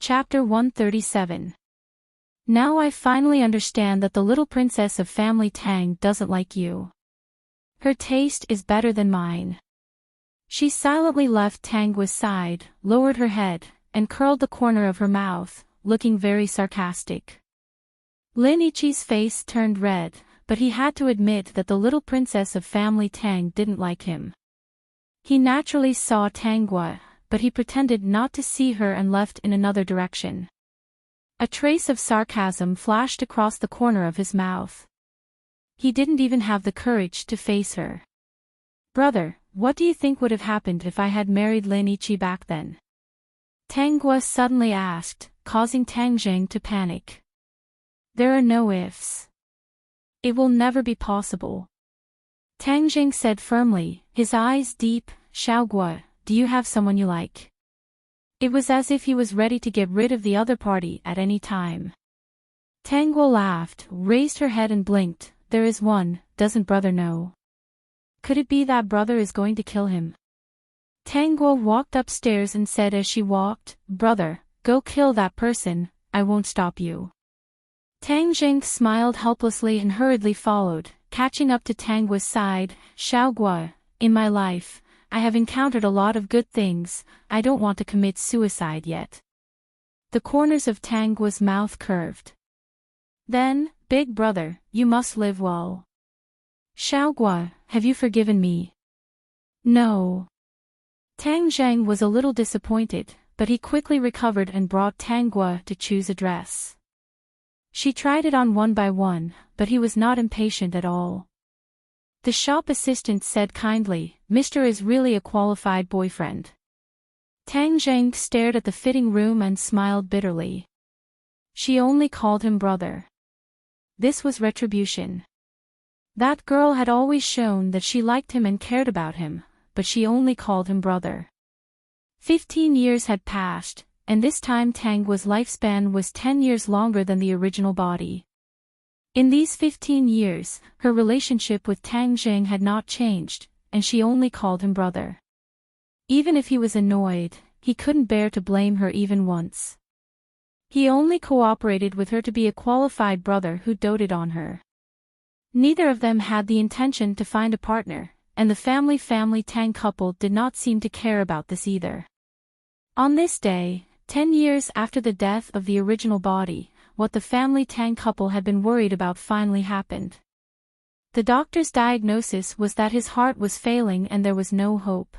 Chapter 137. Now I finally understand that the little princess of family Tang doesn't like you. Her taste is better than mine. She silently left Tangua's side, lowered her head, and curled the corner of her mouth, looking very sarcastic. Linichi's face turned red, but he had to admit that the little princess of family Tang didn't like him. He naturally saw Tangua, but he pretended not to see her and left in another direction. A trace of sarcasm flashed across the corner of his mouth. He didn't even have the courage to face her. "Brother, what do you think would have happened if I had married Linichi back then?" Tangua suddenly asked, causing Tang Zheng to panic. "There are no ifs. It will never be possible," Tang Zheng said firmly, his eyes deep. "Xiaogua, do you have someone you like?" It was as if he was ready to get rid of the other party at any time. Tangua laughed, raised her head and blinked. "There is one, doesn't brother know?" Could it be that brother is going to kill him? Tangua walked upstairs and said as she walked, "Brother, go kill that person, I won't stop you." Tang Zheng smiled helplessly and hurriedly followed, catching up to Tangua's side. "Xiaogua, in my life, I have encountered a lot of good things, I don't want to commit suicide yet." The corners of Tangua's mouth curved. "Then, big brother, you must live well." "Xiaogua, have you forgiven me?" "No." Tang Zheng was a little disappointed, but he quickly recovered and brought Tangua to choose a dress. She tried it on one by one, but he was not impatient at all. The shop assistant said kindly, "Mr. is really a qualified boyfriend." Tang Zheng stared at the fitting room and smiled bitterly. She only called him brother. This was retribution. That girl had always shown that she liked him and cared about him, but she only called him brother. 15 years had passed, and this time Tangua's lifespan was 10 years longer than the original body. In these 15 years, her relationship with Tang Zheng had not changed, and she only called him brother. Even if he was annoyed, he couldn't bear to blame her even once. He only cooperated with her to be a qualified brother who doted on her. Neither of them had the intention to find a partner, and the family Tang couple did not seem to care about this either. On this day, 10 years after the death of the original body, what the family Tang couple had been worried about finally happened. The doctor's diagnosis was that his heart was failing and there was no hope.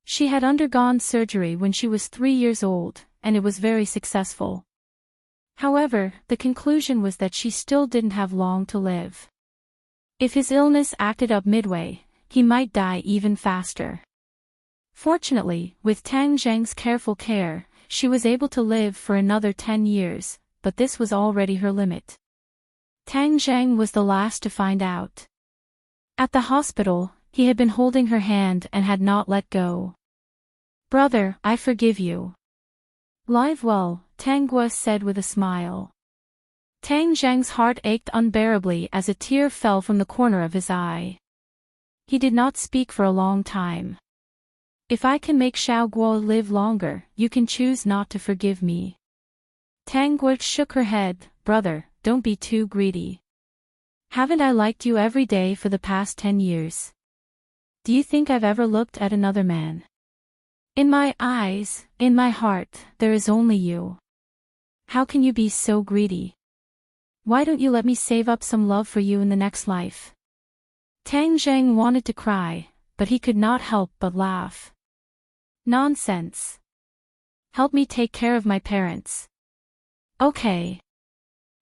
She had undergone surgery when she was 3 years old, and it was very successful. However, the conclusion was that she still didn't have long to live. If his illness acted up midway, he might die even faster. Fortunately, with Tang Zheng's careful care, she was able to live for another 10 years, but this was already her limit. Tang Zheng was the last to find out. At the hospital, he had been holding her hand and had not let go. "Brother, I forgive you." "Live well," Tangua said with a smile. Tang Zheng's heart ached unbearably as a tear fell from the corner of his eye. He did not speak for a long time. "If I can make Xiaogua live longer, you can choose not to forgive me." Tangua shook her head. "Brother, don't be too greedy. Haven't I liked you every day for the past 10 years? Do you think I've ever looked at another man? In my eyes, in my heart, there is only you. How can you be so greedy? Why don't you let me save up some love for you in the next life?" Tang Zheng wanted to cry, but he could not help but laugh. "Nonsense. Help me take care of my parents." "Okay.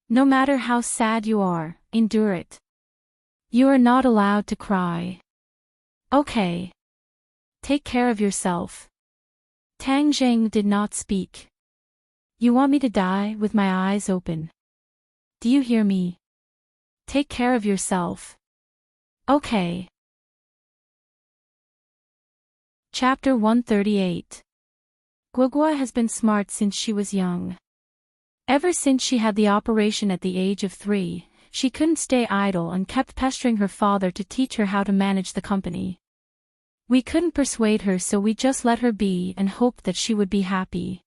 No matter how sad you are, endure it. You are not allowed to cry. Okay. Take care of yourself." Tang Zheng did not speak. "You want me to die with my eyes open? Do you hear me? Take care of yourself. Okay." Chapter 138. Guogua has been smart since she was young. Ever since she had the operation at the age of 3, she couldn't stay idle and kept pestering her father to teach her how to manage the company. We couldn't persuade her, so we just let her be and hoped that she would be happy.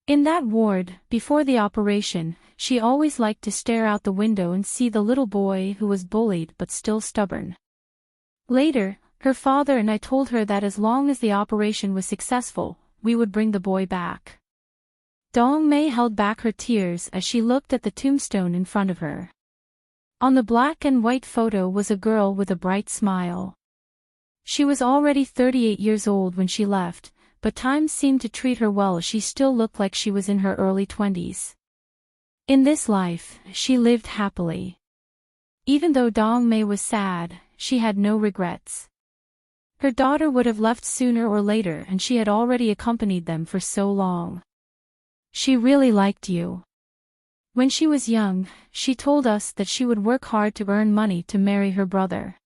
In that ward, before the operation, she always liked to stare out the window and see the little boy who was bullied but still stubborn. Later, her father and I told her that as long as the operation was successful, we would bring the boy back. Dong Mei held back her tears as she looked at the tombstone in front of her. On the black and white photo was a girl with a bright smile. She was already 38 years old when she left, but time seemed to treat her well as she still looked like she was in her early 20s. In this life, she lived happily. Even though Dong Mei was sad, she had no regrets. Her daughter would have left sooner or later and she had already accompanied them for so long. She really liked you. When she was young, she told us that she would work hard to earn money to marry her brother.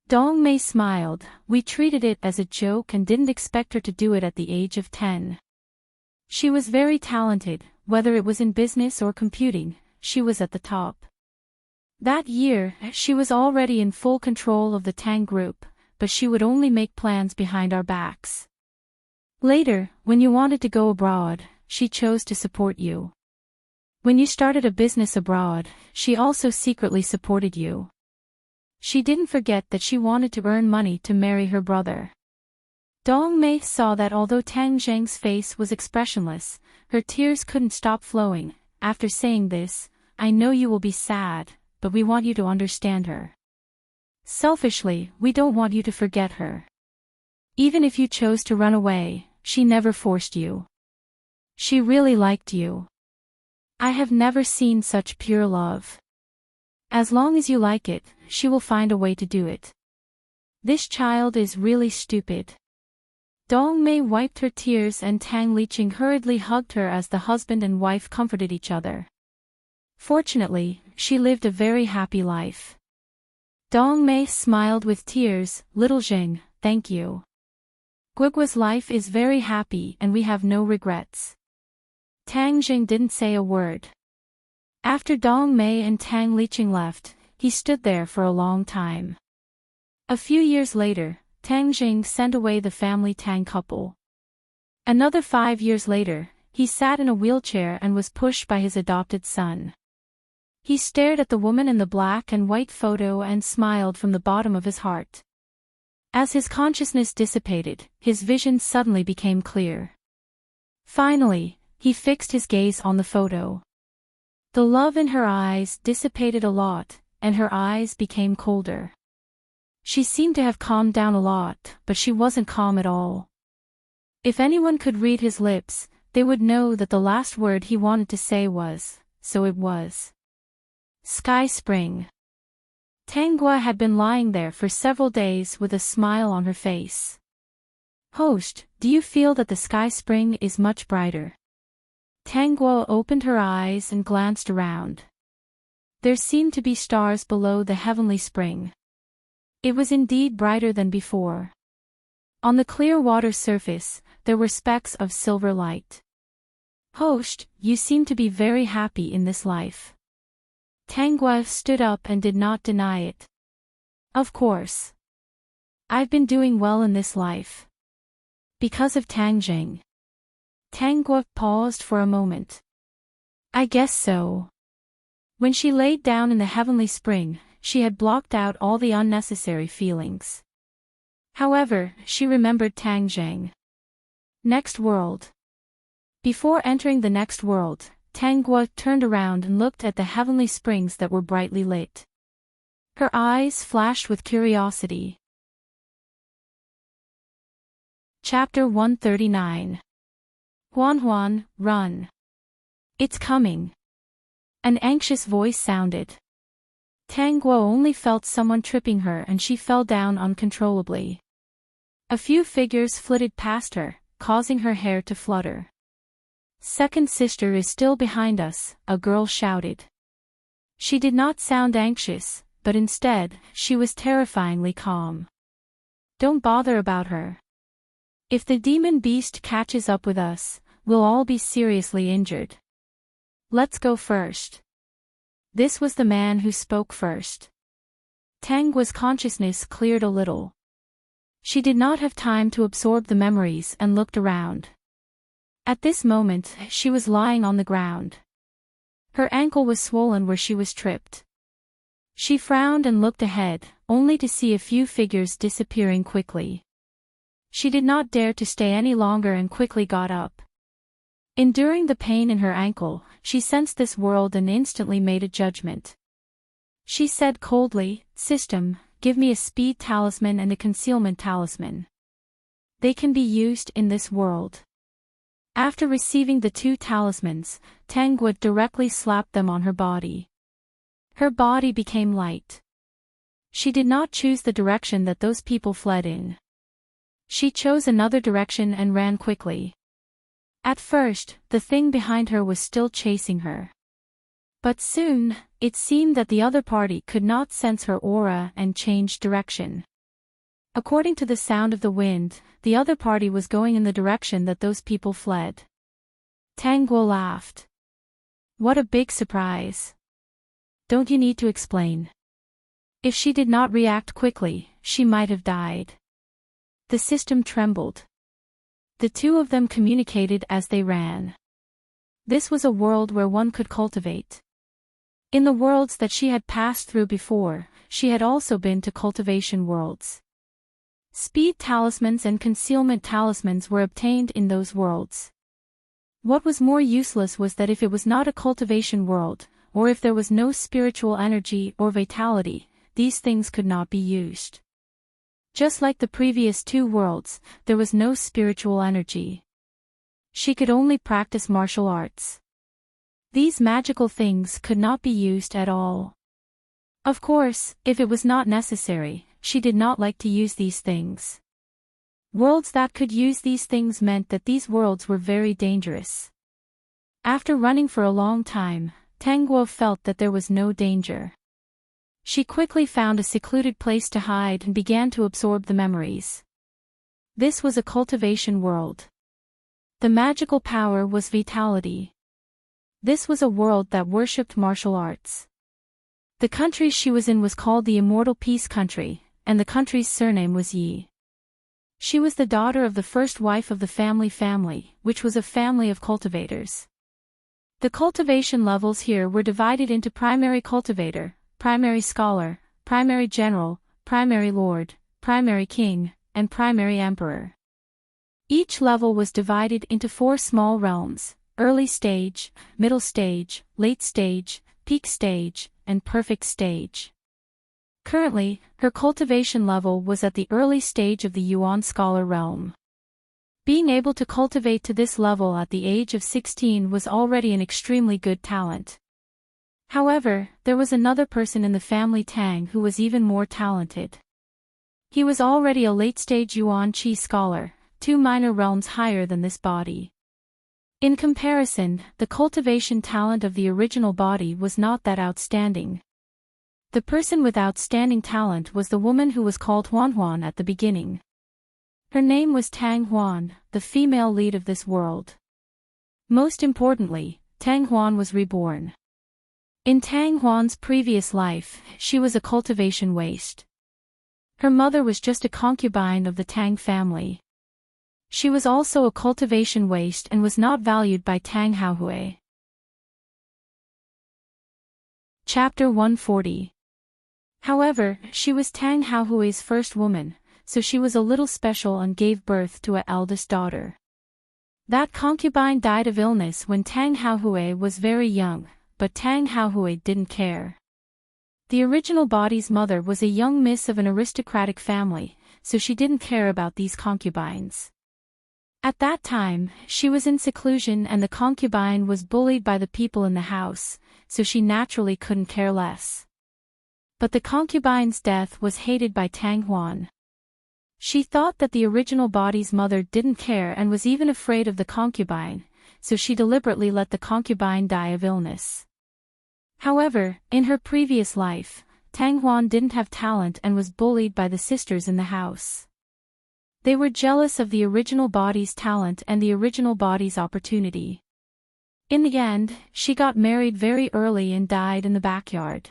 Dong Mei smiled. We treated it as a joke and didn't expect her to do it at the age of 10. She was very talented, whether it was in business or computing, she was at the top. That year, she was already in full control of the Tang group, but she would only make plans behind our backs. Later, when you wanted to go abroad, she chose to support you. When you started a business abroad, she also secretly supported you. She didn't forget that she wanted to earn money to marry her brother. Dong Mei saw that although Tang Zheng's face was expressionless, her tears couldn't stop flowing. After saying this, I know you will be sad, but we want you to understand her. Selfishly, we don't want you to forget her. Even if you chose to run away, she never forced you. She really liked you. I have never seen such pure love. As long as you like it, she will find a way to do it. This child is really stupid. Dong Mei wiped her tears and Tang Liqing hurriedly hugged her as the husband and wife comforted each other. Fortunately, she lived a very happy life. Dong Mei smiled with tears. Little Jing, thank you. Guigua's life is very happy and we have no regrets. Tang Jing didn't say a word. After Dong Mei and Tang Liqing left, he stood there for a long time. A few years later, Tang Jing sent away the family Tang couple. Another 5 years later, he sat in a wheelchair and was pushed by his adopted son. He stared at the woman in the black and white photo and smiled from the bottom of his heart. As his consciousness dissipated, his vision suddenly became clear. Finally, he fixed his gaze on the photo. The love in her eyes dissipated a lot, and her eyes became colder. She seemed to have calmed down a lot, but she wasn't calm at all. If anyone could read his lips, they would know that the last word he wanted to say was, so it was. Sky Spring. Tanggua had been lying there for several days with a smile on her face. Host, do you feel that the Sky Spring is much brighter? Tanggua opened her eyes and glanced around. There seemed to be stars below the heavenly spring. It was indeed brighter than before. On the clear water surface, there were specks of silver light. Host, you seem to be very happy in this life. Tanggua stood up and did not deny it. Of course. I've been doing well in this life. Because of Tang Jing. Tanggua paused for a moment. I guess so. When she laid down in the heavenly spring, she had blocked out all the unnecessary feelings. However, she remembered Tang Zheng. Next world. Before entering the next world, Tanggua turned around and looked at the heavenly springs that were brightly lit. Her eyes flashed with curiosity. Chapter 139. Huan Huan, run. It's coming. An anxious voice sounded. Tanggua only felt someone tripping her and she fell down uncontrollably. A few figures flitted past her, causing her hair to flutter. Second sister is still behind us, a girl shouted. She did not sound anxious, but instead, she was terrifyingly calm. Don't bother about her. If the demon beast catches up with us, we'll all be seriously injured. Let's go first. This was the man who spoke first. Tanggua's consciousness cleared a little. She did not have time to absorb the memories and looked around. At this moment, she was lying on the ground. Her ankle was swollen where she was tripped. She frowned and looked ahead, only to see a few figures disappearing quickly. She did not dare to stay any longer and quickly got up. Enduring the pain in her ankle, she sensed this world and instantly made a judgment. She said coldly, "System, give me a speed talisman and a concealment talisman. They can be used in this world." After receiving the two talismans, Tangwood directly slapped them on her body. Her body became light. She did not choose the direction that those people fled in. She chose another direction and ran quickly. At first, the thing behind her was still chasing her. But soon, it seemed that the other party could not sense her aura and changed direction. According to the sound of the wind, the other party was going in the direction that those people fled. Tangguo laughed. "What a big surprise. Don't you need to explain?" If she did not react quickly, she might have died. The system trembled. The two of them communicated as they ran. This was a world where one could cultivate. In the worlds that she had passed through before, she had also been to cultivation worlds. Speed talismans and concealment talismans were obtained in those worlds. What was more useless was that if it was not a cultivation world, or if there was no spiritual energy or vitality, these things could not be used. Just like the previous two worlds, there was no spiritual energy. She could only practice martial arts. These magical things could not be used at all. Of course, if it was not necessary, she did not like to use these things. Worlds that could use these things meant that these worlds were very dangerous. After running for a long time, Tangguo felt that there was no danger. She quickly found a secluded place to hide and began to absorb the memories. This was a cultivation world. The magical power was vitality. This was a world that worshipped martial arts. The country she was in was called the Immortal Peace Country, and the country's surname was Yi. She was the daughter of the first wife of the family, which was a family of cultivators. The cultivation levels here were divided into primary cultivator, primary scholar, primary general, primary lord, primary king, and primary emperor. Each level was divided into 4 small realms: early stage, middle stage, late stage, peak stage, and perfect stage. Currently, her cultivation level was at the early stage of the Yuan Scholar realm. Being able to cultivate to this level at the age of 16 was already an extremely good talent. However, there was another person in the family Tang who was even more talented. He was already a late-stage Yuan Qi scholar, 2 minor realms higher than this body. In comparison, the cultivation talent of the original body was not that outstanding. The person with outstanding talent was the woman who was called Huan at the beginning. Her name was Tang Huan, the female lead of this world. Most importantly, Tang Huan was reborn. In Tang Huan's previous life, she was a cultivation waste. Her mother was just a concubine of the Tang family. She was also a cultivation waste and was not valued by Tang Haohui. Chapter 140. However, she was Tang Haohui's first woman, so she was a little special and gave birth to an eldest daughter. That concubine died of illness when Tang Haohui was very young, but Tang Haohui didn't care. The original body's mother was a young miss of an aristocratic family, so she didn't care about these concubines. At that time, she was in seclusion and the concubine was bullied by the people in the house, so she naturally couldn't care less. But the concubine's death was hated by Tang Huan. She thought that the original body's mother didn't care and was even afraid of the concubine, so she deliberately let the concubine die of illness. However, in her previous life, Tang Huan didn't have talent and was bullied by the sisters in the house. They were jealous of the original body's talent and the original body's opportunity. In the end, she got married very early and died in the backyard.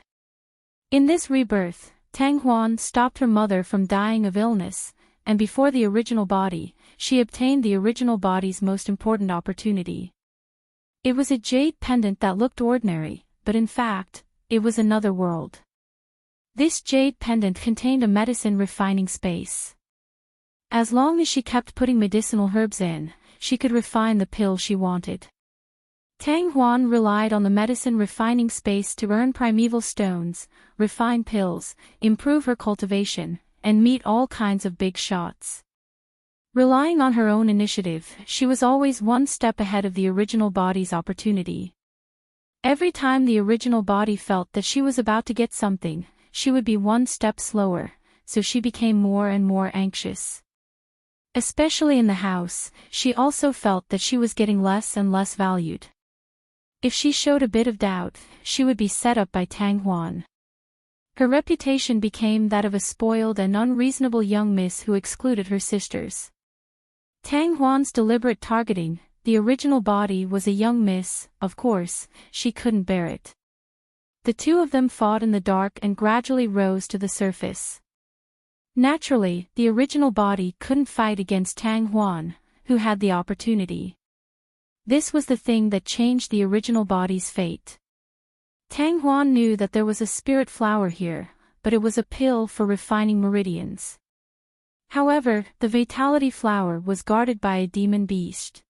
In this rebirth, Tang Huan stopped her mother from dying of illness, and before the original body, she obtained the original body's most important opportunity. It was a jade pendant that looked ordinary, but in fact, it was another world. This jade pendant contained a medicine refining space. As long as she kept putting medicinal herbs in, she could refine the pill she wanted. Tang Huan relied on the medicine refining space to earn primeval stones, refine pills, improve her cultivation, and meet all kinds of big shots. Relying on her own initiative, she was always one step ahead of the original body's opportunity. Every time the original body felt that she was about to get something, she would be one step slower, so she became more and more anxious. Especially in the house, she also felt that she was getting less and less valued. If she showed a bit of doubt, she would be set up by Tang Huan. Her reputation became that of a spoiled and unreasonable young miss who excluded her sisters. Tang Huan's deliberate targeting, the original body was a young miss, of course, she couldn't bear it. The two of them fought in the dark and gradually rose to the surface. Naturally, the original body couldn't fight against Tang Huan, who had the opportunity. This was the thing that changed the original body's fate. Tang Huan knew that there was a spirit flower here, but it was a pill for refining meridians. However, the vitality flower was guarded by a demon beast.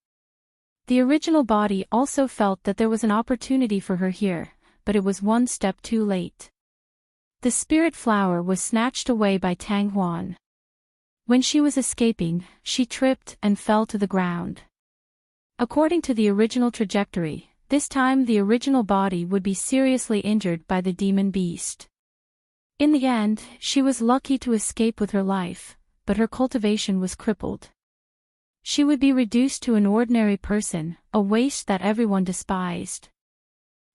The original body also felt that there was an opportunity for her here, but it was one step too late. The spirit flower was snatched away by Tang Huan. When she was escaping, she tripped and fell to the ground. According to the original trajectory, this time the original body would be seriously injured by the demon beast. In the end, she was lucky to escape with her life, but her cultivation was crippled. She would be reduced to an ordinary person, a waste that everyone despised.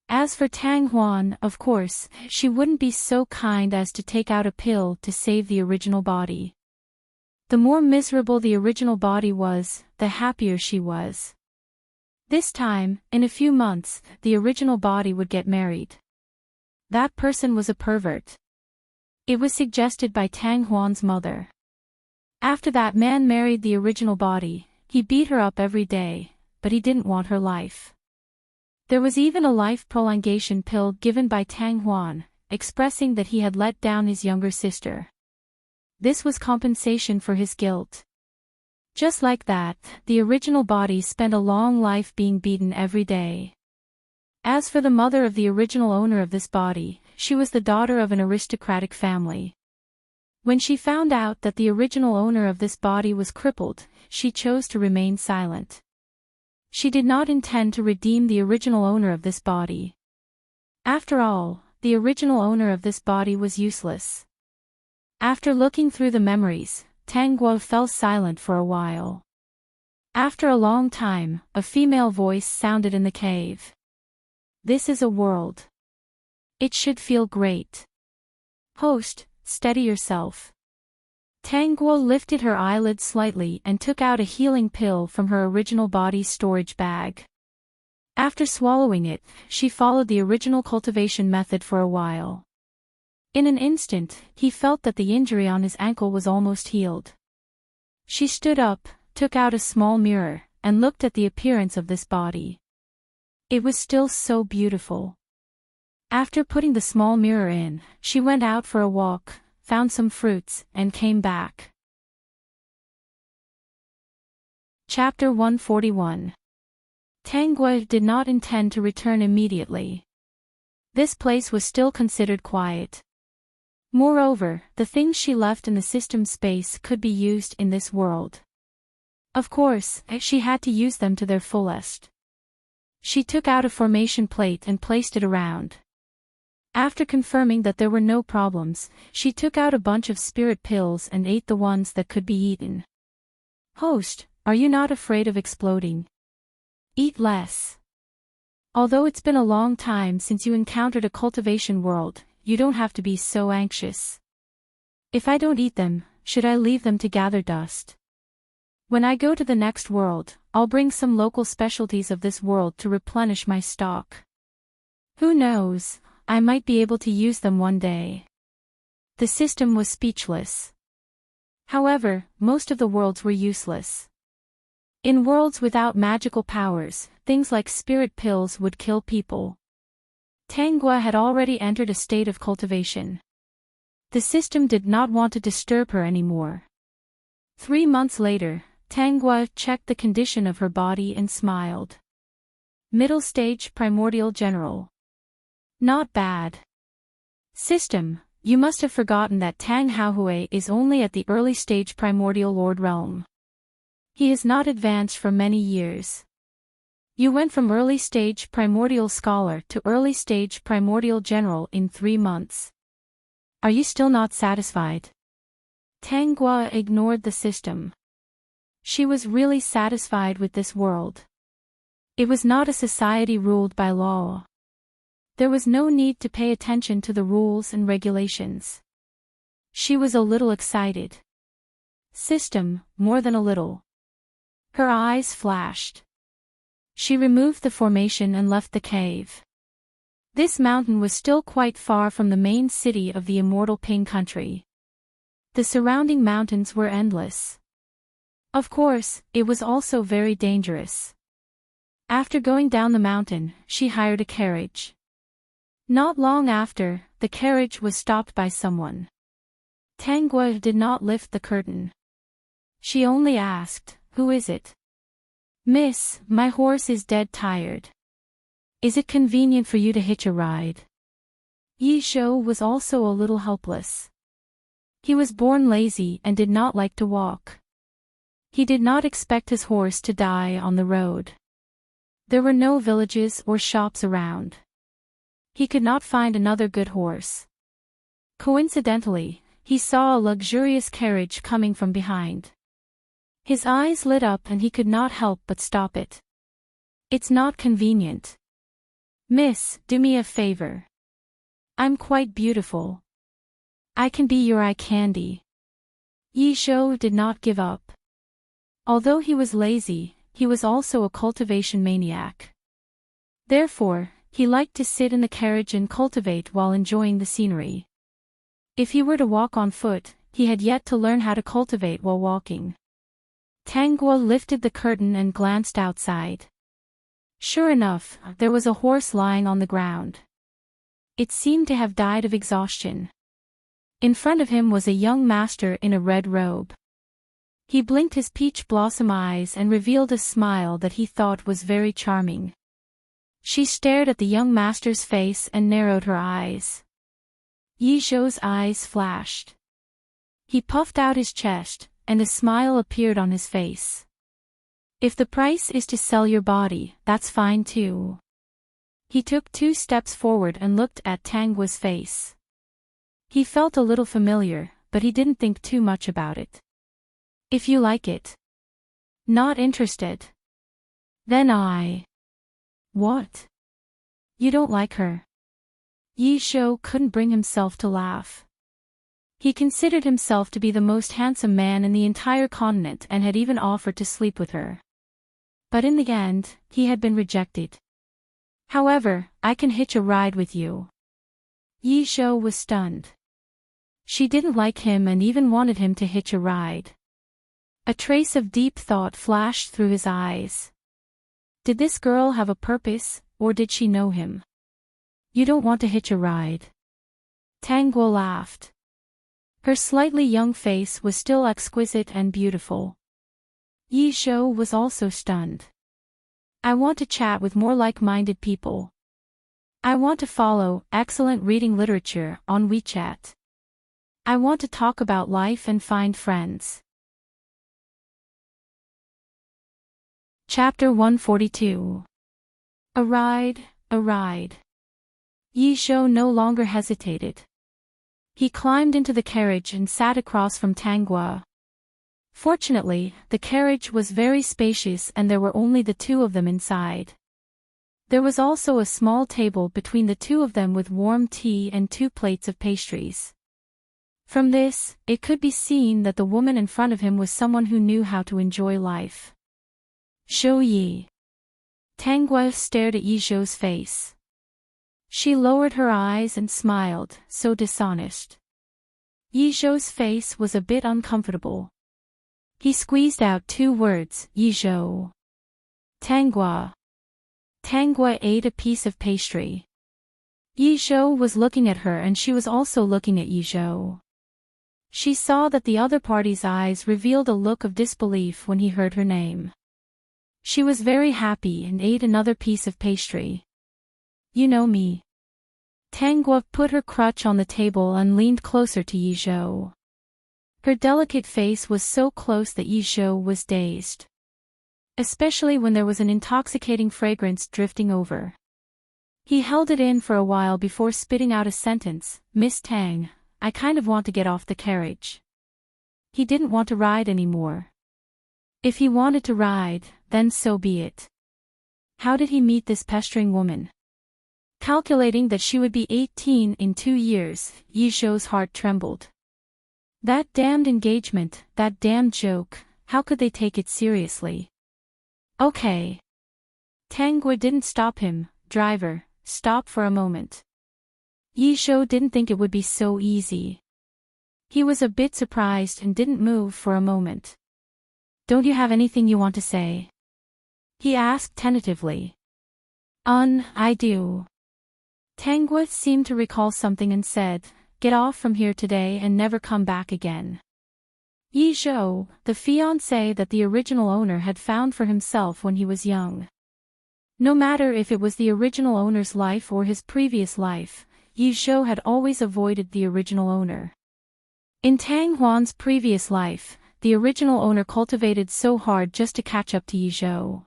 As for Tang Huan, of course, she wouldn't be so kind as to take out a pill to save the original body. The more miserable the original body was, the happier she was. This time, in a few months, the original body would get married. That person was a pervert. It was suggested by Tang Huan's mother. After that man married the original body, he beat her up every day, but he didn't want her life. There was even a life prolongation pill given by Tang Huan, expressing that he had let down his younger sister. This was compensation for his guilt. Just like that, the original body spent a long life being beaten every day. As for the mother of the original owner of this body, she was the daughter of an aristocratic family. When she found out that the original owner of this body was crippled, she chose to remain silent. She did not intend to redeem the original owner of this body. After all, the original owner of this body was useless. After looking through the memories, Tang Guo fell silent for a while. After a long time, a female voice sounded in the cave. This is a world. It should feel great. Host, steady yourself. Tang Guo lifted her eyelids slightly and took out a healing pill from her original body's storage bag. After swallowing it, she followed the original cultivation method for a while. In an instant, he felt that the injury on his ankle was almost healed. She stood up, took out a small mirror, and looked at the appearance of this body. It was still so beautiful. After putting the small mirror in, she went out for a walk, found some fruits, and came back. Chapter 141. Tang Guo did not intend to return immediately. This place was still considered quiet. Moreover, the things she left in the system space could be used in this world. Of course, she had to use them to their fullest. She took out a formation plate and placed it around. After confirming that there were no problems, she took out a bunch of spirit pills and ate the ones that could be eaten. Host, are you not afraid of exploding? Eat less. Although it's been a long time since you encountered a cultivation world, you don't have to be so anxious. If I don't eat them, should I leave them to gather dust? When I go to the next world, I'll bring some local specialties of this world to replenish my stock. Who knows, I might be able to use them one day. The system was speechless. However, most of the worlds were useless. In worlds without magical powers, things like spirit pills would kill people. Tanggua had already entered a state of cultivation. The system did not want to disturb her anymore. 3 months later, Tanggua checked the condition of her body and smiled. Middle stage primordial general. Not bad. System, you must have forgotten that Tang Haohui is only at the early stage primordial lord realm. He has not advanced for many years. You went from early stage primordial scholar to early stage primordial general in 3 months. Are you still not satisfied? Tanggua ignored the system. She was really satisfied with this world. It was not a society ruled by law. There was no need to pay attention to the rules and regulations. She was a little excited. System, more than a little. Her eyes flashed. She removed the formation and left the cave. This mountain was still quite far from the main city of the immortal Ping country. The surrounding mountains were endless. Of course, it was also very dangerous. After going down the mountain, she hired a carriage. Not long after, the carriage was stopped by someone. Tanggua did not lift the curtain. She only asked, "Who is it?" "Miss, my horse is dead tired. Is it convenient for you to hitch a ride?" Yi Shou was also a little helpless. He was born lazy and did not like to walk. He did not expect his horse to die on the road. There were no villages or shops around. He could not find another good horse. Coincidentally, he saw a luxurious carriage coming from behind. His eyes lit up and he could not help but stop it. "It's not convenient. Miss, do me a favor. I'm quite beautiful. I can be your eye candy." Yi Shou did not give up. Although he was lazy, he was also a cultivation maniac. Therefore, he liked to sit in the carriage and cultivate while enjoying the scenery. If he were to walk on foot, he had yet to learn how to cultivate while walking. Tanggua lifted the curtain and glanced outside. Sure enough, there was a horse lying on the ground. It seemed to have died of exhaustion. In front of him was a young master in a red robe. He blinked his peach blossom eyes and revealed a smile that he thought was very charming. She stared at the young master's face and narrowed her eyes. Yi Shou's eyes flashed. He puffed out his chest, and a smile appeared on his face. "If the price is to sell your body, that's fine too." He took 2 steps forward and looked at Tanggua's face. He felt a little familiar, but he didn't think too much about it. "If you like it." "Not interested." "Then I..." "What? You don't like her?" Yi Shou couldn't bring himself to laugh. He considered himself to be the most handsome man in the entire continent and had even offered to sleep with her. But in the end, he had been rejected. "However, I can hitch a ride with you." Yi Shou was stunned. She didn't like him and even wanted him to hitch a ride. A trace of deep thought flashed through his eyes. Did this girl have a purpose, or did she know him? "You don't want to hitch a ride?" Tanggua laughed. Her slightly young face was still exquisite and beautiful. Yi Shou was also stunned. "I want to chat with more like-minded people. I want to follow excellent reading literature on WeChat. I want to talk about life and find friends." Chapter 142. A ride, a ride. Yi Shou no longer hesitated. He climbed into the carriage and sat across from Tanggua. Fortunately, the carriage was very spacious and there were only the 2 of them inside. There was also a small table between the 2 of them with warm tea and 2 plates of pastries. From this, it could be seen that the woman in front of him was someone who knew how to enjoy life. "Shou Yi." Tanggua stared at Yi Shou's face. She lowered her eyes and smiled, so dishonest. Yi Shou's face was a bit uncomfortable. He squeezed out 2 words, Yizhou. Tangua. Tangua ate a piece of pastry. Yizhou was looking at her and she was also looking at Yizhou. She saw that the other party's eyes revealed a look of disbelief when he heard her name. She was very happy and ate another piece of pastry. You know me. Tangua put her crutch on the table and leaned closer to Yizhou. Her delicate face was so close that Yizhou was dazed. Especially when there was an intoxicating fragrance drifting over. He held it in for a while before spitting out a sentence, Miss Tang, I kind of want to get off the carriage. He didn't want to ride anymore. If he wanted to ride, then so be it. How did he meet this pestering woman? Calculating that she would be 18 in 2 years, Yizhou's heart trembled. That damned engagement, that damned joke, how could they take it seriously? Okay. Tangua didn't stop him. Driver, stop for a moment. Yizhou didn't think it would be so easy. He was a bit surprised and didn't move for a moment. Don't you have anything you want to say? He asked tentatively. I do. Tangua seemed to recall something and said, get off from here today and never come back again. Yizhou, the fiancé that the original owner had found for himself when he was young. No matter if it was the original owner's life or his previous life, Yizhou had always avoided the original owner. In Tang Huan's previous life, the original owner cultivated so hard just to catch up to Yizhou.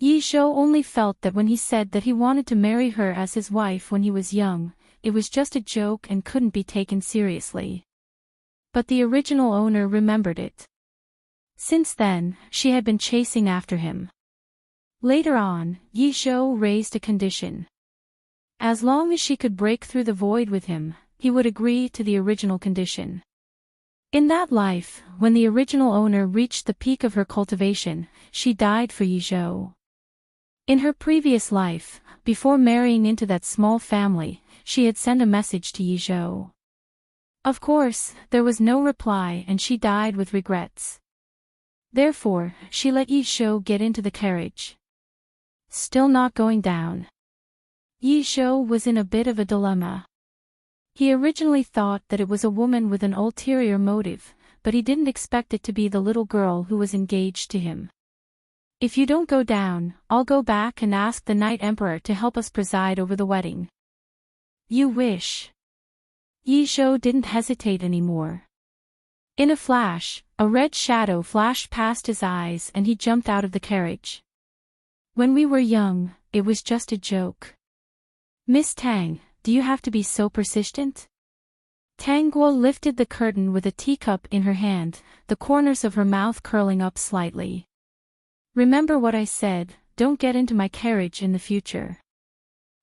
Yizhou only felt that when he said that he wanted to marry her as his wife when he was young, it was just a joke and couldn't be taken seriously. But the original owner remembered it. Since then, she had been chasing after him. Later on, Yizhou raised a condition. As long as she could break through the void with him, he would agree to the original condition. In that life, when the original owner reached the peak of her cultivation, she died for Yizhou. In her previous life, before marrying into that small family, she had sent a message to Yizhou. Of course, there was no reply and she died with regrets. Therefore, she let Yizhou get into the carriage. Still not going down. Yizhou was in a bit of a dilemma. He originally thought that it was a woman with an ulterior motive, but he didn't expect it to be the little girl who was engaged to him. If you don't go down, I'll go back and ask the Night Emperor to help us preside over the wedding. You wish. Yizhou didn't hesitate anymore. In a flash, a red shadow flashed past his eyes and he jumped out of the carriage. When we were young, it was just a joke. Miss Tang, do you have to be so persistent? Tangguo lifted the curtain with a teacup in her hand, the corners of her mouth curling up slightly. Remember what I said, don't get into my carriage in the future.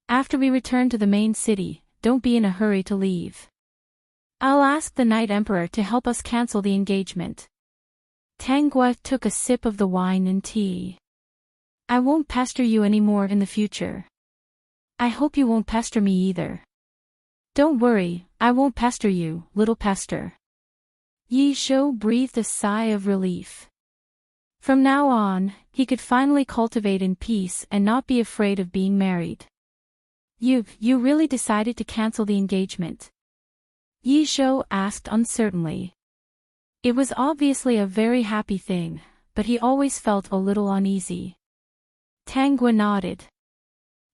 After we return to the main city, don't be in a hurry to leave. I'll ask the Night Emperor to help us cancel the engagement. Tangguo took a sip of the wine and tea. I won't pester you anymore in the future. I hope you won't pester me either. Don't worry, I won't pester you, little pester. Yizhou breathed a sigh of relief. From now on, he could finally cultivate in peace and not be afraid of being married. You really decided to cancel the engagement? Yizhou asked uncertainly. It was obviously a very happy thing, but he always felt a little uneasy. Tangguo nodded.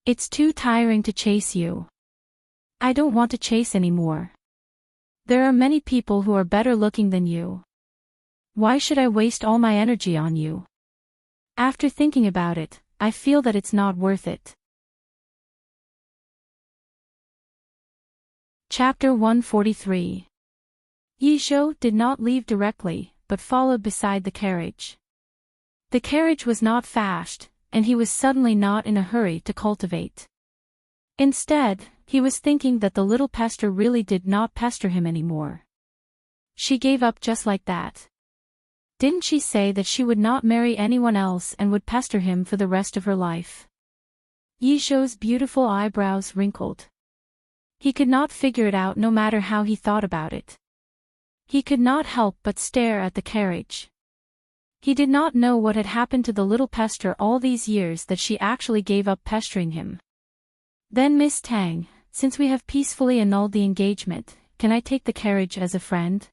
It's too tiring to chase you. I don't want to chase anymore. There are many people who are better looking than you. Why should I waste all my energy on you? After thinking about it, I feel that it's not worth it. Chapter 143. Yizhou did not leave directly, but followed beside the carriage. The carriage was not fast, and he was suddenly not in a hurry to cultivate. Instead, he was thinking that the little pester really did not pester him anymore. She gave up just like that. Didn't she say that she would not marry anyone else and would pester him for the rest of her life? Yizhou's beautiful eyebrows wrinkled. He could not figure it out no matter how he thought about it. He could not help but stare at the carriage. He did not know what had happened to the little pester all these years that she actually gave up pestering him. Then Miss Tang, since we have peacefully annulled the engagement, can I take the carriage as a friend?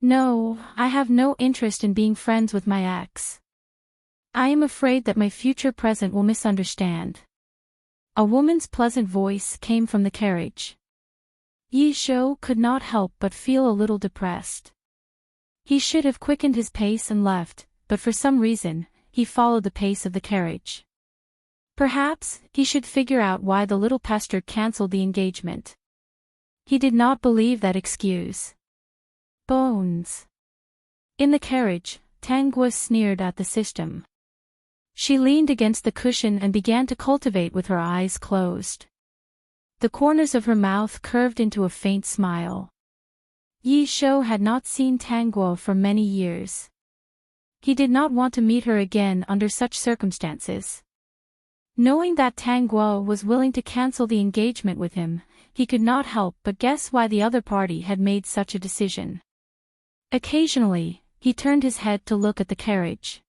No, I have no interest in being friends with my ex. I am afraid that my future present will misunderstand. A woman's pleasant voice came from the carriage. Yi Shou could not help but feel a little depressed. He should have quickened his pace and left, but for some reason, he followed the pace of the carriage. Perhaps, he should figure out why the little pester cancelled the engagement. He did not believe that excuse. Bones. In the carriage, Tang Guo sneered at the system. She leaned against the cushion and began to cultivate with her eyes closed. The corners of her mouth curved into a faint smile. Yi Shou had not seen Tang Guo for many years. He did not want to meet her again under such circumstances. Knowing that Tang Guo was willing to cancel the engagement with him, he could not help but guess why the other party had made such a decision. Occasionally, he turned his head to look at the carriage.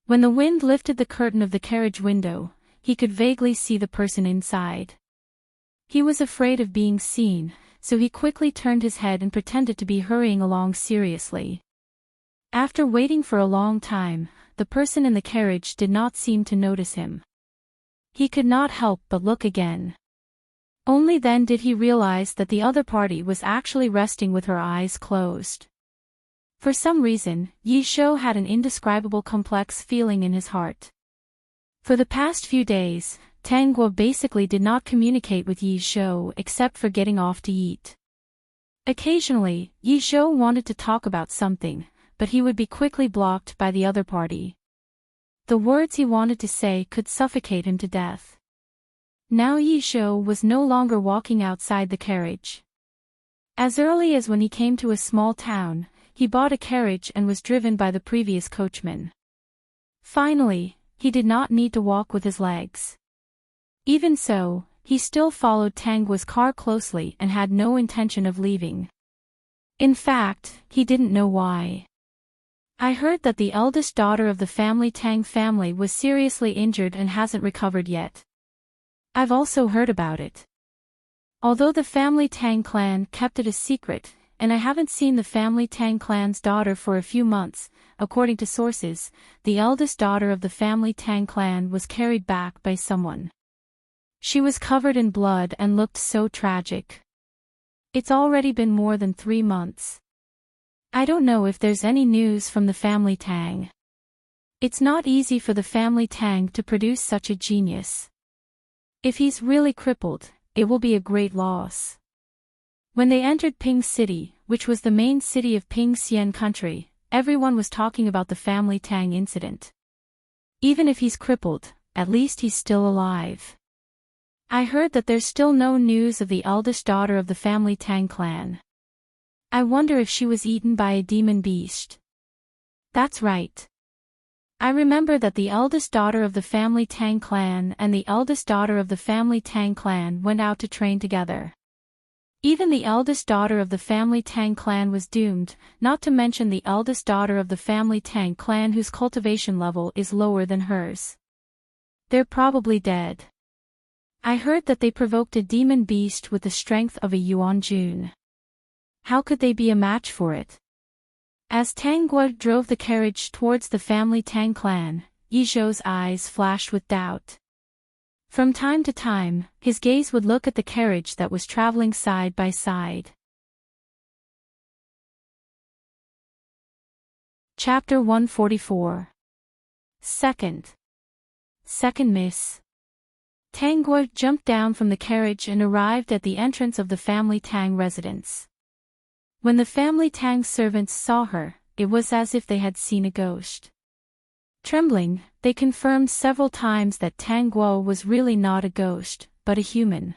When the wind lifted the curtain of the carriage window, he could vaguely see the person inside. He was afraid of being seen, so he quickly turned his head and pretended to be hurrying along seriously. After waiting for a long time, the person in the carriage did not seem to notice him. He could not help but look again. Only then did he realize that the other party was actually resting with her eyes closed. For some reason, Yi Shou had an indescribable complex feeling in his heart. For the past few days, Tang Guo basically did not communicate with Yi Shou except for getting off to eat. Occasionally, Yi Shou wanted to talk about something, but he would be quickly blocked by the other party. The words he wanted to say could suffocate him to death. Now Yi Shou was no longer walking outside the carriage. As early as when he came to a small town, he bought a carriage and was driven by the previous coachman. Finally, he did not need to walk with his legs. Even so, he still followed Tang Guo's car closely and had no intention of leaving. In fact, he didn't know why. I heard that the eldest daughter of the family Tang family was seriously injured and hasn't recovered yet. I've also heard about it. Although the family Tang clan kept it a secret, and I haven't seen the family Tang clan's daughter for a few months, according to sources, the eldest daughter of the family Tang clan was carried back by someone. She was covered in blood and looked so tragic. It's already been more than 3 months. I don't know if there's any news from the family Tang. It's not easy for the family Tang to produce such a genius. If he's really crippled, it will be a great loss. When they entered Ping City, which was the main city of Ping Xian country, everyone was talking about the family Tang incident. Even if he's crippled, at least he's still alive. I heard that there's still no news of the eldest daughter of the family Tang clan. I wonder if she was eaten by a demon beast. That's right. I remember that the eldest daughter of the family Tang clan and the eldest daughter of the family Tang clan went out to train together. Even the eldest daughter of the family Tang clan was doomed, not to mention the eldest daughter of the family Tang clan whose cultivation level is lower than hers. They're probably dead. I heard that they provoked a demon beast with the strength of a Yuan Jun. How could they be a match for it? As Tang Guo drove the carriage towards the family Tang clan, Yi Shou's eyes flashed with doubt. From time to time, his gaze would look at the carriage that was traveling side by side. Chapter 144. Second Miss. Tang Guo jumped down from the carriage and arrived at the entrance of the family Tang residence. When the family Tang servants saw her, it was as if they had seen a ghost. Trembling, they confirmed several times that Tang Guo was really not a ghost, but a human.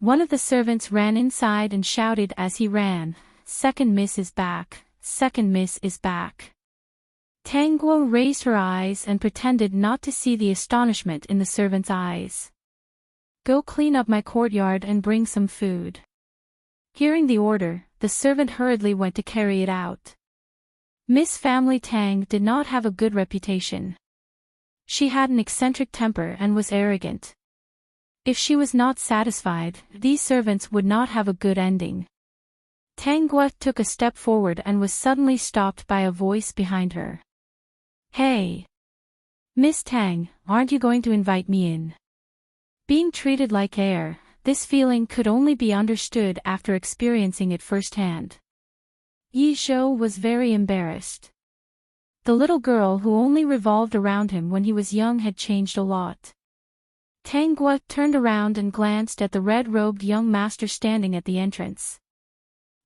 One of the servants ran inside and shouted as he ran, "Second Miss is back, Second Miss is back." Tang Guo raised her eyes and pretended not to see the astonishment in the servant's eyes. "Go clean up my courtyard and bring some food." Hearing the order, the servant hurriedly went to carry it out. Miss Family Tang did not have a good reputation. She had an eccentric temper and was arrogant. If she was not satisfied, these servants would not have a good ending. Tang Guo took a step forward and was suddenly stopped by a voice behind her. Hey! Miss Tang, aren't you going to invite me in? Being treated like air, this feeling could only be understood after experiencing it firsthand. Yi Zhou was very embarrassed. The little girl who only revolved around him when he was young had changed a lot. Tang Guo turned around and glanced at the red-robed young master standing at the entrance.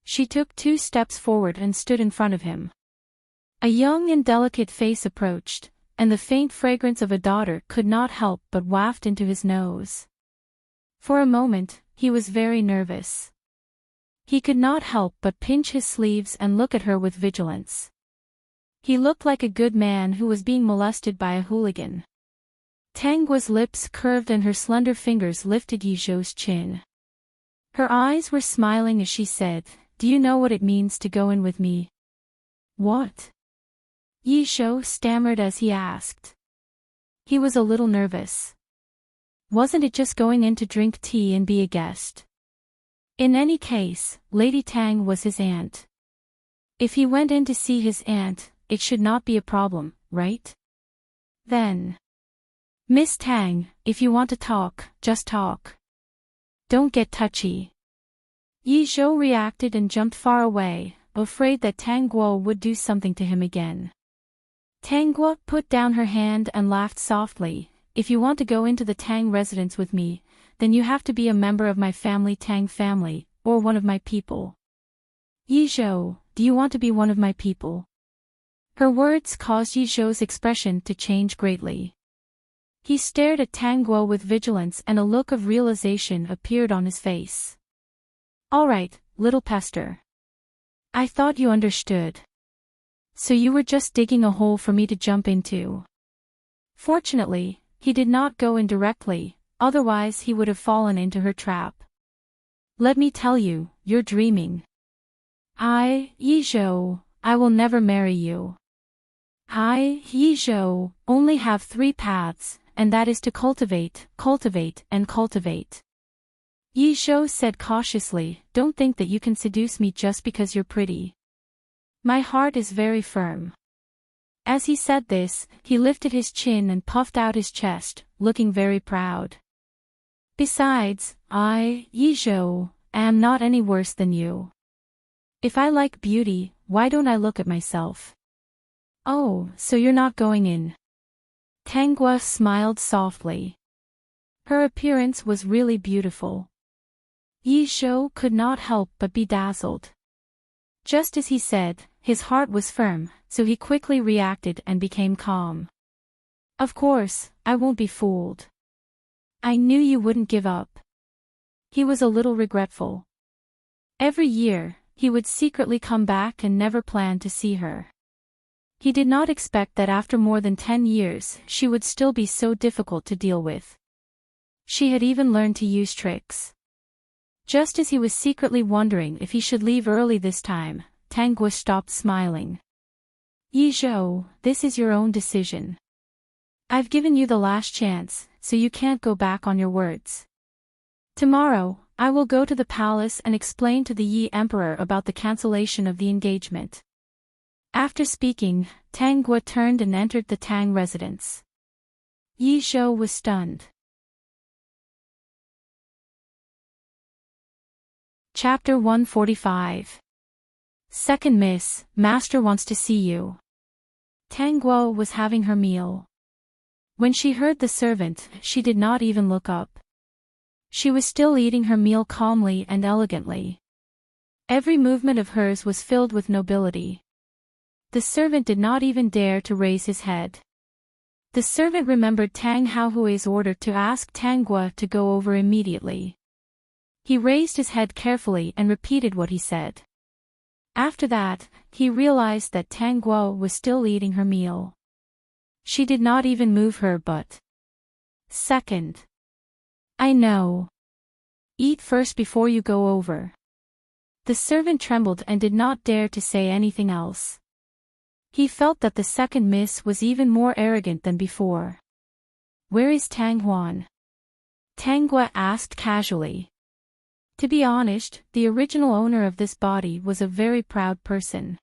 She took 2 steps forward and stood in front of him. A young and delicate face approached, and the faint fragrance of a daughter could not help but waft into his nose. For a moment, he was very nervous. He could not help but pinch his sleeves and look at her with vigilance. He looked like a good man who was being molested by a hooligan. Tang Guo's lips curved and her slender fingers lifted Yi Zhou's chin. Her eyes were smiling as she said, "Do you know what it means to go in with me?" "What?" Yi Zhou stammered as he asked. He was a little nervous. Wasn't it just going in to drink tea and be a guest? In any case, Lady Tang was his aunt. If he went in to see his aunt, it should not be a problem, right? Then. Miss Tang, if you want to talk, just talk. Don't get touchy. Yi Zhou reacted and jumped far away, afraid that Tang Guo would do something to him again. Tang Guo put down her hand and laughed softly. If you want to go into the Tang residence with me, then you have to be a member of my family Tang family, or one of my people. Yi Zhou, do you want to be one of my people? Her words caused Yi Zhou's expression to change greatly. He stared at Tang Guo with vigilance and a look of realization appeared on his face. All right, little pester. I thought you understood. So you were just digging a hole for me to jump into. Fortunately, he did not go in directly, otherwise he would have fallen into her trap. Let me tell you, you're dreaming. Yi Zhou, I will never marry you. Yi Zhou, only have 3 paths, and that is to cultivate, and cultivate. Yi Zhou said cautiously, don't think that you can seduce me just because you're pretty. My heart is very firm. As he said this, he lifted his chin and puffed out his chest, looking very proud. Besides, Yi Zhou, am not any worse than you. If I like beauty, why don't I look at myself? Oh, so you're not going in. Tang Guo smiled softly. Her appearance was really beautiful. Yi Zhou could not help but be dazzled. Just as he said, his heart was firm, so he quickly reacted and became calm. Of course, I won't be fooled. I knew you wouldn't give up. He was a little regretful. Every year, he would secretly come back and never plan to see her. He did not expect that after more than 10 years, she would still be so difficult to deal with. She had even learned to use tricks. Just as he was secretly wondering if he should leave early this time, Tang Guo stopped smiling. Yi Zhou, this is your own decision. I've given you the last chance, so you can't go back on your words. Tomorrow, I will go to the palace and explain to the Yi Emperor about the cancellation of the engagement. After speaking, Tang Guo turned and entered the Tang residence. Yi Zhou was stunned. Chapter 145. Second Miss, Master wants to see you. Tang Guo was having her meal. When she heard the servant, she did not even look up. She was still eating her meal calmly and elegantly. Every movement of hers was filled with nobility. The servant did not even dare to raise his head. The servant remembered Tang Haohui's order to ask Tang Guo to go over immediately. He raised his head carefully and repeated what he said. After that, he realized that Tang Guo was still eating her meal. She did not even move her butt. Second. I know. Eat first before you go over. The servant trembled and did not dare to say anything else. He felt that the second miss was even more arrogant than before. "Where is Tang Huan?" Tang Gua asked casually. To be honest, the original owner of this body was a very proud person.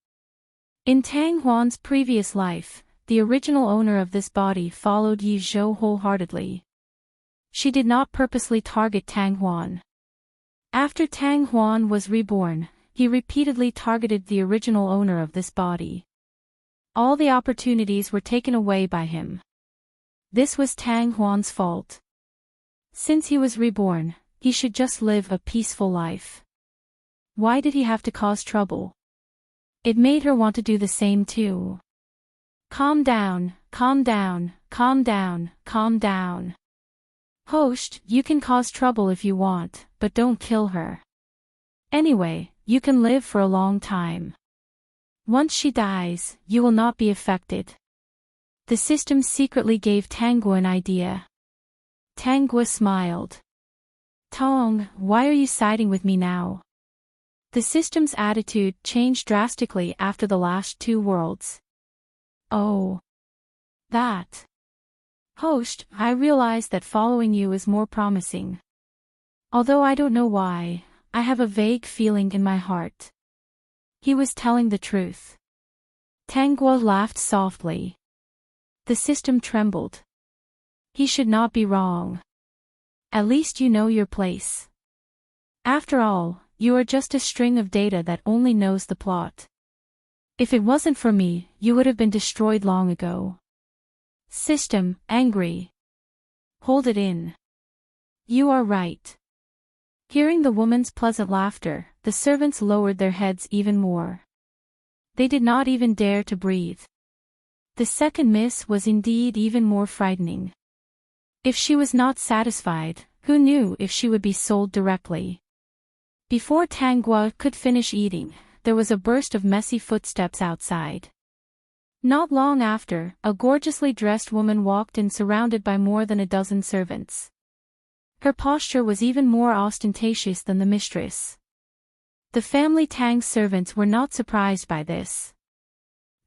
In Tang Huan's previous life, the original owner of this body followed Yi Zhou wholeheartedly. She did not purposely target Tang Huan. After Tang Huan was reborn, he repeatedly targeted the original owner of this body. All the opportunities were taken away by him. This was Tang Huan's fault. Since he was reborn, he should just live a peaceful life. Why did he have to cause trouble? It made her want to do the same too. Calm down, calm down, calm down, calm down. Host, you can cause trouble if you want, but don't kill her. Anyway, you can live for a long time. Once she dies, you will not be affected. The system secretly gave Tang Gua an idea. Tang Gua smiled. Tong, why are you siding with me now? The system's attitude changed drastically after the last 2 worlds. Oh. That. Host, I realize that following you is more promising. Although I don't know why, I have a vague feeling in my heart. He was telling the truth. Tang Gua laughed softly. The system trembled. He should not be wrong. At least you know your place. After all, you are just a string of data that only knows the plot. If it wasn't for me, you would have been destroyed long ago. System, angry. Hold it in. You are right. Hearing the woman's pleasant laughter, the servants lowered their heads even more. They did not even dare to breathe. The second miss was indeed even more frightening. If she was not satisfied, who knew if she would be sold directly? Before Tang Gua could finish eating, there was a burst of messy footsteps outside. Not long after, a gorgeously dressed woman walked in surrounded by more than a dozen servants. Her posture was even more ostentatious than the mistress. The family Tang servants were not surprised by this.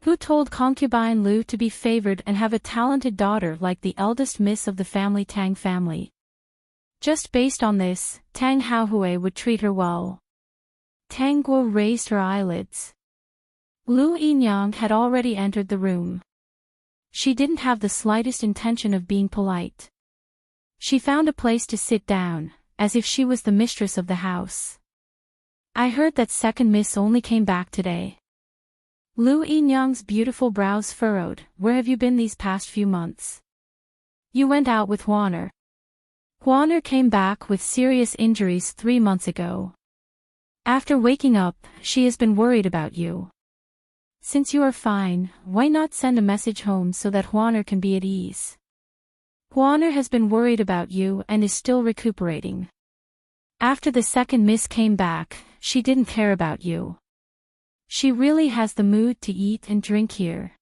Who told concubine Lu to be favored and have a talented daughter like the eldest miss of the family Tang family? Just based on this, Tang Haohui would treat her well. Tang Guo raised her eyelids. Lu Yinyang had already entered the room. She didn't have the slightest intention of being polite. She found a place to sit down, as if she was the mistress of the house. I heard that second miss only came back today. Lu Yinyang's beautiful brows furrowed. Where have you been these past few months? You went out with Huaner. Huaner came back with serious injuries 3 months ago. After waking up, she has been worried about you. Since you are fine, why not send a message home so that Huaner can be at ease? Huaner has been worried about you and is still recuperating. After the second miss came back, she didn't care about you. She really has the mood to eat and drink here.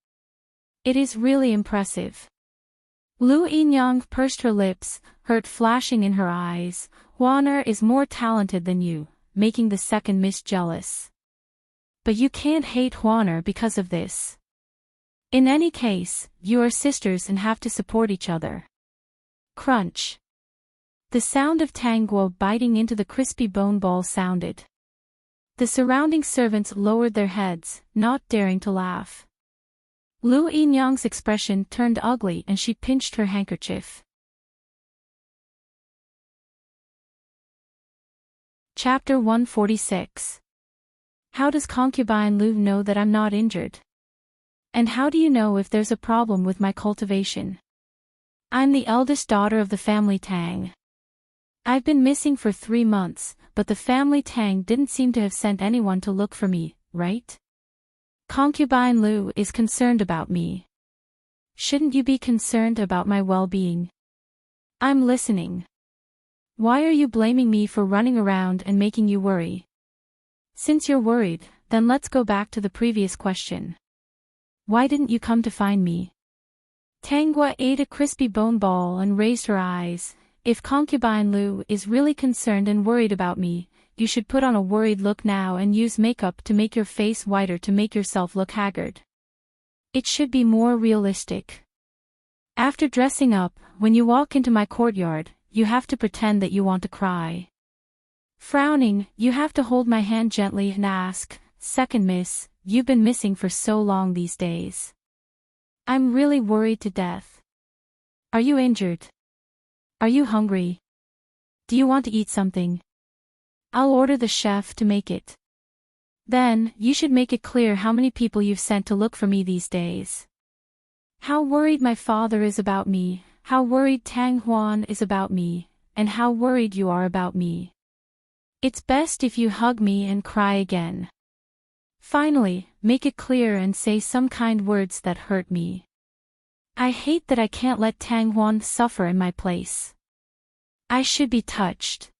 It is really impressive. Lu Yinyang pursed her lips, hurt flashing in her eyes. Huaner is more talented than you, making the second miss jealous. But you can't hate Huaner because of this. In any case, you are sisters and have to support each other. Crunch. The sound of Tang Guo biting into the crispy bone ball sounded. The surrounding servants lowered their heads, not daring to laugh. Lu Yinyang's expression turned ugly and she pinched her handkerchief. Chapter 146. How does concubine Lu know that I'm not injured? And how do you know if there's a problem with my cultivation? I'm the eldest daughter of the family Tang. I've been missing for 3 months, but the family Tang didn't seem to have sent anyone to look for me, right? Concubine Lu is concerned about me. Shouldn't you be concerned about my well-being? I'm listening. Why are you blaming me for running around and making you worry? Since you're worried, then let's go back to the previous question. Why didn't you come to find me? Tang Gua ate a crispy bone ball and raised her eyes. If concubine Lu is really concerned and worried about me, you should put on a worried look now and use makeup to make your face whiter to make yourself look haggard. It should be more realistic. After dressing up, when you walk into my courtyard, you have to pretend that you want to cry. Frowning, you have to hold my hand gently and ask, "Second miss, you've been missing for so long these days. I'm really worried to death. Are you injured? Are you hungry? Do you want to eat something? I'll order the chef to make it. Then, you should make it clear how many people you've sent to look for me these days. How worried my father is about me, how worried Tang Huan is about me, and how worried you are about me. It's best if you hug me and cry again. Finally, make it clear and say some kind words that hurt me. I hate that I can't let Tang Huan suffer in my place. I should be touched."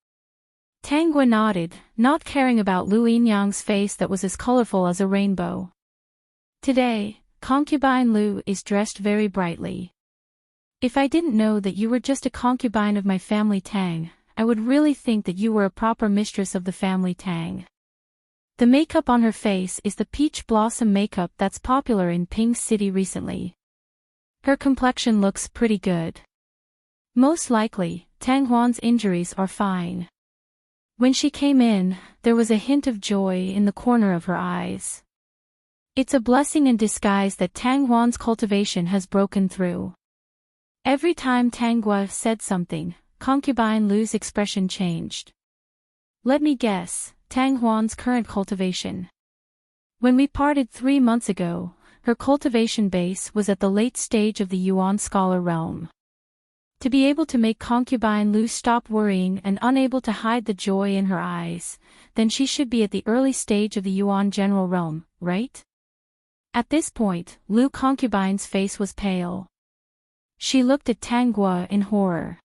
Tang Hua nodded, not caring about Lu Yinyang's face that was as colorful as a rainbow. "Today, concubine Lu is dressed very brightly. If I didn't know that you were just a concubine of my family Tang, I would really think that you were a proper mistress of the family Tang." The makeup on her face is the peach blossom makeup that's popular in Ping City recently. Her complexion looks pretty good. Most likely, Tang Huan's injuries are fine. When she came in, there was a hint of joy in the corner of her eyes. It's a blessing in disguise that Tang Huan's cultivation has broken through. Every time Tang Hua said something, concubine Lu's expression changed. Let me guess, Tang Huan's current cultivation. When we parted 3 months ago, her cultivation base was at the late stage of the Yuan scholar realm. To be able to make concubine Lu stop worrying and unable to hide the joy in her eyes, then she should be at the early stage of the Yuan general realm, right? At this point, Lu concubine's face was pale. She looked at Tang Hua in horror.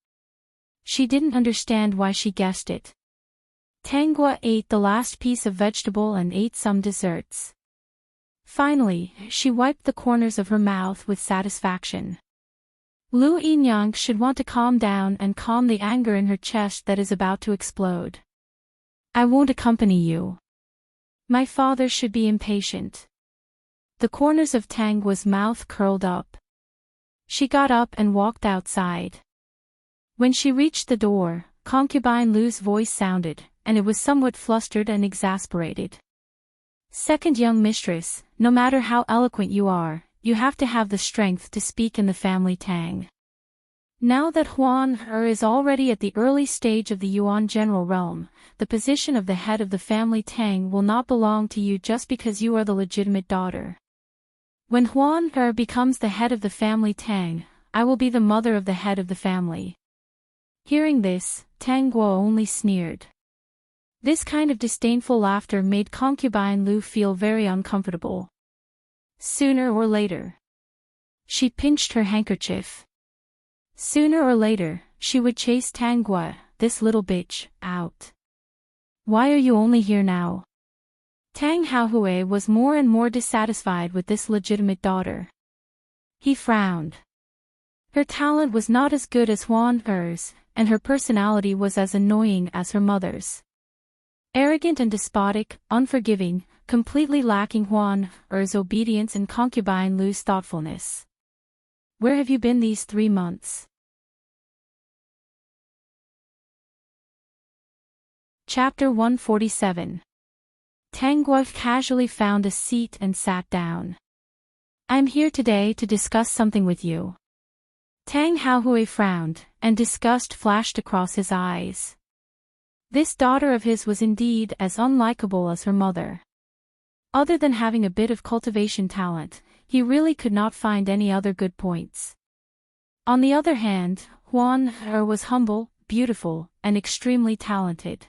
She didn't understand why she guessed it. Tang Hua ate the last piece of vegetable and ate some desserts. Finally, she wiped the corners of her mouth with satisfaction. Lu Yinyang should want to calm down and calm the anger in her chest that is about to explode. I won't accompany you. My father should be impatient. The corners of Tang Hua's mouth curled up. She got up and walked outside. When she reached the door, concubine Lu's voice sounded, and it was somewhat flustered and exasperated. Second young mistress, no matter how eloquent you are, you have to have the strength to speak in the family Tang. Now that Huan is already at the early stage of the Yuan general realm, the position of the head of the family Tang will not belong to you just because you are the legitimate daughter. When Huan becomes the head of the family Tang, I will be the mother of the head of the family. Hearing this, Tang Hua only sneered. This kind of disdainful laughter made concubine Lu feel very uncomfortable. Sooner or later. She pinched her handkerchief. Sooner or later, she would chase Tang Hua, this little bitch, out. Why are you only here now? Tang Haohui was more and more dissatisfied with this legitimate daughter. He frowned. Her talent was not as good as Huan Er's, and her personality was as annoying as her mother's. Arrogant and despotic, unforgiving, completely lacking Huan Er's obedience and concubine Lu's thoughtfulness. Where have you been these 3 months? Chapter 147. Tang Hua casually found a seat and sat down. I'm here today to discuss something with you. Tang Haohui frowned, and disgust flashed across his eyes. This daughter of his was indeed as unlikable as her mother. Other than having a bit of cultivation talent, he really could not find any other good points. On the other hand, Huan was humble, beautiful, and extremely talented.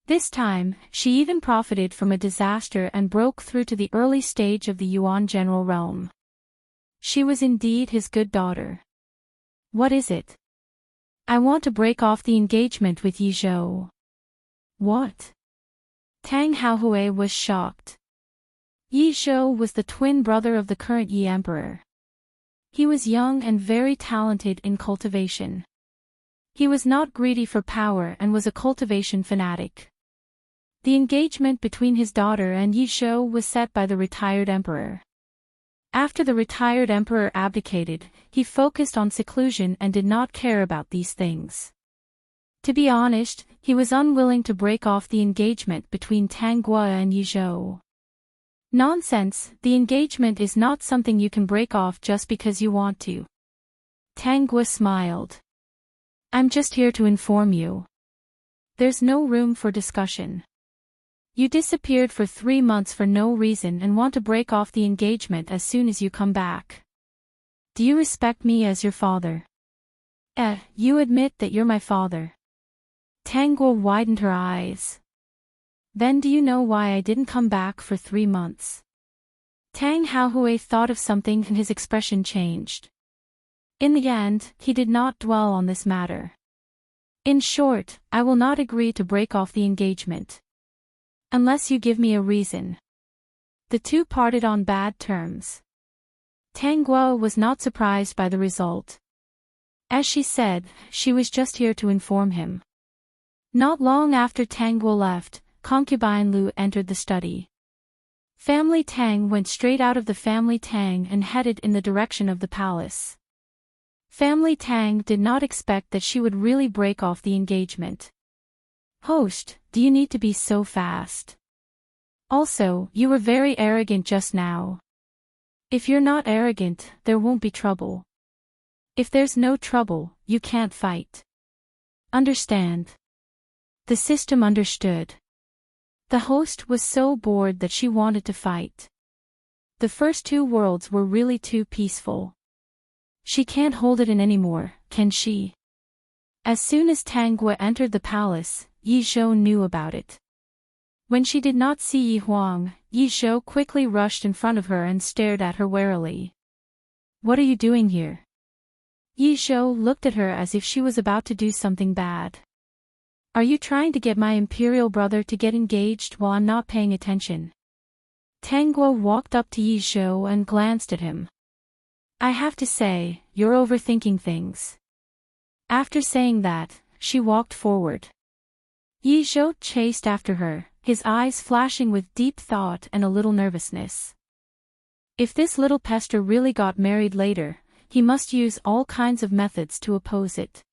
This time, she even profited from a disaster and broke through to the early stage of the Yuan general realm. She was indeed his good daughter. What is it? I want to break off the engagement with Yi Zhou. What? Tang Haohui was shocked. Yi Zhou was the twin brother of the current Yi Emperor. He was young and very talented in cultivation. He was not greedy for power and was a cultivation fanatic. The engagement between his daughter and Yi Zhou was set by the retired emperor. After the retired emperor abdicated, he focused on seclusion and did not care about these things. To be honest, he was unwilling to break off the engagement between Tang Guo and Yi Zhou. Nonsense, the engagement is not something you can break off just because you want to. Tang Guo smiled. I'm just here to inform you. There's no room for discussion. You disappeared for 3 months for no reason and want to break off the engagement as soon as you come back. Do you respect me as your father? You admit that you're my father. Tang Guo widened her eyes. Then do you know why I didn't come back for 3 months? Tang Haohui thought of something and his expression changed. In the end, he did not dwell on this matter. In short, I will not agree to break off the engagement. Unless you give me a reason. The two parted on bad terms. Tang Guo was not surprised by the result. As she said, she was just here to inform him. Not long after Tang Guo left, concubine Lu entered the study. Family Tang went straight out of the family Tang and headed in the direction of the palace. Family Tang did not expect that she would really break off the engagement. Host, do you need to be so fast? Also, you were very arrogant just now. If you're not arrogant, there won't be trouble. If there's no trouble, you can't fight. Understand? The system understood. The host was so bored that she wanted to fight. The first 2 worlds were really too peaceful. She can't hold it in anymore, can she? As soon as Tang Guo entered the palace, Yi Zhou knew about it. When she did not see Yi Huang, Yi Zhou quickly rushed in front of her and stared at her warily. What are you doing here? Yi Zhou looked at her as if she was about to do something bad. Are you trying to get my imperial brother to get engaged while I'm not paying attention? Tang Guo walked up to Yi Zhou and glanced at him. I have to say, you're overthinking things. After saying that, she walked forward. Yi Zhou chased after her, his eyes flashing with deep thought and a little nervousness. If this little pester really got married later, he must use all kinds of methods to oppose it.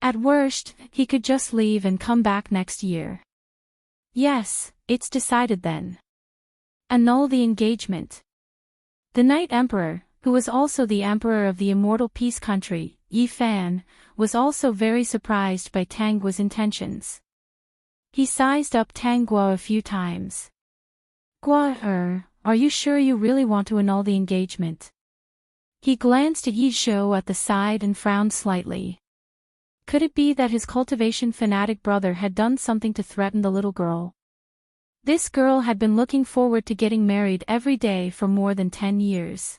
At worst, he could just leave and come back next year. Yes, it's decided then. Annul the engagement. The Night Emperor, who was also the emperor of the immortal peace country, Yi Fan, was also very surprised by Tang Guo's intentions. He sized up Tang Guo a few times. Guo, are you sure you really want to annul the engagement? He glanced at Yi Zhou at the side and frowned slightly. Could it be that his cultivation fanatic brother had done something to threaten the little girl? This girl had been looking forward to getting married every day for more than 10 years.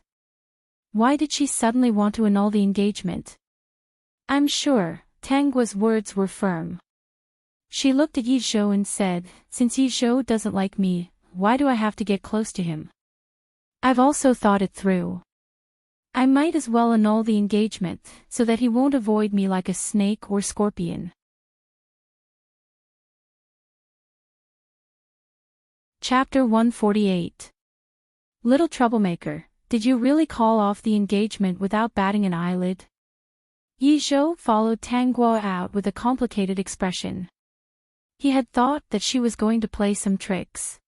Why did she suddenly want to annul the engagement? I'm sure, Tang Guo's words were firm. She looked at Yi Zhou and said, since Yi Zhou doesn't like me, why do I have to get close to him? I've also thought it through. I might as well annul the engagement, so that he won't avoid me like a snake or scorpion. Chapter 148. Little troublemaker, did you really call off the engagement without batting an eyelid? Yi Zhou followed Tang Guo out with a complicated expression. He had thought that she was going to play some tricks.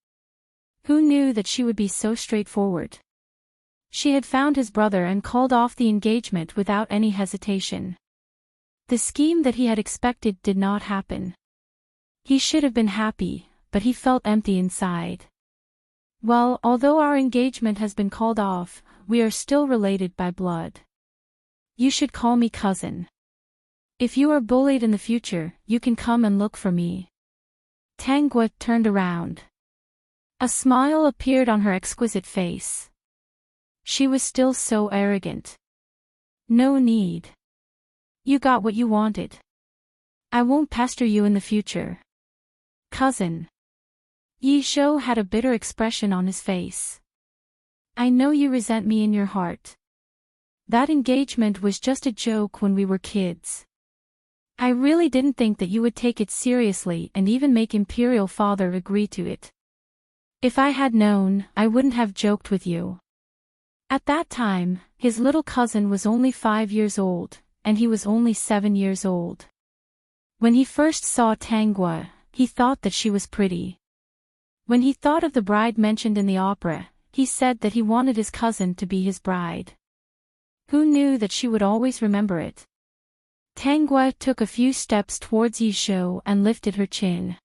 Who knew that she would be so straightforward? She had found his brother and called off the engagement without any hesitation. The scheme that he had expected did not happen. He should have been happy, but he felt empty inside. Well, although our engagement has been called off, we are still related by blood. You should call me cousin. If you are bullied in the future, you can come and look for me. Tang Guo turned around. A smile appeared on her exquisite face. She was still so arrogant. No need. You got what you wanted. I won't pester you in the future. Cousin. Yi Zhou had a bitter expression on his face. I know you resent me in your heart. That engagement was just a joke when we were kids. I really didn't think that you would take it seriously and even make Imperial Father agree to it. If I had known, I wouldn't have joked with you. At that time, his little cousin was only 5 years old, and he was only 7 years old. When he first saw Tangua, he thought that she was pretty. When he thought of the bride mentioned in the opera, he said that he wanted his cousin to be his bride. Who knew that she would always remember it? Tangua took a few steps towards Yisho and lifted her chin.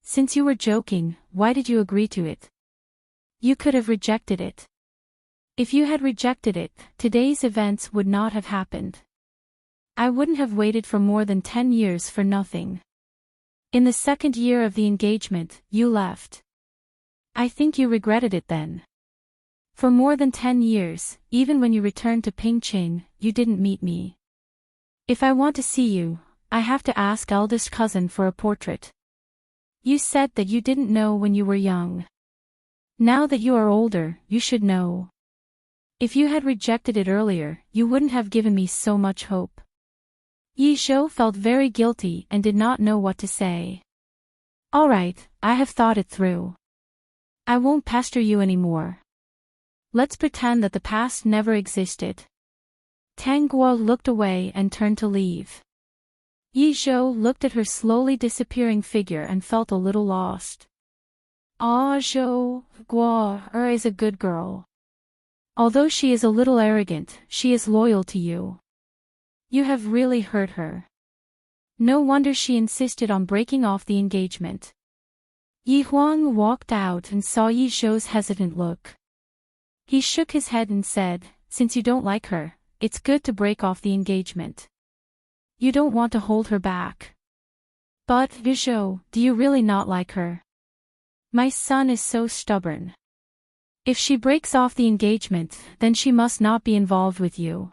Since you were joking, why did you agree to it? You could have rejected it. If you had rejected it, today's events would not have happened. I wouldn't have waited for more than 10 years for nothing. In the second year of the engagement, you left. I think you regretted it then. For more than 10 years, even when you returned to Pingqing, you didn't meet me. If I want to see you, I have to ask eldest cousin for a portrait. You said that you didn't know when you were young. Now that you are older, you should know. If you had rejected it earlier, you wouldn't have given me so much hope. Yisho felt very guilty and did not know what to say. All right, I have thought it through. I won't pester you anymore. Let's pretend that the past never existed. Tangua looked away and turned to leave. Yizhou looked at her slowly disappearing figure and felt a little lost. Ah, Zhou Guo is a good girl. Although she is a little arrogant, she is loyal to you. You have really hurt her. No wonder she insisted on breaking off the engagement. Yi Huang walked out and saw Yizhou's hesitant look. He shook his head and said, since you don't like her, it's good to break off the engagement. You don't want to hold her back. But, Yizhou, do you really not like her? My son is so stubborn. If she breaks off the engagement, then she must not be involved with you.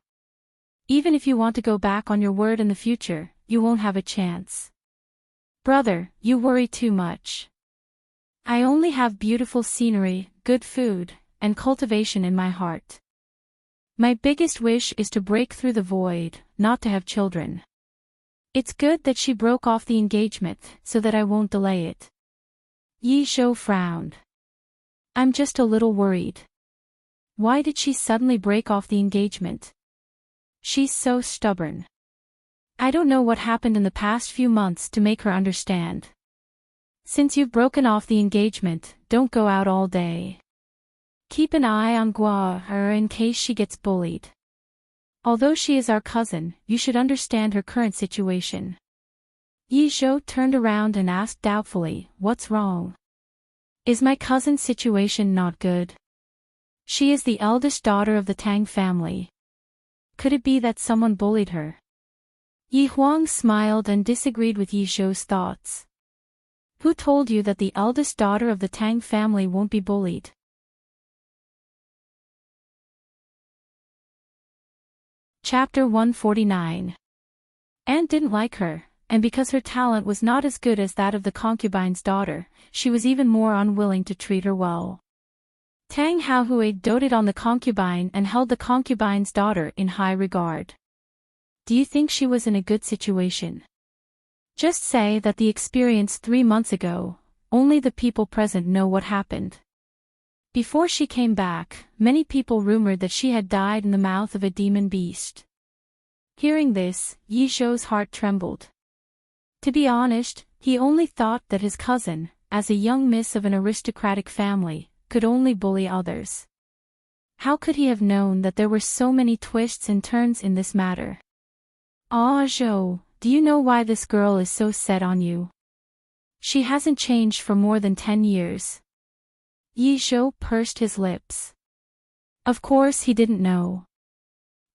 Even if you want to go back on your word in the future, you won't have a chance. Brother, you worry too much. I only have beautiful scenery, good food, and cultivation in my heart. My biggest wish is to break through the void, not to have children. It's good that she broke off the engagement, so that I won't delay it. Yi Shou frowned. I'm just a little worried. Why did she suddenly break off the engagement? She's so stubborn. I don't know what happened in the past few months to make her understand. Since you've broken off the engagement, don't go out all day. Keep an eye on Gua in case she gets bullied. Although she is our cousin, you should understand her current situation. Yi Zhou turned around and asked doubtfully, what's wrong? Is my cousin's situation not good? She is the eldest daughter of the Tang family. Could it be that someone bullied her? Yi Huang smiled and disagreed with Yi Zhou's thoughts. Who told you that the eldest daughter of the Tang family won't be bullied? Chapter 149. Anne didn't like her, and because her talent was not as good as that of the concubine's daughter, she was even more unwilling to treat her well. Tang Haohui doted on the concubine and held the concubine's daughter in high regard. Do you think she was in a good situation? Just say that the experience 3 months ago, only the people present know what happened. Before she came back, many people rumored that she had died in the mouth of a demon beast. Hearing this, Yi Zhou's heart trembled. To be honest, he only thought that his cousin, as a young miss of an aristocratic family, could only bully others. How could he have known that there were so many twists and turns in this matter? Ah, Zhou, do you know why this girl is so set on you? She hasn't changed for more than 10 years. Yi Zhou pursed his lips. Of course he didn't know.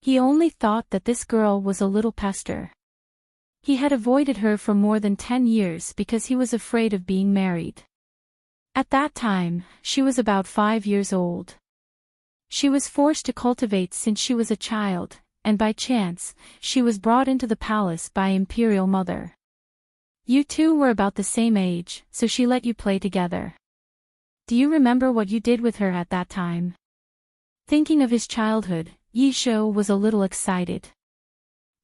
He only thought that this girl was a little pester. He had avoided her for more than 10 years because he was afraid of being married. At that time, she was about 5 years old. She was forced to cultivate since she was a child, and by chance, she was brought into the palace by imperial mother. You two were about the same age, so she let you play together. Do you remember what you did with her at that time? Thinking of his childhood, Yi Zhou was a little excited.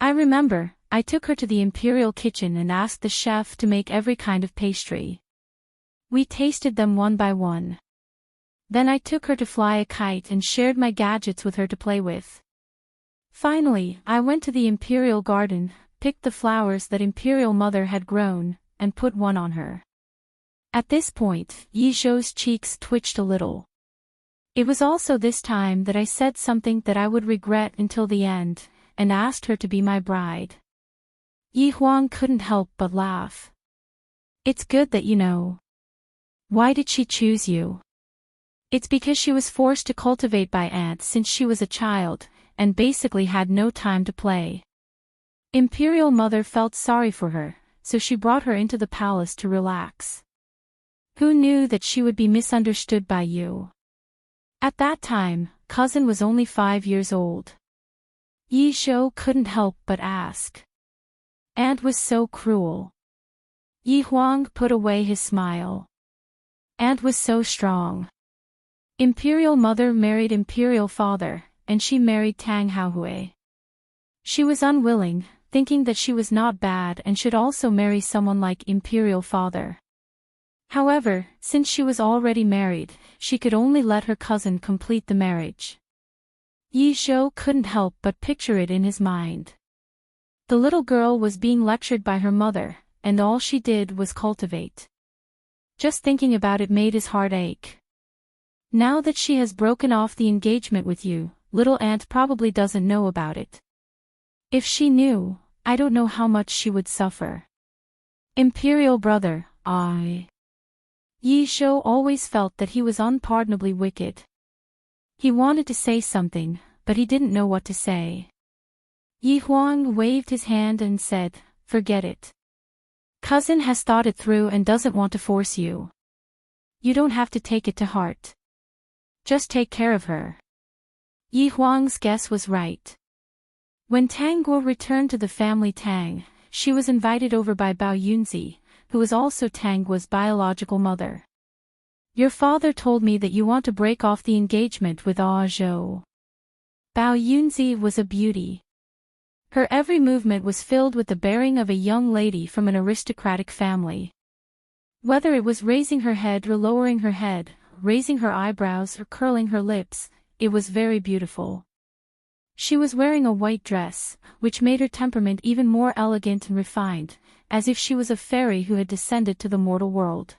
I remember, I took her to the imperial kitchen and asked the chef to make every kind of pastry. We tasted them one by one. Then I took her to fly a kite and shared my gadgets with her to play with. Finally, I went to the Imperial Garden, picked the flowers that Imperial Mother had grown, and put one on her. At this point, Yi Zhou's cheeks twitched a little. It was also this time that I said something that I would regret until the end, and asked her to be my bride. Yi Huang couldn't help but laugh. It's good that you know. Why did she choose you? It's because she was forced to cultivate by ants since she was a child, and basically had no time to play. Imperial Mother felt sorry for her, so she brought her into the palace to relax. Who knew that she would be misunderstood by you? At that time, cousin was only 5 years old. Yi Zhou couldn't help but ask. Aunt was so cruel. Yi Huang put away his smile. Aunt was so strong. Imperial Mother married Imperial Father, and she married Tang Haohui. She was unwilling, thinking that she was not bad and should also marry someone like Imperial Father. However, since she was already married, she could only let her cousin complete the marriage. Yi Zhou couldn't help but picture it in his mind. The little girl was being lectured by her mother, and all she did was cultivate. Just thinking about it made his heart ache. Now that she has broken off the engagement with you, little aunt probably doesn't know about it. If she knew, I don't know how much she would suffer. Imperial brother, Yi Zhou always felt that he was unpardonably wicked. He wanted to say something, but he didn't know what to say. Yi Huang waved his hand and said, "Forget it. Cousin has thought it through and doesn't want to force you. You don't have to take it to heart. Just take care of her." Yi Huang's guess was right. When Tang Guo returned to the family Tang, she was invited over by Bao Yunzi, who was also Tang Guo's biological mother. "Your father told me that you want to break off the engagement with Zhou." Bao Yunzi was a beauty. Her every movement was filled with the bearing of a young lady from an aristocratic family. Whether it was raising her head or lowering her head, raising her eyebrows or curling her lips, it was very beautiful. She was wearing a white dress, which made her temperament even more elegant and refined, as if she was a fairy who had descended to the mortal world.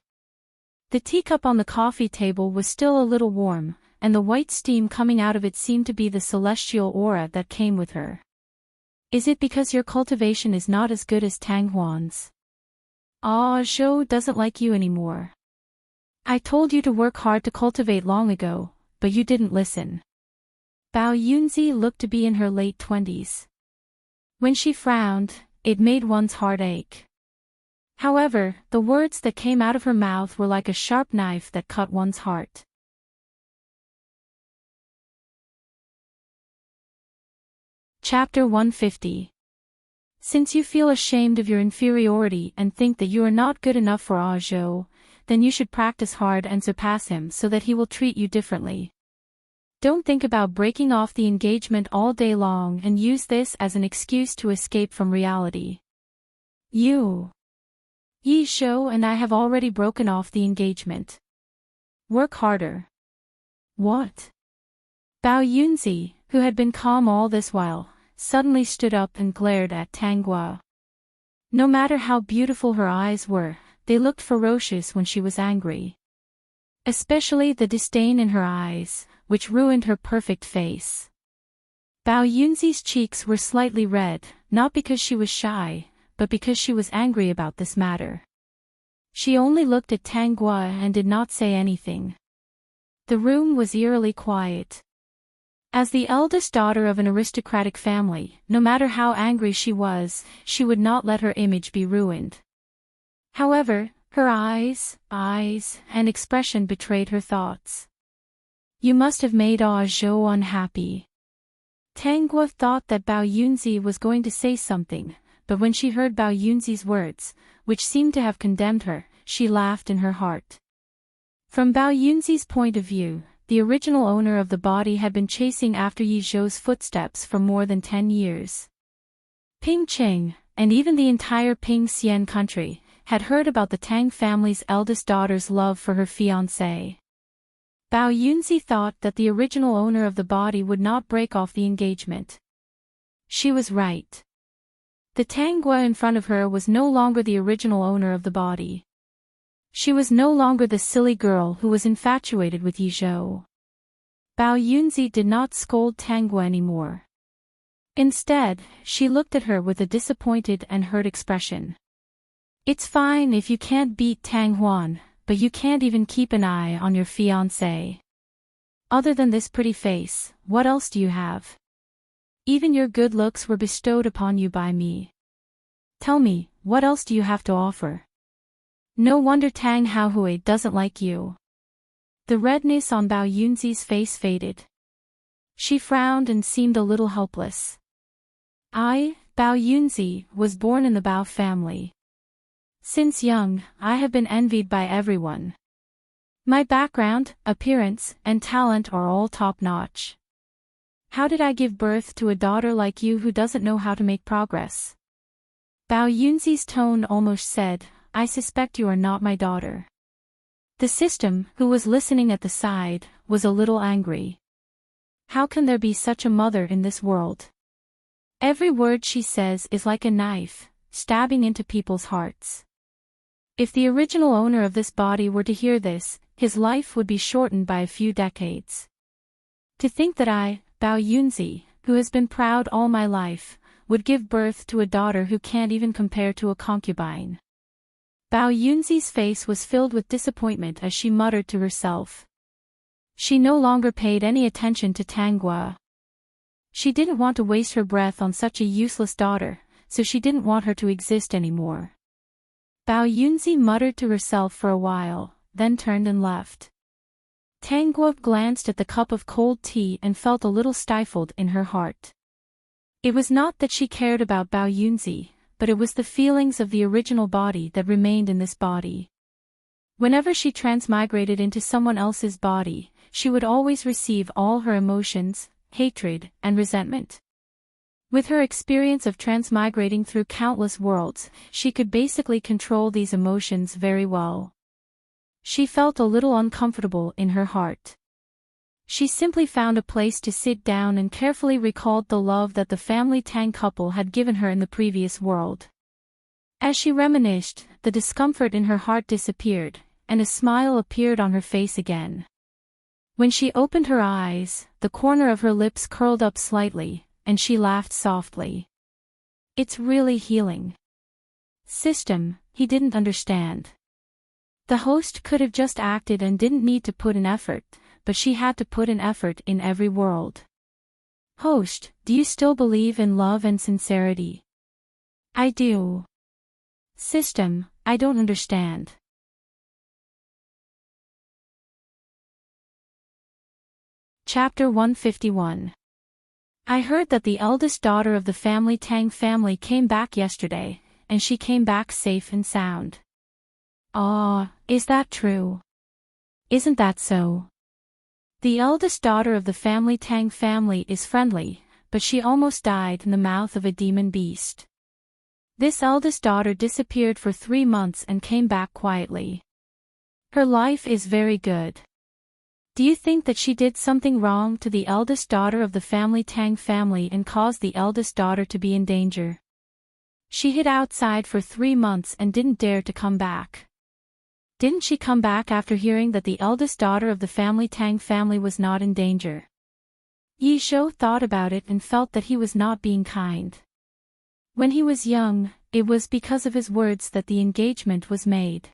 The teacup on the coffee table was still a little warm, and the white steam coming out of it seemed to be the celestial aura that came with her. "Is it because your cultivation is not as good as Tang Huan's? Zhou doesn't like you anymore. I told you to work hard to cultivate long ago, but you didn't listen." Bao Yunzi looked to be in her late 20s. When she frowned, it made one's heart ache. However, the words that came out of her mouth were like a sharp knife that cut one's heart. Chapter 150. Since you feel ashamed of your inferiority and think that you are not good enough for Zhou, then you should practice hard and surpass him so that he will treat you differently. Don't think about breaking off the engagement all day long and use this as an excuse to escape from reality. Yi Zhou and I have already broken off the engagement. Work harder. What? Bao Yunzi, who had been calm all this while, suddenly stood up and glared at Tang Guo. No matter how beautiful her eyes were, they looked ferocious when she was angry. Especially the disdain in her eyes, which ruined her perfect face. Bao Yunzi's cheeks were slightly red, not because she was shy, but because she was angry about this matter. She only looked at Tang Guo and did not say anything. The room was eerily quiet. As the eldest daughter of an aristocratic family, no matter how angry she would not let her image be ruined. However, her eyes, and expression betrayed her thoughts. "You must have made Zhou unhappy." Tang Guo thought that Bao Yunzi was going to say something, but when she heard Bao Yunzi's words, which seemed to have condemned her, she laughed in her heart. From Bao Yunzi's point of view, the original owner of the body had been chasing after Yi Zhou's footsteps for more than 10 years. Ping Qing, and even the entire Ping Xian country, had heard about the Tang family's eldest daughter's love for her fiancé. Bao Yunzi thought that the original owner of the body would not break off the engagement. She was right. The Tanggua in front of her was no longer the original owner of the body. She was no longer the silly girl who was infatuated with Yi Zhou. Bao Yunzi did not scold Tanggua anymore. Instead, she looked at her with a disappointed and hurt expression. It's fine if you can't beat Tang Huan, but you can't even keep an eye on your fiancé. Other than this pretty face, what else do you have? Even your good looks were bestowed upon you by me. Tell me, what else do you have to offer? No wonder Tang Haohui doesn't like you. The redness on Bao Yunzi's face faded. She frowned and seemed a little helpless. I, Bao Yunzi, was born in the Bao family. Since young, I have been envied by everyone. My background, appearance, and talent are all top-notch. How did I give birth to a daughter like you who doesn't know how to make progress? Bao Yunzi's tone almost said, I suspect you are not my daughter. The system, who was listening at the side, was a little angry. How can there be such a mother in this world? Every word she says is like a knife, stabbing into people's hearts. If the original owner of this body were to hear this, his life would be shortened by a few decades. To think that I, Bao Yunzi, who has been proud all my life, would give birth to a daughter who can't even compare to a concubine. Bao Yunzi's face was filled with disappointment as she muttered to herself. She no longer paid any attention to Tanggua. She didn't want to waste her breath on such a useless daughter, so she didn't want her to exist anymore. Bao Yunzi muttered to herself for a while, then turned and left. Tanggua glanced at the cup of cold tea and felt a little stifled in her heart. It was not that she cared about Bao Yunzi, but it was the feelings of the original body that remained in this body. Whenever she transmigrated into someone else's body, she would always receive all her emotions, hatred, and resentment. With her experience of transmigrating through countless worlds, she could basically control these emotions very well. She felt a little uncomfortable in her heart. She simply found a place to sit down and carefully recalled the love that the family Tang couple had given her in the previous world. As she reminisced, the discomfort in her heart disappeared, and a smile appeared on her face again. When she opened her eyes, the corner of her lips curled up slightly, and she laughed softly. It's really healing. System, he didn't understand. The host could have just acted and didn't need to put in effort, but she had to put in effort in every world. Host, do you still believe in love and sincerity? I do. System, I don't understand. Chapter 151. I heard that the eldest daughter of the family Tang family came back yesterday, and she came back safe and sound. Is that true? Isn't that so? The eldest daughter of the family Tang family is friendly, but she almost died in the mouth of a demon beast. This eldest daughter disappeared for 3 months and came back quietly. Her life is very good. Do you think that she did something wrong to the eldest daughter of the family Tang family and caused the eldest daughter to be in danger? She hid outside for 3 months and didn't dare to come back. Didn't she come back after hearing that the eldest daughter of the family Tang family was not in danger? Yi Zhou thought about it and felt that he was not being kind. When he was young, it was because of his words that the engagement was made.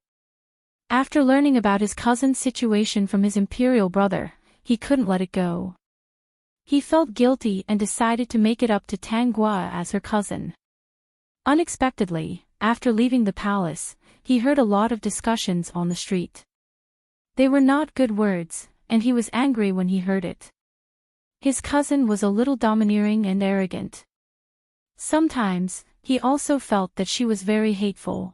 After learning about his cousin's situation from his imperial brother, he couldn't let it go. He felt guilty and decided to make it up to Tanggua as her cousin. Unexpectedly, after leaving the palace, he heard a lot of discussions on the street. They were not good words, and he was angry when he heard it. His cousin was a little domineering and arrogant. Sometimes, he also felt that she was very hateful.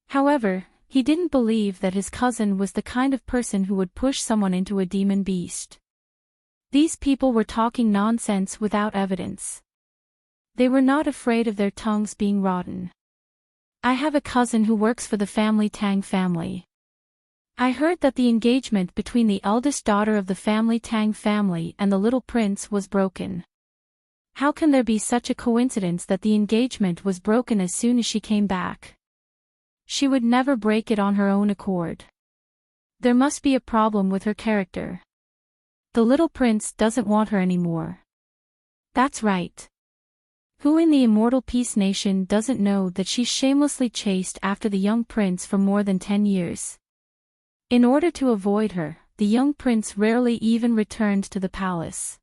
However, he didn't believe that his cousin was the kind of person who would push someone into a demon beast. These people were talking nonsense without evidence. They were not afraid of their tongues being rotten. I have a cousin who works for the family Tang family. I heard that the engagement between the eldest daughter of the family Tang family and the little prince was broken. How can there be such a coincidence that the engagement was broken as soon as she came back? She would never break it on her own accord. There must be a problem with her character. The little prince doesn't want her anymore. That's right. Who in the immortal Peace Nation doesn't know that she shamelessly chased after the young prince for more than 10 years? In order to avoid her, the young prince rarely even returned to the palace.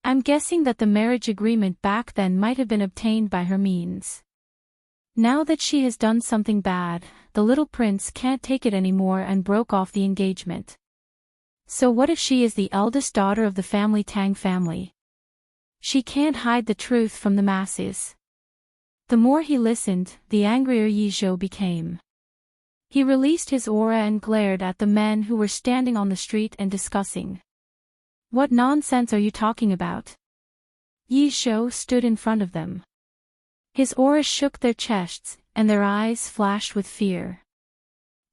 I'm guessing that the marriage agreement back then might have been obtained by her means. Now that she has done something bad, the little prince can't take it anymore and broke off the engagement. So what if she is the eldest daughter of the family Tang family? She can't hide the truth from the masses. The more he listened, the angrier Yi Zhou became. He released his aura and glared at the men who were standing on the street and discussing. What nonsense are you talking about? Yi Zhou stood in front of them. His aura shook their chests, and their eyes flashed with fear.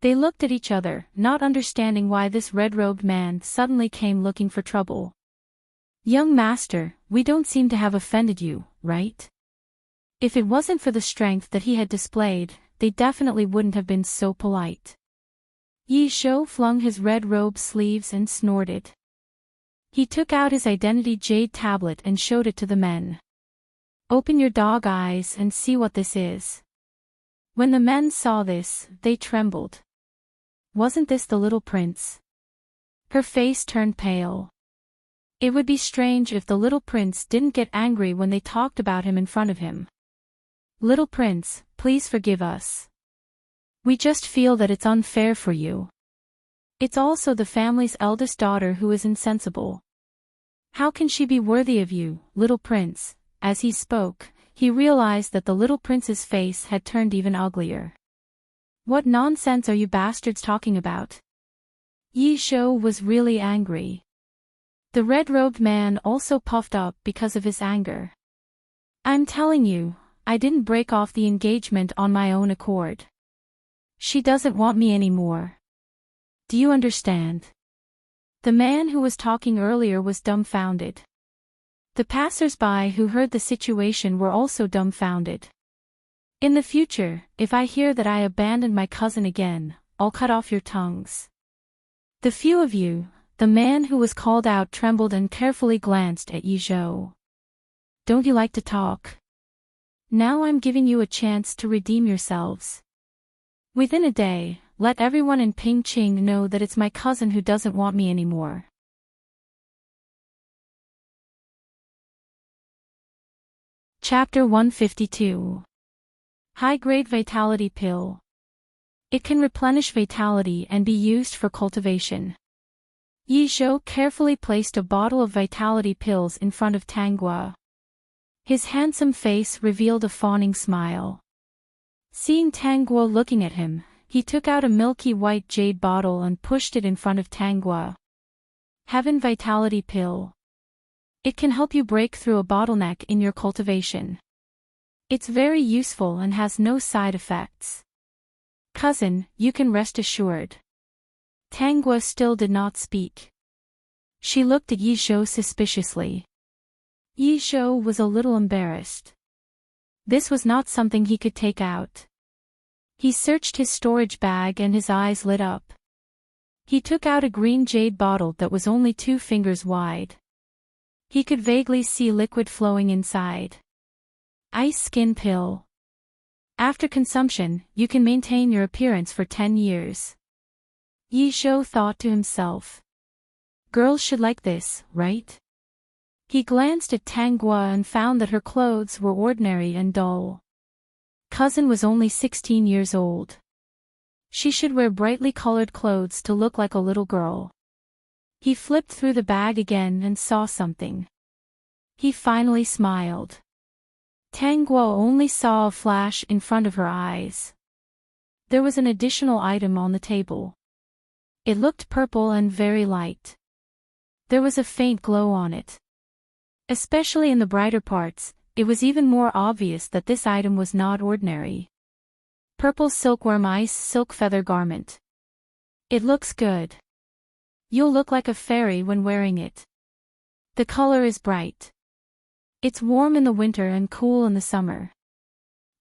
They looked at each other, not understanding why this red-robed man suddenly came looking for trouble. Young master, we don't seem to have offended you, right? If it wasn't for the strength that he had displayed, they definitely wouldn't have been so polite. Yi Zhou flung his red robe sleeves and snorted. He took out his identity jade tablet and showed it to the men. Open your dog eyes and see what this is. When the men saw this, they trembled. Wasn't this the little prince? Her face turned pale. It would be strange if the little prince didn't get angry when they talked about him in front of him. Little prince, please forgive us. We just feel that it's unfair for you. It's also the family's eldest daughter who is insensible. How can she be worthy of you, little prince? As he spoke, he realized that the little prince's face had turned even uglier. What nonsense are you bastards talking about? Yi Zhou was really angry. The red-robed man also puffed up because of his anger. I'm telling you, I didn't break off the engagement on my own accord. She doesn't want me anymore. Do you understand? The man who was talking earlier was dumbfounded. The passers-by who heard the situation were also dumbfounded. In the future, if I hear that I abandoned my cousin again, I'll cut off your tongues. The few of you, the man who was called out trembled and carefully glanced at Yi Zhou. Don't you like to talk? Now I'm giving you a chance to redeem yourselves. Within a day, let everyone in Pingqing know that it's my cousin who doesn't want me anymore. Chapter 152. High-grade Vitality Pill. It can replenish vitality and be used for cultivation. Yi Zhou carefully placed a bottle of vitality pills in front of Tang Guo. His handsome face revealed a fawning smile. Seeing Tang Guo looking at him, he took out a milky white jade bottle and pushed it in front of Tang Guo. Heaven Vitality Pill. It can help you break through a bottleneck in your cultivation. It's very useful and has no side effects. Cousin, you can rest assured. Tang Guo still did not speak. She looked at Yi Zhou suspiciously. Yi Zhou was a little embarrassed. This was not something he could take out. He searched his storage bag and his eyes lit up. He took out a green jade bottle that was only 2 fingers wide. He could vaguely see liquid flowing inside. Ice Skin Pill. After consumption, you can maintain your appearance for 10 years. Yi Zhou thought to himself. Girls should like this, right? He glanced at Tang Guo and found that her clothes were ordinary and dull. Cousin was only 16 years old. She should wear brightly colored clothes to look like a little girl. He flipped through the bag again and saw something. He finally smiled. Tang Guo only saw a flash in front of her eyes. There was an additional item on the table. It looked purple and very light. There was a faint glow on it. Especially in the brighter parts, it was even more obvious that this item was not ordinary. Purple Silkworm Ice Silk Feather Garment. It looks good. You'll look like a fairy when wearing it. The color is bright. It's warm in the winter and cool in the summer.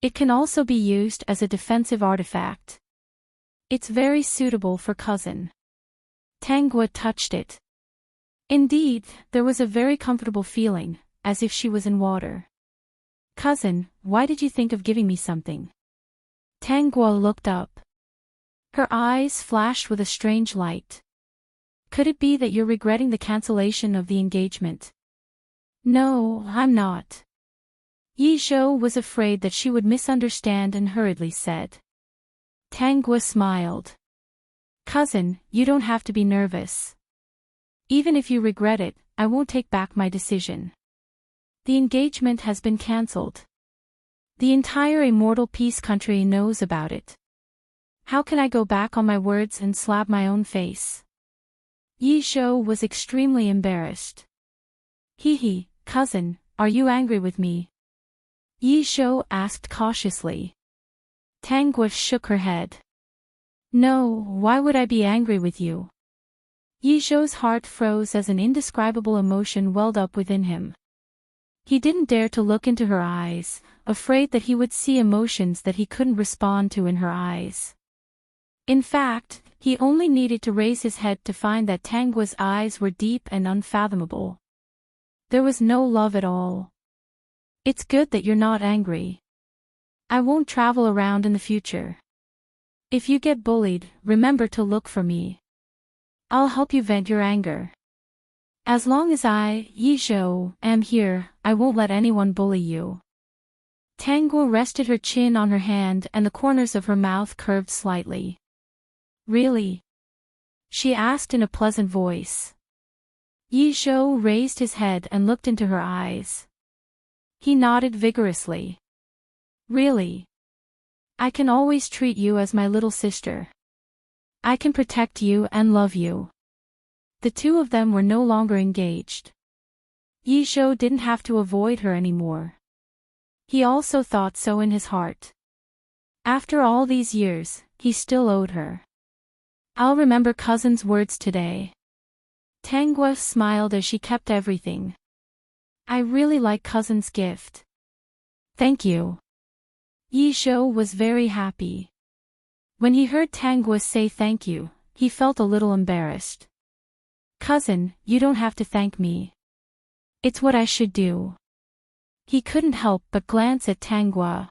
It can also be used as a defensive artifact. It's very suitable for cousin. Tangwa touched it. Indeed, there was a very comfortable feeling, as if she was in water. Cousin, why did you think of giving me something? Tangwa looked up. Her eyes flashed with a strange light. Could it be that you're regretting the cancellation of the engagement? No, I'm not. Yizhou was afraid that she would misunderstand and hurriedly said. Tangwa smiled. Cousin, you don't have to be nervous. Even if you regret it, I won't take back my decision. The engagement has been cancelled. The entire Immortal Peace country knows about it. How can I go back on my words and slap my own face? Yizhou was extremely embarrassed. Hee, cousin, are you angry with me? Yizhou asked cautiously. Tangwa shook her head. No, why would I be angry with you? Yizhou's heart froze as an indescribable emotion welled up within him. He didn't dare to look into her eyes, afraid that he would see emotions that he couldn't respond to in her eyes. In fact, he only needed to raise his head to find that Tangwa's eyes were deep and unfathomable. There was no love at all. It's good that you're not angry. I won't travel around in the future. If you get bullied, remember to look for me. I'll help you vent your anger. As long as I, Yizhou, am here, I won't let anyone bully you. Tangwa rested her chin on her hand and the corners of her mouth curved slightly. Really? She asked in a pleasant voice. Yizhou raised his head and looked into her eyes. He nodded vigorously. Really? I can always treat you as my little sister. I can protect you and love you. The two of them were no longer engaged. Yizhou didn't have to avoid her anymore. He also thought so in his heart. After all these years, he still owed her. I'll remember cousin's words today. Tangwa smiled as she kept everything. I really like cousin's gift. Thank you. Yizhou was very happy. When he heard Tangwa say thank you, he felt a little embarrassed. Cousin, you don't have to thank me. It's what I should do. He couldn't help but glance at Tangwa.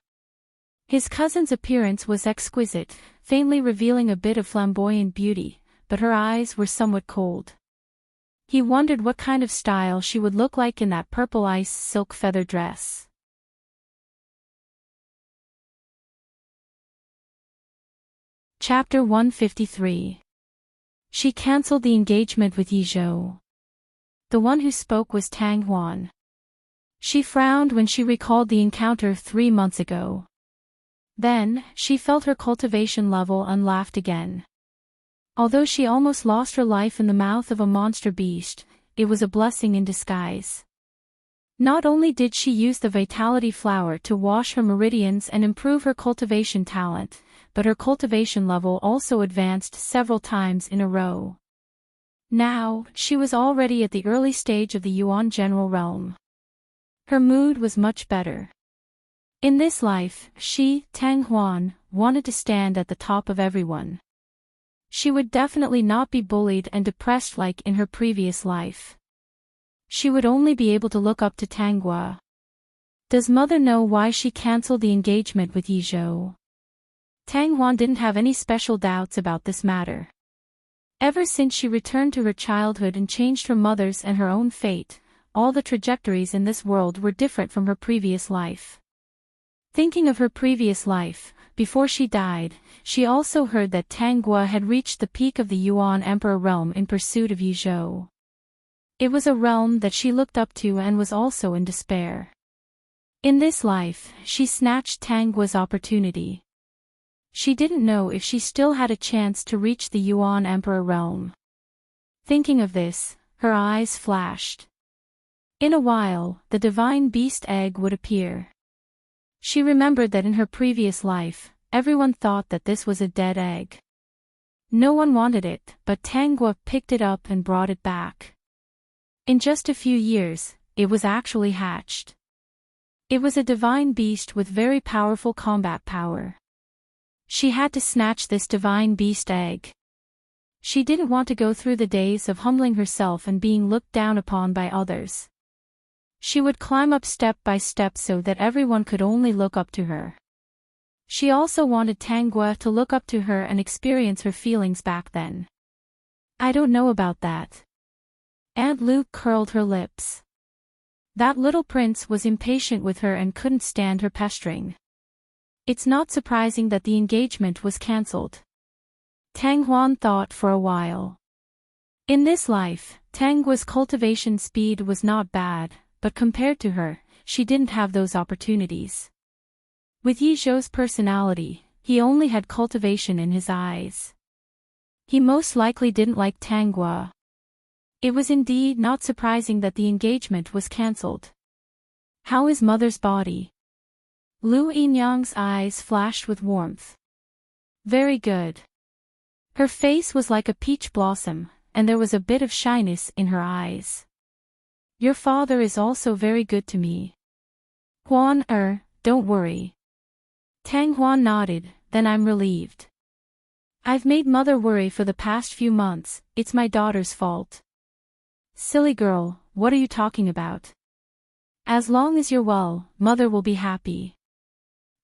His cousin's appearance was exquisite, faintly revealing a bit of flamboyant beauty, but her eyes were somewhat cold. He wondered what kind of style she would look like in that purple ice silk feather dress. Chapter 153. She cancelled the engagement with Yizhou. The one who spoke was Tang Huan. She frowned when she recalled the encounter 3 months ago. Then, she felt her cultivation level and laughed again. Although she almost lost her life in the mouth of a monster beast, it was a blessing in disguise. Not only did she use the vitality flower to wash her meridians and improve her cultivation talent, but her cultivation level also advanced several times in a row. Now, she was already at the early stage of the Yuan General Realm. Her mood was much better. In this life, she, Tang Huan, wanted to stand at the top of everyone. She would definitely not be bullied and depressed like in her previous life. She would only be able to look up to Tangwa. Does mother know why she cancelled the engagement with Yizhou? Tang Huan didn't have any special doubts about this matter. Ever since she returned to her childhood and changed her mother's and her own fate, all the trajectories in this world were different from her previous life. Thinking of her previous life, before she died, she also heard that Tangwa had reached the peak of the Yuan Emperor realm in pursuit of Yizhou. It was a realm that she looked up to and was also in despair. In this life, she snatched Tangwa's opportunity. She didn't know if she still had a chance to reach the Yuan Emperor realm. Thinking of this, her eyes flashed. In a while, the divine beast egg would appear. She remembered that in her previous life, everyone thought that this was a dead egg. No one wanted it, but Tangua picked it up and brought it back. In just a few years, it was actually hatched. It was a divine beast with very powerful combat power. She had to snatch this divine beast egg. She didn't want to go through the days of humbling herself and being looked down upon by others. She would climb up step by step so that everyone could only look up to her. She also wanted Tangua to look up to her and experience her feelings back then. I don't know about that. Aunt Luke curled her lips. That little prince was impatient with her and couldn't stand her pestering. It's not surprising that the engagement was cancelled. Tang Huan thought for a while. In this life, Tangua's cultivation speed was not bad, but compared to her, she didn't have those opportunities. With Yi Zhou's personality, he only had cultivation in his eyes. He most likely didn't like Tangua. It was indeed not surprising that the engagement was cancelled. How is mother's body? Lu Yinyang's eyes flashed with warmth. Very good. Her face was like a peach blossom, and there was a bit of shyness in her eyes. Your father is also very good to me. Huan don't worry. Tang Huan nodded, then I'm relieved. I've made mother worry for the past few months, it's my daughter's fault. Silly girl, what are you talking about? As long as you're well, mother will be happy.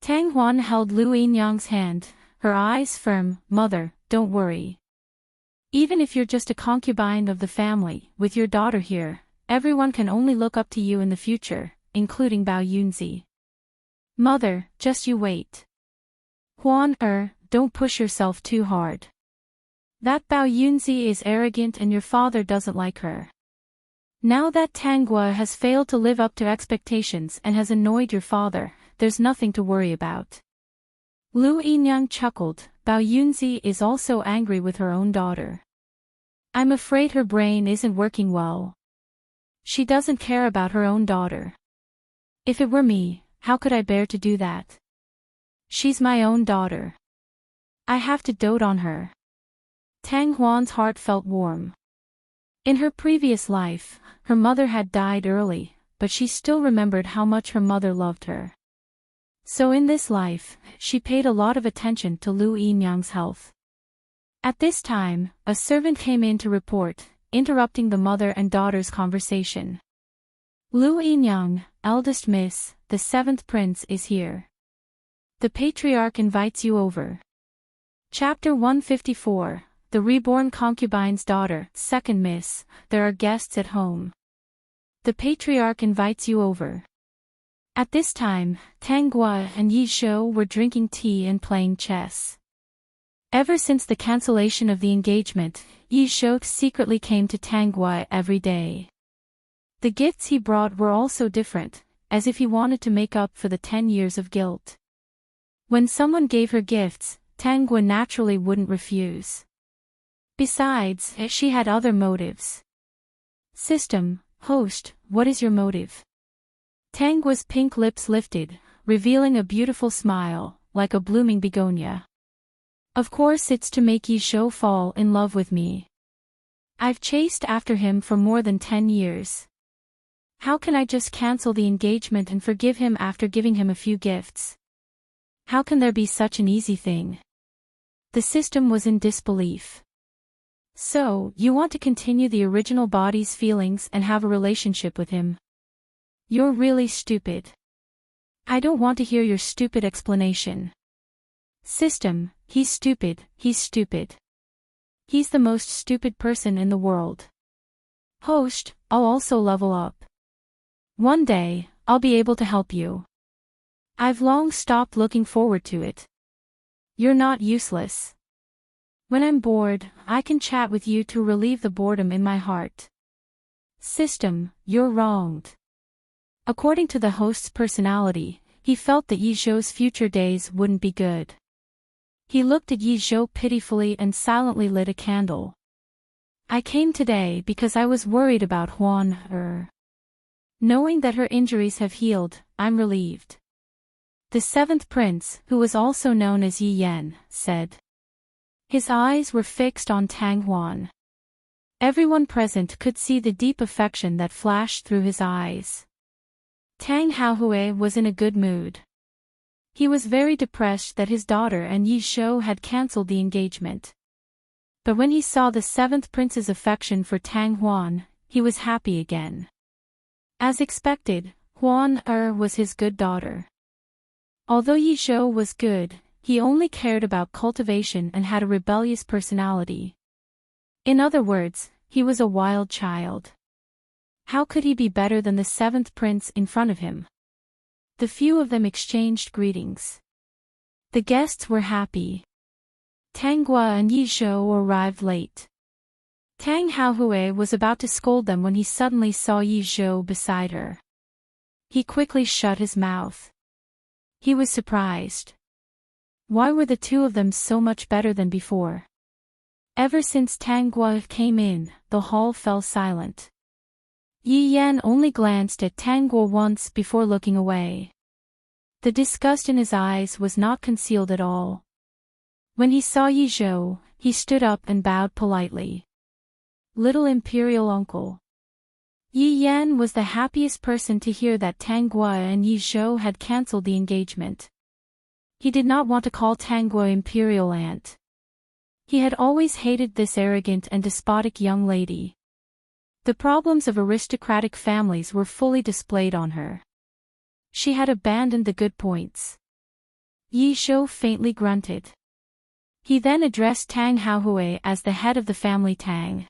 Tang Huan held Lu Yinyang's hand, her eyes firm. Mother, don't worry. Even if you're just a concubine of the family, with your daughter here, everyone can only look up to you in the future, including Bao Yunzi. Mother, just you wait. Huan don't push yourself too hard. That Bao Yunzi is arrogant and your father doesn't like her. Now that Tangua has failed to live up to expectations and has annoyed your father, there's nothing to worry about. Lu Yinyang chuckled. Bao Yunzi is also angry with her own daughter. I'm afraid her brain isn't working well. She doesn't care about her own daughter. If it were me, how could I bear to do that? She's my own daughter. I have to dote on her. Tang Huan's heart felt warm. In her previous life, her mother had died early, but she still remembered how much her mother loved her. So in this life, she paid a lot of attention to Lu Yinyang's health. At this time, a servant came in to report, interrupting the mother and daughter's conversation. Lu Yinyang, eldest miss, the 7th prince is here. The patriarch invites you over. Chapter 154, The Reborn Concubine's Daughter, 2nd Miss, there are guests at home. The patriarch invites you over. At this time, Tangua and Yi Zhou were drinking tea and playing chess. Ever since the cancellation of the engagement, Yi Zhou secretly came to Tangua every day. The gifts he brought were also different, as if he wanted to make up for the 10 years of guilt. When someone gave her gifts, Tangua naturally wouldn't refuse. Besides, she had other motives. System, host, what is your motive? Tangua's pink lips lifted, revealing a beautiful smile, like a blooming begonia. Of course it's to make Yi Zhou fall in love with me. I've chased after him for more than 10 years. How can I just cancel the engagement and forgive him after giving him a few gifts? How can there be such an easy thing? The system was in disbelief. So, you want to continue the original body's feelings and have a relationship with him? You're really stupid. I don't want to hear your stupid explanation. System, he's stupid, he's stupid. He's the most stupid person in the world. Host, I'll also level up. One day, I'll be able to help you. I've long stopped looking forward to it. You're not useless. When I'm bored, I can chat with you to relieve the boredom in my heart. System, you're wronged. According to the host's personality, he felt that Yi Zhou's future days wouldn't be good. He looked at Yi Zhou pitifully and silently lit a candle. I came today because I was worried about Huan. Knowing that her injuries have healed, I'm relieved. The 7th prince, who was also known as Yi Yan, said. His eyes were fixed on Tang Huan. Everyone present could see the deep affection that flashed through his eyes. Tang Haohui was in a good mood. He was very depressed that his daughter and Yi Shou had cancelled the engagement. But when he saw the seventh prince's affection for Tang Huan, he was happy again. As expected, Huan was his good daughter. Although Yi Shou was good, he only cared about cultivation and had a rebellious personality. In other words, he was a wild child. How could he be better than the seventh prince in front of him? The few of them exchanged greetings. The guests were happy. Tang Gua and Yi Shou arrived late. Tang Haohui was about to scold them when he suddenly saw Yi Shou beside her. He quickly shut his mouth. He was surprised. Why were the two of them so much better than before? Ever since Tang Gua came in, the hall fell silent. Yi Yan only glanced at Tang Gua once before looking away. The disgust in his eyes was not concealed at all. When he saw Yi Shou, he stood up and bowed politely. Little Imperial Uncle. Yi Yan was the happiest person to hear that Tang Gua and Yi Shou had cancelled the engagement. He did not want to call Tang Gua Imperial Aunt. He had always hated this arrogant and despotic young lady. The problems of aristocratic families were fully displayed on her. She had abandoned the good points. Yi Shou faintly grunted. He then addressed Tang Haohui as the head of the family Tang.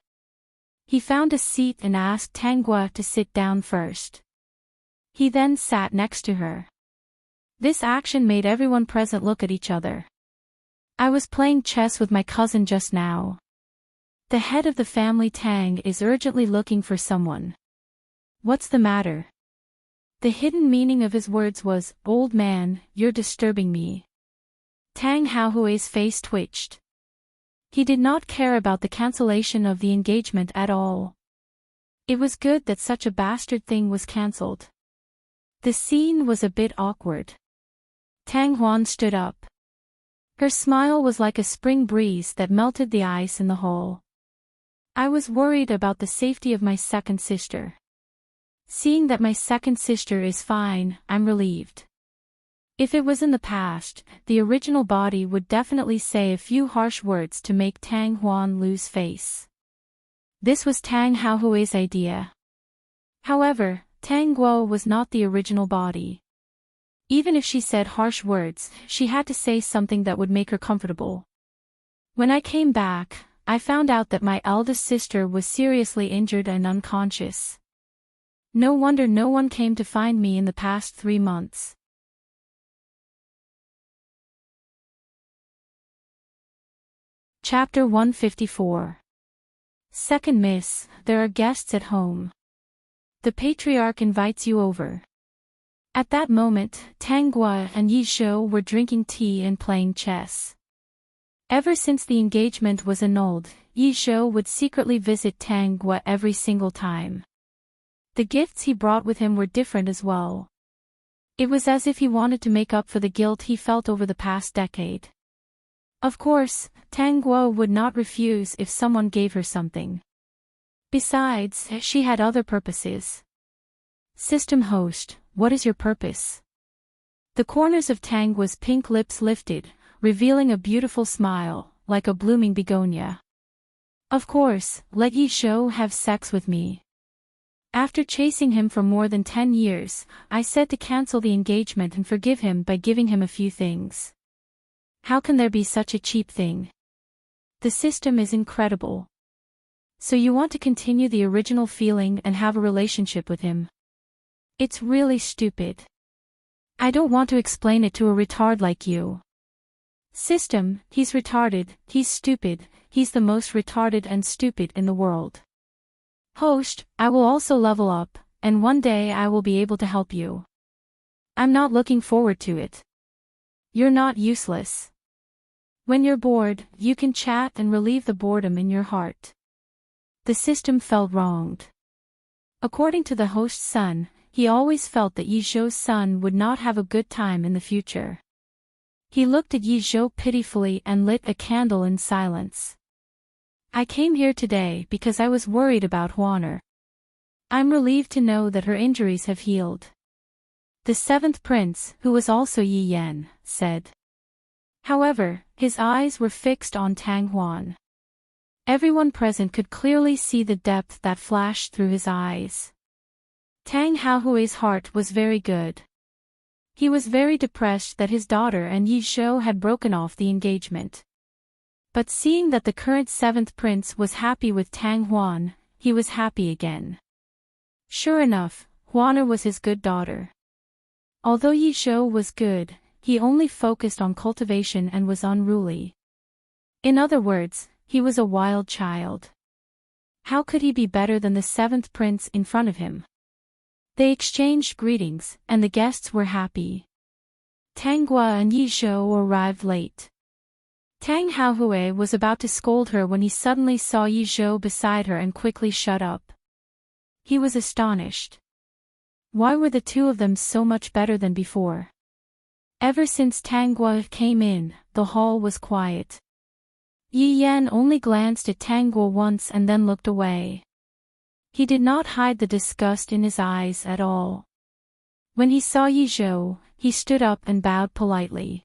He found a seat and asked Tang Gua to sit down first. He then sat next to her. This action made everyone present look at each other. I was playing chess with my cousin just now. The head of the family Tang is urgently looking for someone. What's the matter? The hidden meaning of his words was, "Old man, you're disturbing me." Tang Haohui's face twitched. He did not care about the cancellation of the engagement at all. It was good that such a bastard thing was cancelled. The scene was a bit awkward. Tang Huan stood up. Her smile was like a spring breeze that melted the ice in the hall. I was worried about the safety of my second sister. Seeing that my second sister is fine, I'm relieved. If it was in the past, the original body would definitely say a few harsh words to make Tang Huan lose face. This was Tang Haohui's idea. However, Tang Guo was not the original body. Even if she said harsh words, she had to say something that would make her comfortable. When I came back, I found out that my eldest sister was seriously injured and unconscious. No wonder no one came to find me in the past 3 months. Chapter 154. Second Miss, there are guests at home. The patriarch invites you over. At that moment, Tang Gua and Yi Shou were drinking tea and playing chess. Ever since the engagement was annulled, Yi Shou would secretly visit Tang Gua every single time. The gifts he brought with him were different as well. It was as if he wanted to make up for the guilt he felt over the past decade. Of course, Tang Gua would not refuse if someone gave her something. Besides, she had other purposes. System host, what is your purpose? The corners of Tang Gua's pink lips lifted, revealing a beautiful smile, like a blooming begonia. Of course, let Yi Shou have sex with me. After chasing him for more than 10 years, I said to cancel the engagement and forgive him by giving him a few things. How can there be such a cheap thing? The system is incredible. So you want to continue the original feeling and have a relationship with him? It's really stupid. I don't want to explain it to a retard like you. System, he's retarded, he's stupid, he's the most retarded and stupid in the world. Host, I will also level up, and one day I will be able to help you. I'm not looking forward to it. You're not useless. When you're bored, you can chat and relieve the boredom in your heart. The system felt wronged. According to the host's son, he always felt that Yi Shou's son would not have a good time in the future. He looked at Yi Zhou pitifully and lit a candle in silence. I came here today because I was worried about Huaner. I'm relieved to know that her injuries have healed. The seventh prince, who was also Yi Yan, said. However, his eyes were fixed on Tang Huan. Everyone present could clearly see the depth that flashed through his eyes. Tang Haohui's heart was very good. He was very depressed that his daughter and Yi Zhou had broken off the engagement. But seeing that the current seventh prince was happy with Tang Huan, he was happy again. Sure enough, Huaner was his good daughter. Although Yi Zhou was good, he only focused on cultivation and was unruly. In other words, he was a wild child. How could he be better than the seventh prince in front of him? They exchanged greetings, and the guests were happy. Tang Gua and Yi Zhou arrived late. Tang Haohui was about to scold her when he suddenly saw Yi Zhou beside her and quickly shut up. He was astonished. Why were the two of them so much better than before? Ever since Tang Gua came in, the hall was quiet. Yi Yan only glanced at Tang Gua once and then looked away. He did not hide the disgust in his eyes at all. When he saw Yi Zhou, he stood up and bowed politely.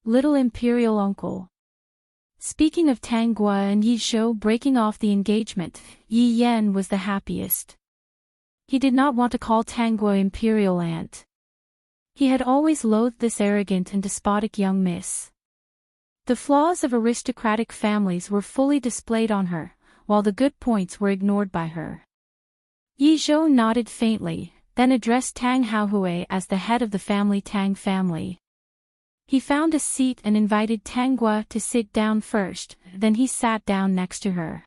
Little Imperial Uncle. Speaking of Tang Gua and Yi Zhou breaking off the engagement, Yi Yan was the happiest. He did not want to call Tang Gua Imperial Aunt. He had always loathed this arrogant and despotic young miss. The flaws of aristocratic families were fully displayed on her, while the good points were ignored by her. Yi Zhou nodded faintly, then addressed Tang Haohui as the head of the family Tang family. He found a seat and invited Tang Gua to sit down first, then he sat down next to her.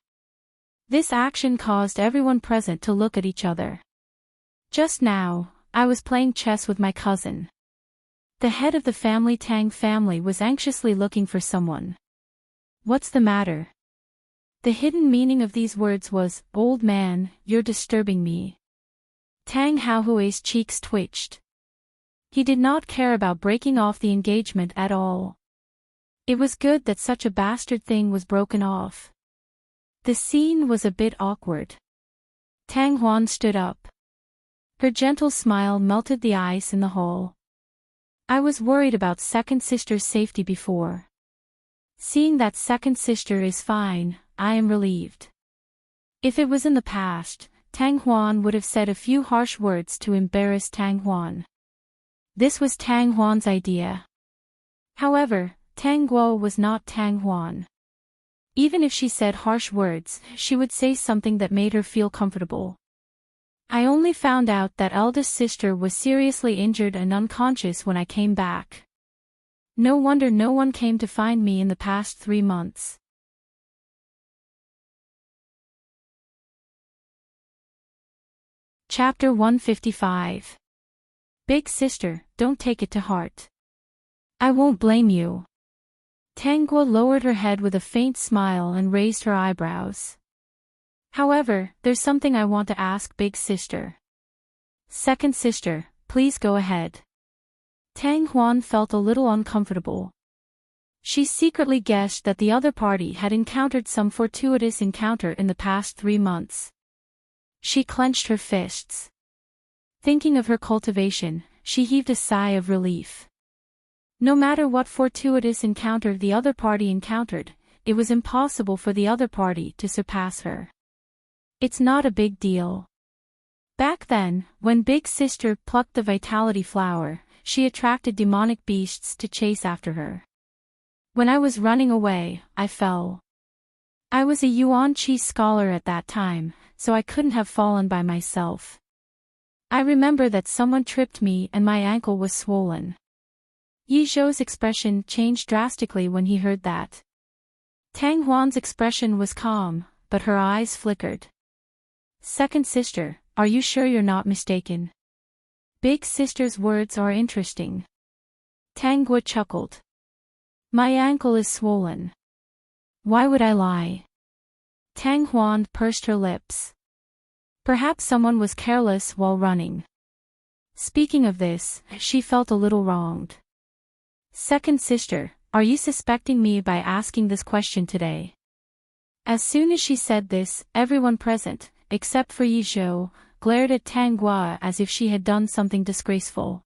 This action caused everyone present to look at each other. Just now, I was playing chess with my cousin. The head of the family Tang family was anxiously looking for someone. What's the matter? The hidden meaning of these words was, old man, you're disturbing me. Tang Haohui's cheeks twitched. He did not care about breaking off the engagement at all. It was good that such a bastard thing was broken off. The scene was a bit awkward. Tang Huan stood up. Her gentle smile melted the ice in the hall. I was worried about second sister's safety before. Seeing that second sister is fine, I am relieved. If it was in the past, Tang Huan would have said a few harsh words to embarrass Tang Huan. This was Tang Huan's idea. However, Tang Guo was not Tang Huan. Even if she said harsh words, she would say something that made her feel comfortable. I only found out that eldest sister was seriously injured and unconscious when I came back. No wonder no one came to find me in the past 3 months. Chapter 155. Big sister, don't take it to heart. I won't blame you. Tang Guo lowered her head with a faint smile and raised her eyebrows. However, there's something I want to ask big sister. Second sister, please go ahead. Tang Huan felt a little uncomfortable. She secretly guessed that the other party had encountered some fortuitous encounter in the past 3 months. She clenched her fists. Thinking of her cultivation, she heaved a sigh of relief. No matter what fortuitous encounter the other party encountered, it was impossible for the other party to surpass her. It's not a big deal. Back then, when Big Sister plucked the vitality flower, she attracted demonic beasts to chase after her. When I was running away, I fell. I was a Yuan Qi scholar at that time, so I couldn't have fallen by myself. I remember that someone tripped me and my ankle was swollen. Yi Zhou's expression changed drastically when he heard that. Tang Huan's expression was calm, but her eyes flickered. Second sister, are you sure you're not mistaken? Big sister's words are interesting. Tang Guo chuckled. My ankle is swollen. Why would I lie? Tang Huan pursed her lips. Perhaps someone was careless while running. Speaking of this, she felt a little wronged. Second sister, are you suspecting me by asking this question today? As soon as she said this, everyone present, except for Yi Zhou, glared at Tang Gua as if she had done something disgraceful.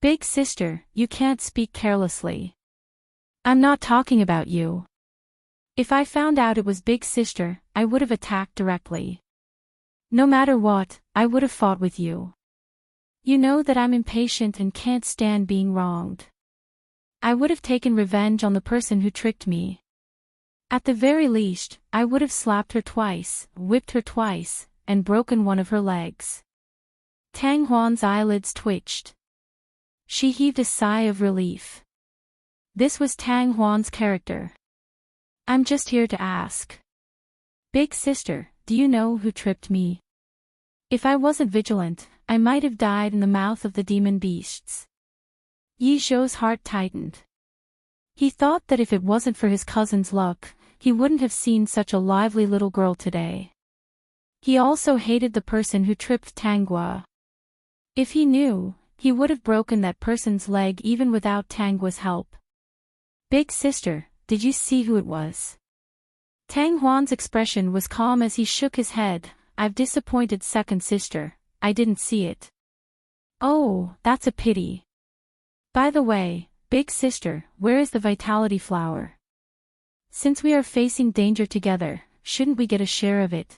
Big sister, you can't speak carelessly. I'm not talking about you. If I found out it was big sister, I would have attacked directly. No matter what, I would have fought with you. You know that I'm impatient and can't stand being wronged. I would have taken revenge on the person who tricked me. At the very least, I would have slapped her twice, whipped her twice, and broken one of her legs. Tang Huan's eyelids twitched. She heaved a sigh of relief. This was Tang Huan's character. I'm just here to ask. Big sister, do you know who tripped me? If I wasn't vigilant, I might have died in the mouth of the demon beasts. Yi Zhou's heart tightened. He thought that if it wasn't for his cousin's luck, he wouldn't have seen such a lively little girl today. He also hated the person who tripped Tang Gua. If he knew, he would have broken that person's leg even without Tang Gua's help. Big sister, did you see who it was? Tang Huan's expression was calm as he shook his head. I've disappointed second sister, I didn't see it. Oh, that's a pity. By the way, big sister, where is the vitality flower? Since we are facing danger together, shouldn't we get a share of it?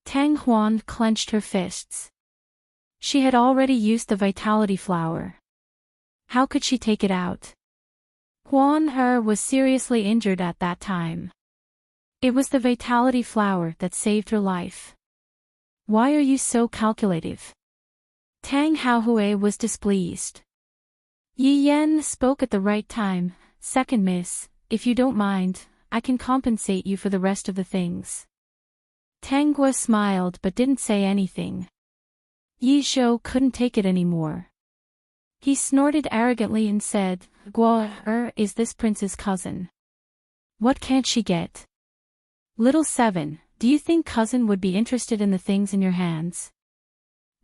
Tang Huan clenched her fists. She had already used the vitality flower. How could she take it out? Huan He was seriously injured at that time. It was the vitality flower that saved her life. Why are you so calculative? Tang Haohui was displeased. Yi Yan spoke at the right time. Second miss, if you don't mind, I can compensate you for the rest of the things. Tang Gua smiled but didn't say anything. Yi Zhou couldn't take it anymore. He snorted arrogantly and said, Gua is this prince's cousin. What can't she get? Little Seven, do you think cousin would be interested in the things in your hands?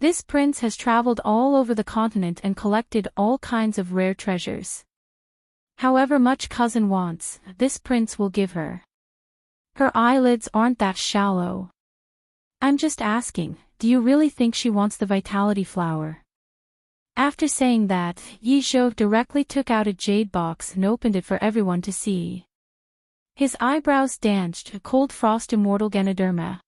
This prince has traveled all over the continent and collected all kinds of rare treasures. However much cousin wants, this prince will give her. Her eyelids aren't that shallow. I'm just asking, do you really think she wants the vitality flower? After saying that, Yi Zhou directly took out a jade box and opened it for everyone to see. His eyebrows danced, a cold frost immortal Ganoderma.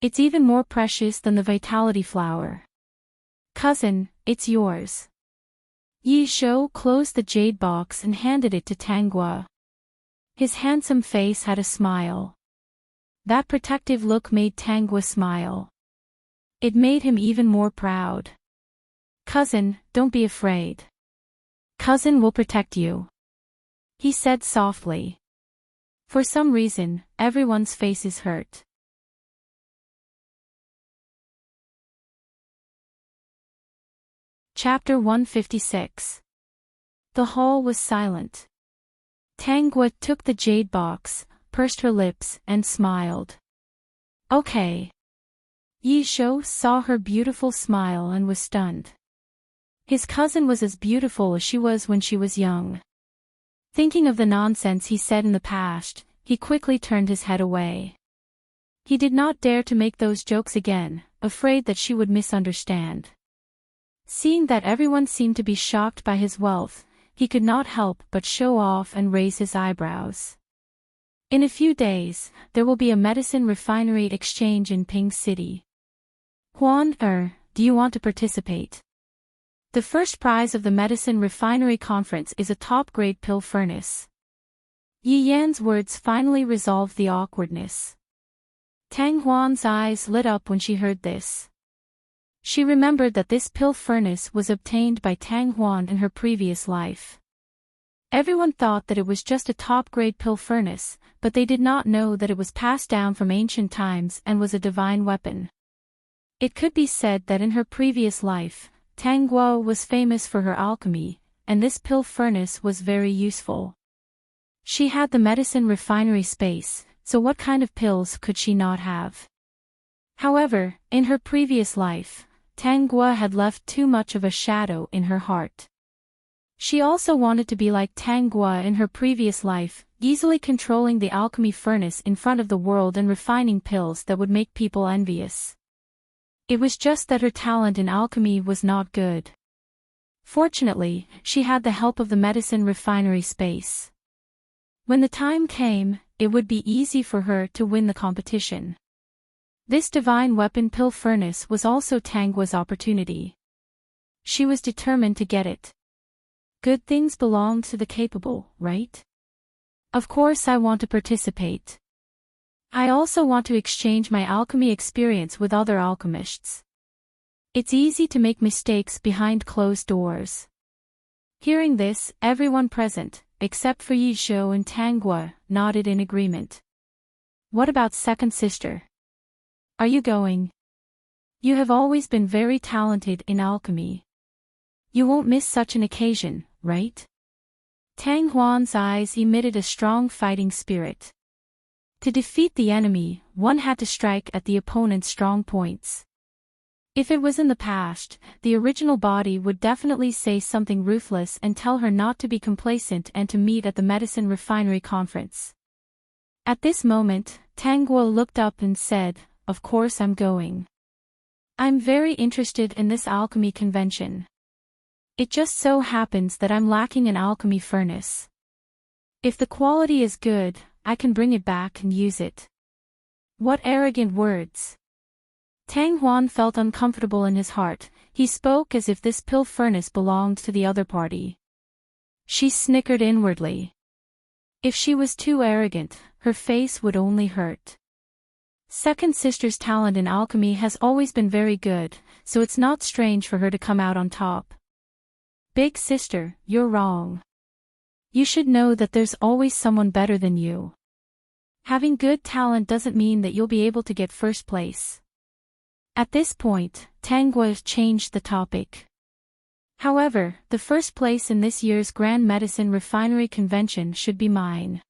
It's even more precious than the vitality flower. Cousin, it's yours. Yi Zhou closed the jade box and handed it to Tang Gua. His handsome face had a smile. That protective look made Tang Gua smile. It made him even more proud. Cousin, don't be afraid. Cousin will protect you. He said softly. For some reason, everyone's faces hurt. Chapter 156. The hall was silent. Tang Gua took the jade box, pursed her lips, and smiled. Okay. Yi Zhou saw her beautiful smile and was stunned. His cousin was as beautiful as she was when she was young. Thinking of the nonsense he said in the past, he quickly turned his head away. He did not dare to make those jokes again, afraid that she would misunderstand. Seeing that everyone seemed to be shocked by his wealth, he could not help but show off and raise his eyebrows. In a few days, there will be a medicine refinery exchange in Ping City. Huan, do you want to participate? The first prize of the medicine refinery conference is a top-grade pill furnace. Yi Yan's words finally resolved the awkwardness. Tang Huan's eyes lit up when she heard this. She remembered that this pill furnace was obtained by Tang Huan in her previous life. Everyone thought that it was just a top-grade pill furnace, but they did not know that it was passed down from ancient times and was a divine weapon. It could be said that in her previous life, Tang Guo was famous for her alchemy, and this pill furnace was very useful. She had the medicine refinery space, so what kind of pills could she not have? However, in her previous life, Tang Guo had left too much of a shadow in her heart. She also wanted to be like Tang Gua in her previous life, easily controlling the alchemy furnace in front of the world and refining pills that would make people envious. It was just that her talent in alchemy was not good. Fortunately, she had the help of the medicine refinery space. When the time came, it would be easy for her to win the competition. This divine weapon pill furnace was also Tang Gua's opportunity. She was determined to get it. Good things belong to the capable, right? Of course I want to participate. I also want to exchange my alchemy experience with other alchemists. It's easy to make mistakes behind closed doors. Hearing this, everyone present, except for Yi Zhou and Tang Gua, nodded in agreement. What about second sister? Are you going? You have always been very talented in alchemy. You won't miss such an occasion, right? Tang Huan's eyes emitted a strong fighting spirit. To defeat the enemy, one had to strike at the opponent's strong points. If it was in the past, the original body would definitely say something ruthless and tell her not to be complacent and to meet at the medicine refinery conference. At this moment, Tang Gua looked up and said, "Of course I'm going. I'm very interested in this alchemy convention. It just so happens that I'm lacking an alchemy furnace. If the quality is good, I can bring it back and use it." What arrogant words! Tang Huan felt uncomfortable in his heart. He spoke as if this pill furnace belonged to the other party. She snickered inwardly. If she was too arrogant, her face would only hurt. Second sister's talent in alchemy has always been very good, so it's not strange for her to come out on top. Big sister, you're wrong. You should know that there's always someone better than you. Having good talent doesn't mean that you'll be able to get first place. At this point, Tang Gua changed the topic. However, the first place in this year's Grand Medicine Refinery Convention should be mine.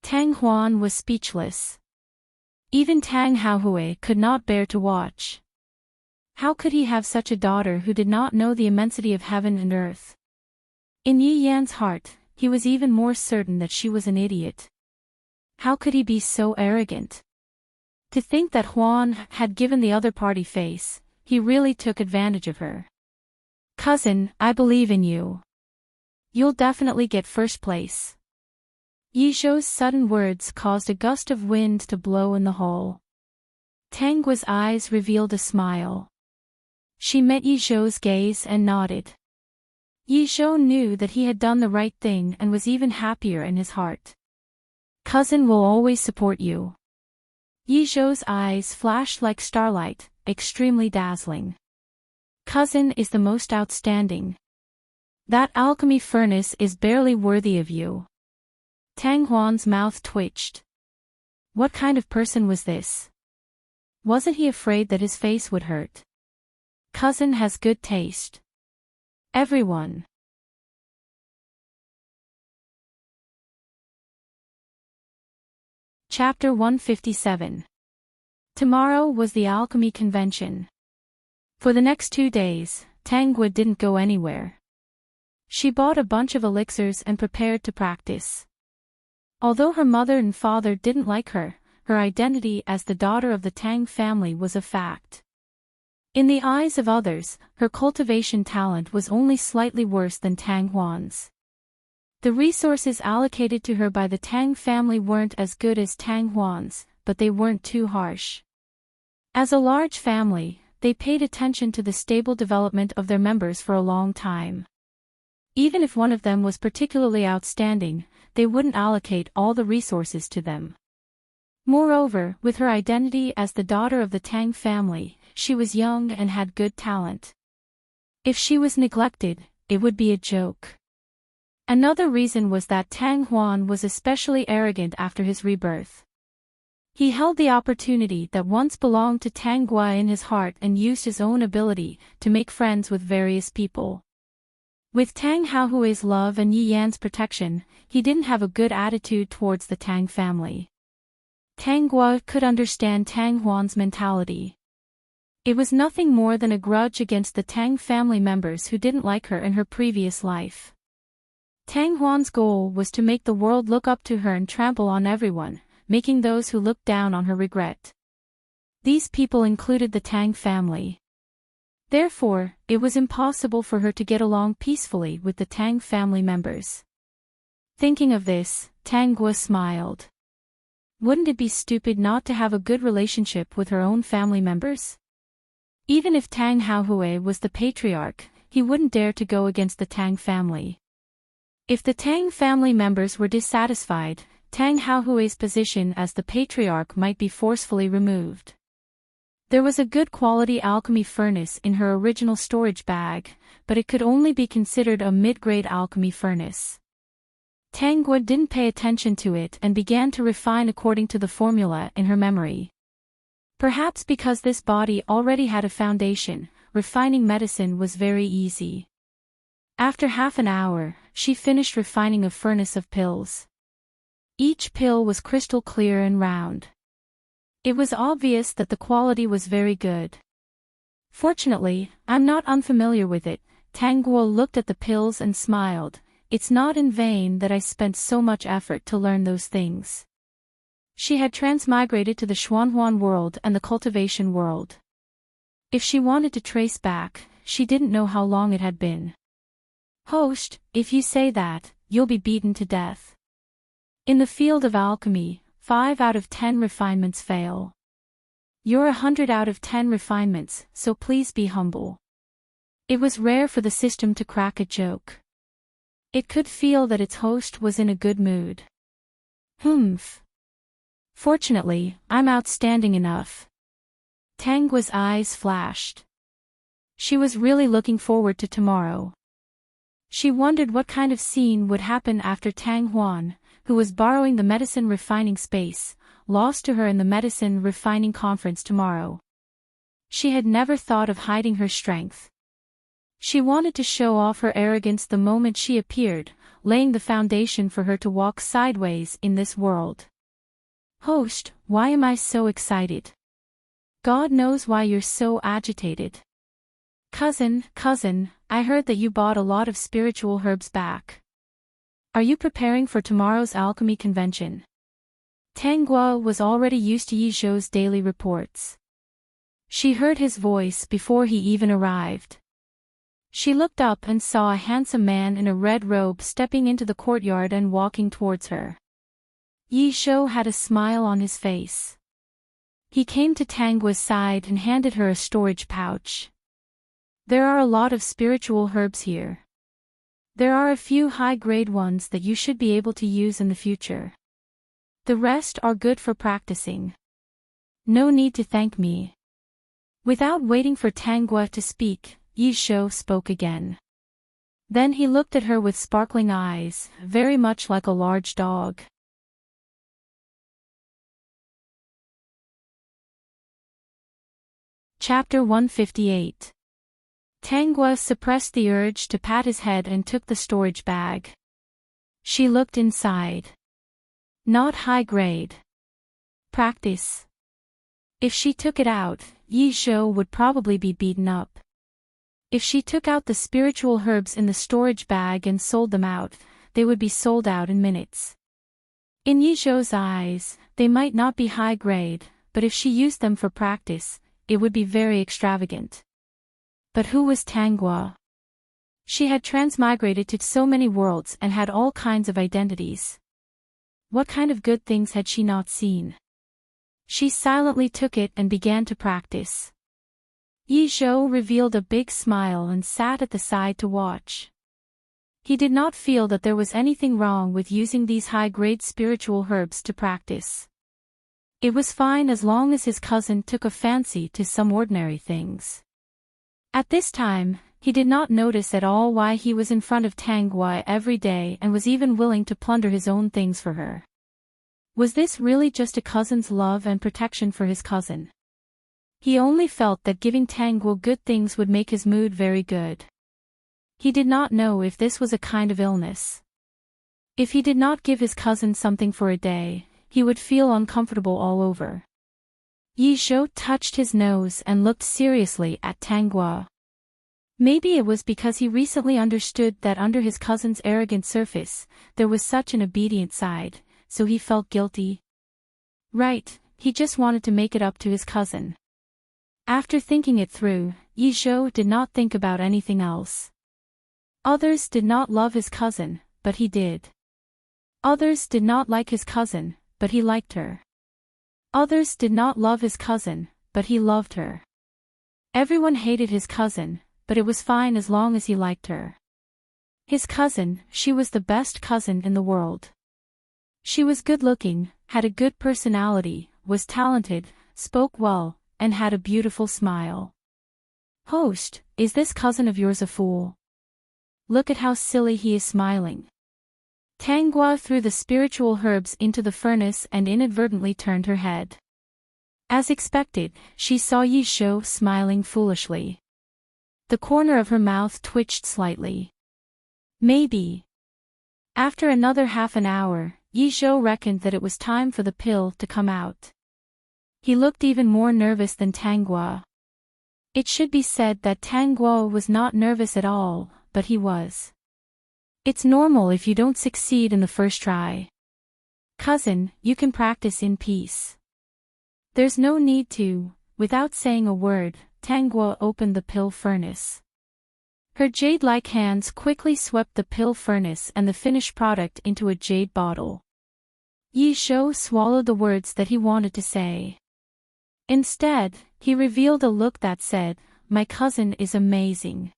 Tang Huan was speechless. Even Tang Haohui could not bear to watch. How could he have such a daughter who did not know the immensity of heaven and earth? In Yi Yan's heart, he was even more certain that she was an idiot. How could he be so arrogant? To think that Huan had given the other party face, he really took advantage of her. Cousin, I believe in you. You'll definitely get first place. Yi Zhou's sudden words caused a gust of wind to blow in the hall. Tang Gua's eyes revealed a smile. She met Yi Zhou's gaze and nodded. Yi Zhou knew that he had done the right thing and was even happier in his heart. Cousin will always support you. Yi Zhou's eyes flashed like starlight, extremely dazzling. Cousin is the most outstanding. That alchemy furnace is barely worthy of you. Tang Huan's mouth twitched. What kind of person was this? Wasn't he afraid that his face would hurt? Cousin has good taste. Everyone. Chapter 157. Tomorrow was the alchemy convention. For the next 2 days, Tang Gua didn't go anywhere. She bought a bunch of elixirs and prepared to practice. Although her mother and father didn't like her, her identity as the daughter of the Tang family was a fact. In the eyes of others, her cultivation talent was only slightly worse than Tang Huan's. The resources allocated to her by the Tang family weren't as good as Tang Huan's, but they weren't too harsh. As a large family, they paid attention to the stable development of their members for a long time. Even if one of them was particularly outstanding, they wouldn't allocate all the resources to them. Moreover, with her identity as the daughter of the Tang family, she was young and had good talent. If she was neglected, it would be a joke. Another reason was that Tang Huan was especially arrogant after his rebirth. He held the opportunity that once belonged to Tang Gua in his heart and used his own ability to make friends with various people. With Tang Haohui's love and Yi Yan's protection, he didn't have a good attitude towards the Tang family. Tang Gua could understand Tang Huan's mentality. It was nothing more than a grudge against the Tang family members who didn't like her in her previous life. Tang Huan's goal was to make the world look up to her and trample on everyone, making those who looked down on her regret. These people included the Tang family. Therefore, it was impossible for her to get along peacefully with the Tang family members. Thinking of this, Tang Guo smiled. Wouldn't it be stupid not to have a good relationship with her own family members? Even if Tang Haohui was the patriarch, he wouldn't dare to go against the Tang family. If the Tang family members were dissatisfied, Tang Haohui's position as the patriarch might be forcefully removed. There was a good quality alchemy furnace in her original storage bag, but it could only be considered a mid-grade alchemy furnace. Tang Guo didn't pay attention to it and began to refine according to the formula in her memory. Perhaps because this body already had a foundation, refining medicine was very easy. After half an hour, she finished refining a furnace of pills. Each pill was crystal clear and round. It was obvious that the quality was very good. Fortunately, I'm not unfamiliar with it. Tang Guo looked at the pills and smiled. It's not in vain that I spent so much effort to learn those things. She had transmigrated to the Xuanhuan world and the cultivation world. If she wanted to trace back, she didn't know how long it had been. Host, if you say that, you'll be beaten to death. In the field of alchemy, 5 out of 10 refinements fail. You're 100 out of 10 refinements, so please be humble. It was rare for the system to crack a joke. It could feel that its host was in a good mood. Humph. Fortunately, I'm outstanding enough. Tang Guo's eyes flashed. She was really looking forward to tomorrow. She wondered what kind of scene would happen after Tang Huan, who was borrowing the medicine refining space, lost to her in the medicine refining conference tomorrow. She had never thought of hiding her strength. She wanted to show off her arrogance the moment she appeared, laying the foundation for her to walk sideways in this world. Host, why am I so excited? God knows why you're so agitated. Cousin, I heard that you bought a lot of spiritual herbs back. Are you preparing for tomorrow's alchemy convention? Tang Guo was already used to Yi Zhou's daily reports. She heard his voice before he even arrived. She looked up and saw a handsome man in a red robe stepping into the courtyard and walking towards her. Yi Zhou had a smile on his face. He came to Tang Guo's side and handed her a storage pouch. There are a lot of spiritual herbs here. There are a few high-grade ones that you should be able to use in the future. The rest are good for practicing. No need to thank me. Without waiting for Tang Guo to speak, Yi Zhou spoke again. Then he looked at her with sparkling eyes, very much like a large dog. Chapter 158. Tang Guo suppressed the urge to pat his head and took the storage bag. She looked inside. Not high grade. Practice. If she took it out, Yi Zhou would probably be beaten up. If she took out the spiritual herbs in the storage bag and sold them out, they would be sold out in minutes. In Yi Zhou's eyes, they might not be high grade, but if she used them for practice, it would be very extravagant. But who was Tang Guo? She had transmigrated to so many worlds and had all kinds of identities. What kind of good things had she not seen? She silently took it and began to practice. Yi Zhou revealed a big smile and sat at the side to watch. He did not feel that there was anything wrong with using these high-grade spiritual herbs to practice. It was fine as long as his cousin took a fancy to some ordinary things. At this time, he did not notice at all why he was in front of Tang Guo every day and was even willing to plunder his own things for her. Was this really just a cousin's love and protection for his cousin? He only felt that giving Tang Guo good things would make his mood very good. He did not know if this was a kind of illness. If he did not give his cousin something for a day, he would feel uncomfortable all over. Yi Zhou touched his nose and looked seriously at Tang Guo. Maybe it was because he recently understood that under his cousin's arrogant surface, there was such an obedient side, so he felt guilty. Right, he just wanted to make it up to his cousin. After thinking it through, Yi Zhou did not think about anything else. Others did not love his cousin, but he did. Others did not like his cousin, but he liked her. Others did not love his cousin, but he loved her. Everyone hated his cousin, but it was fine as long as he liked her. His cousin, she was the best cousin in the world. She was good-looking, had a good personality, was talented, spoke well, and had a beautiful smile. Host, is this cousin of yours a fool? Look at how silly he is smiling. Tang Guo threw the spiritual herbs into the furnace and inadvertently turned her head. As expected, she saw Yi Zhou smiling foolishly. The corner of her mouth twitched slightly. Maybe. After another half an hour, Yi Zhou reckoned that it was time for the pill to come out. He looked even more nervous than Tang Guo. It should be said that Tang Guo was not nervous at all, but he was. It's normal if you don't succeed in the first try. Cousin, you can practice in peace. There's no need to. Without saying a word, Tang Guo opened the pill furnace. Her jade-like hands quickly swept the pill furnace and the finished product into a jade bottle. Yi Zhou swallowed the words that he wanted to say. Instead, he revealed a look that said, "My cousin is amazing."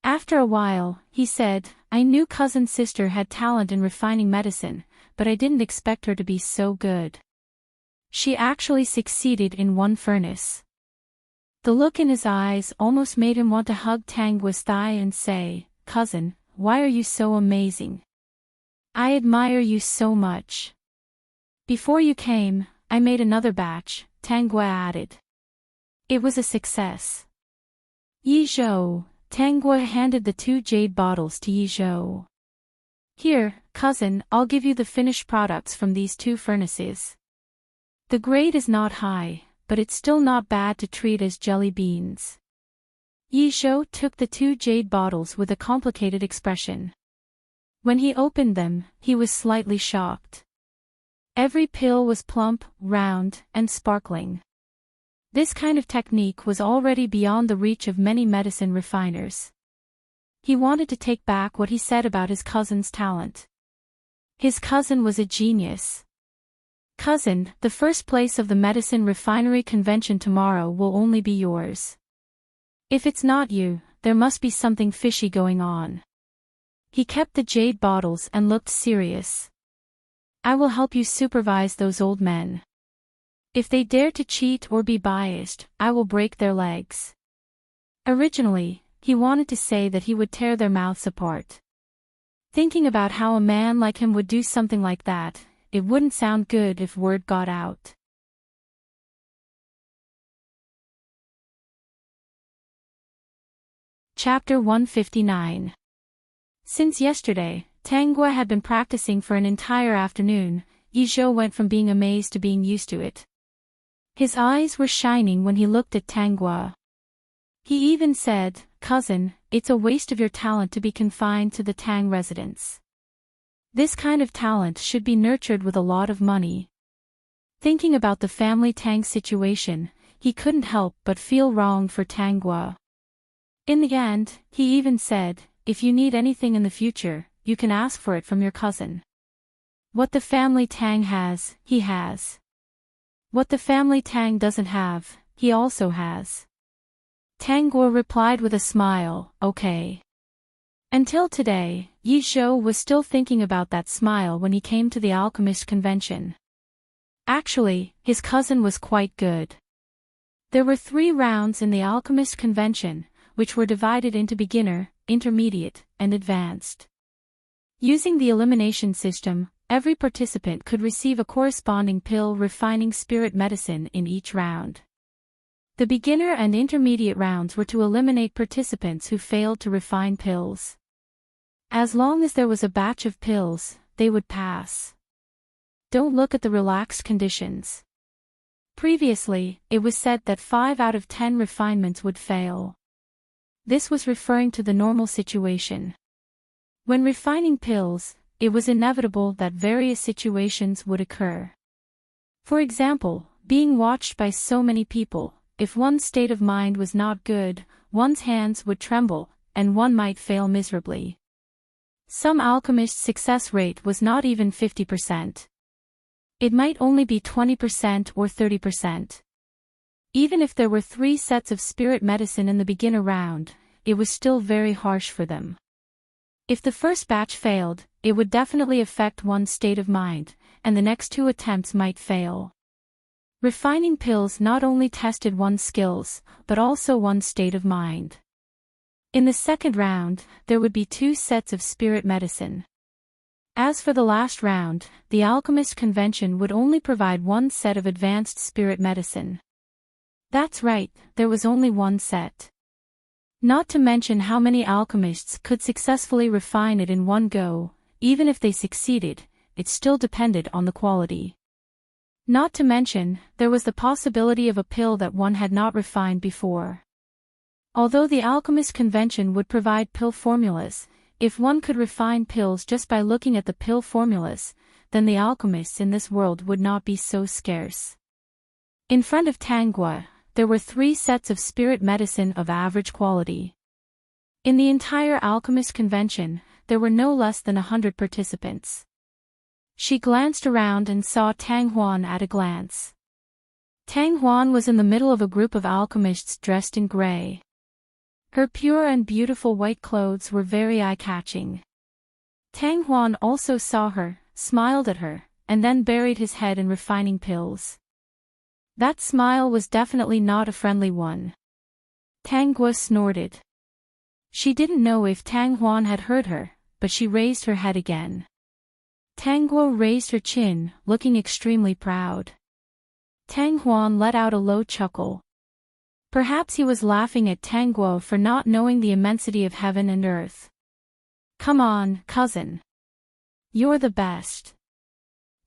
After a while, he said, "I knew cousin's sister had talent in refining medicine, but I didn't expect her to be so good. She actually succeeded in one furnace." The look in his eyes almost made him want to hug Tang Guo's thigh and say, "Cousin, why are you so amazing? I admire you so much." "Before you came, I made another batch," Tang Guo added. It was a success. Yi Zhou, Tang Guo handed the 2 jade bottles to Yi Zhou. "Here, cousin, I'll give you the finished products from these 2 furnaces. The grade is not high, but it's still not bad to treat as jelly beans." Yi Zhou took the 2 jade bottles with a complicated expression. When he opened them, he was slightly shocked. Every pill was plump, round, and sparkling. This kind of technique was already beyond the reach of many medicine refiners. He wanted to take back what he said about his cousin's talent. His cousin was a genius. "Cousin, the first place of the medicine refinery convention tomorrow will only be yours. If it's not you, there must be something fishy going on." He kept the jade bottles and looked serious. "I will help you supervise those old men. If they dare to cheat or be biased, I will break their legs." Originally, he wanted to say that he would tear their mouths apart. Thinking about how a man like him would do something like that, it wouldn't sound good if word got out. Chapter 159. Since yesterday, Tang Guo had been practicing for an entire afternoon. Yi Zhou went from being amazed to being used to it. His eyes were shining when he looked at Tang Guo. He even said, "Cousin, it's a waste of your talent to be confined to the Tang residence. This kind of talent should be nurtured with a lot of money." Thinking about the family Tang situation, he couldn't help but feel wrong for Tang Guo. In the end, he even said, "If you need anything in the future, you can ask for it from your cousin. What the family Tang has, he has. What the family Tang doesn't have, he also has." Tang Guo replied with a smile, "Okay." Until today, Yi Zhou was still thinking about that smile when he came to the alchemist convention. Actually, his cousin was quite good. There were 3 rounds in the alchemist convention, which were divided into beginner, intermediate, and advanced. Using the elimination system, every participant could receive a corresponding pill refining spirit medicine in each round. The beginner and intermediate rounds were to eliminate participants who failed to refine pills. As long as there was a batch of pills, they would pass. Don't look at the relaxed conditions. Previously, it was said that 5 out of 10 refinements would fail. this was referring to the normal situation. When refining pills, it was inevitable that various situations would occur. For example, being watched by so many people, if one's state of mind was not good, one's hands would tremble, and one might fail miserably. Some alchemists' success rate was not even 50%. It might only be 20% or 30%. Even if there were 3 sets of spirit medicine in the beginner round, it was still very harsh for them. If the first batch failed, it would definitely affect one's state of mind, and the next 2 attempts might fail. Refining pills not only tested one's skills, but also one's state of mind. In the second round, there would be 2 sets of spirit medicine. As for the last round, the alchemist convention would only provide 1 set of advanced spirit medicine. That's right, there was only 1 set. Not to mention how many alchemists could successfully refine it in one go. Even if they succeeded, it still depended on the quality. Not to mention, there was the possibility of a pill that one had not refined before. Although the alchemist convention would provide pill formulas, if one could refine pills just by looking at the pill formulas, then the alchemists in this world would not be so scarce. In front of Tanguy, there were 3 sets of spirit medicine of average quality. In the entire alchemist convention, there were no less than 100 participants. She glanced around and saw Tang Huan at a glance. Tang Huan was in the middle of a group of alchemists dressed in gray. Her pure and beautiful white clothes were very eye-catching. Tang Huan also saw her, smiled at her, and then buried his head in refining pills. That smile was definitely not a friendly one. Tanguy snorted. She didn't know if Tang Huan had heard her, but she raised her head again. Tanguy raised her chin, looking extremely proud. Tang Huan let out a low chuckle. Perhaps he was laughing at Tanguy for not knowing the immensity of heaven and earth. Come on, cousin. You're the best.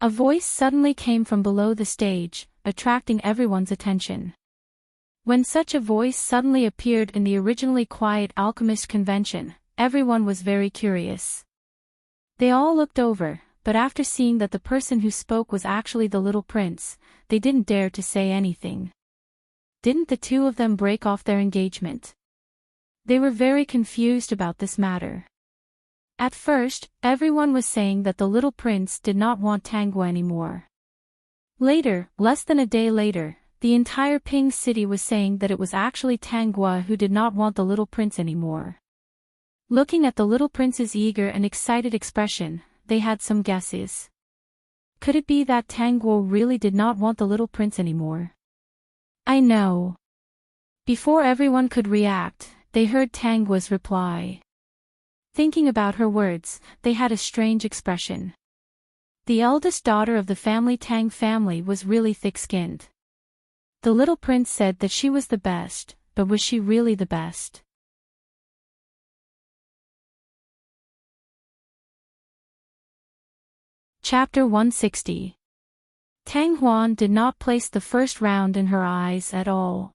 A voice suddenly came from below the stage, attracting everyone's attention. When such a voice suddenly appeared in the originally quiet alchemist convention, everyone was very curious. They all looked over, but after seeing that the person who spoke was actually the little prince, they didn't dare to say anything. Didn't the 2 of them break off their engagement? They were very confused about this matter. At first, everyone was saying that the little prince did not want Tanguy anymore. Later, less than a day later, the entire Ping city was saying that it was actually Tanguy who did not want the little prince anymore. Looking at the little prince's eager and excited expression, they had some guesses. Could it be that Tanguy really did not want the little prince anymore? I know. Before everyone could react, they heard Tanguy's reply. Thinking about her words, they had a strange expression. The eldest daughter of the family Tang family was really thick-skinned. The little prince said that she was the best, but was she really the best? Chapter 160. Tang Huan did not place the first round in her eyes at all.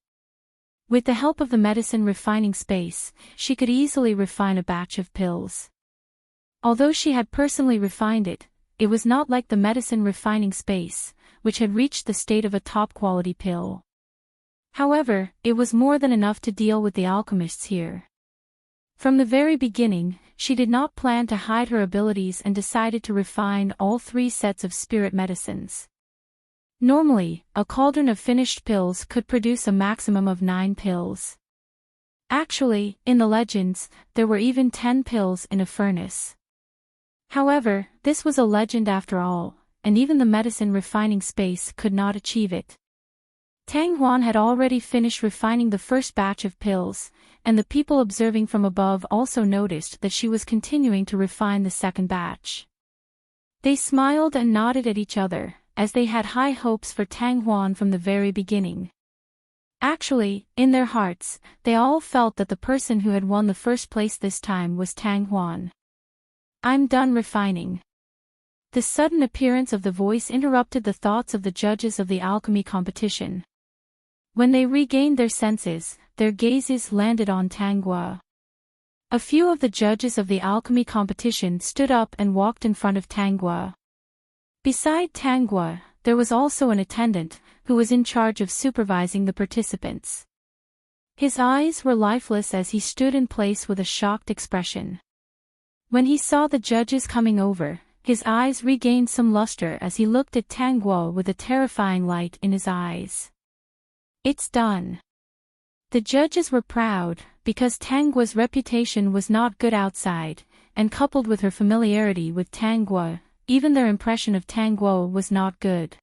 With the help of the medicine refining space, she could easily refine a batch of pills. Although she had personally refined it, it was not like the medicine refining space, which had reached the state of a top-quality pill. However, it was more than enough to deal with the alchemists here. From the very beginning, she did not plan to hide her abilities and decided to refine all 3 sets of spirit medicines. Normally, a cauldron of finished pills could produce a maximum of 9 pills. Actually, in the legends, there were even 10 pills in a furnace. However, this was a legend after all, and even the medicine refining space could not achieve it. Tang Huan had already finished refining the first batch of pills, and the people observing from above also noticed that she was continuing to refine the second batch. They smiled and nodded at each other, as they had high hopes for Tang Huan from the very beginning. Actually, in their hearts, they all felt that the person who had won the first place this time was Tang Huan. I'm done refining. The sudden appearance of the voice interrupted the thoughts of the judges of the alchemy competition. When they regained their senses, their gazes landed on Tanghua. A few of the judges of the alchemy competition stood up and walked in front of Tanghua. Beside Tanghua, there was also an attendant, who was in charge of supervising the participants. His eyes were lifeless as he stood in place with a shocked expression. When he saw the judges coming over, his eyes regained some luster as he looked at Tanghua with a terrifying light in his eyes. It's done. The judges were proud, because Tanghua's reputation was not good outside, and coupled with her familiarity with Tanghua, even their impression of Tanghua was not good.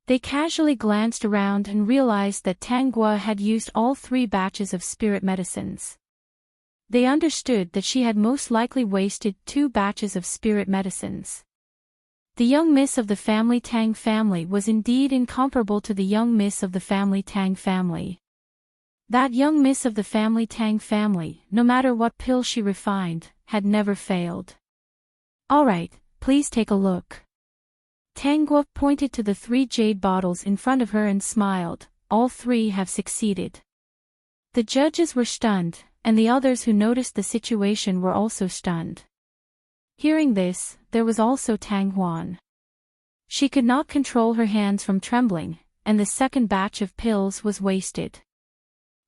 They casually glanced around and realized that Tanghua had used all 3 batches of spirit medicines. They understood that she had most likely wasted 2 batches of spirit medicines. The young miss of the family Tang family was indeed incomparable to the young miss of the family Tang family. That young miss of the family Tang family, no matter what pill she refined, had never failed. All right, please take a look. Tanghua pointed to the 3 jade bottles in front of her and smiled. All 3 have succeeded. The judges were stunned, and the others who noticed the situation were also stunned. Hearing this, there was also Tanghua. She could not control her hands from trembling, and the second batch of pills was wasted.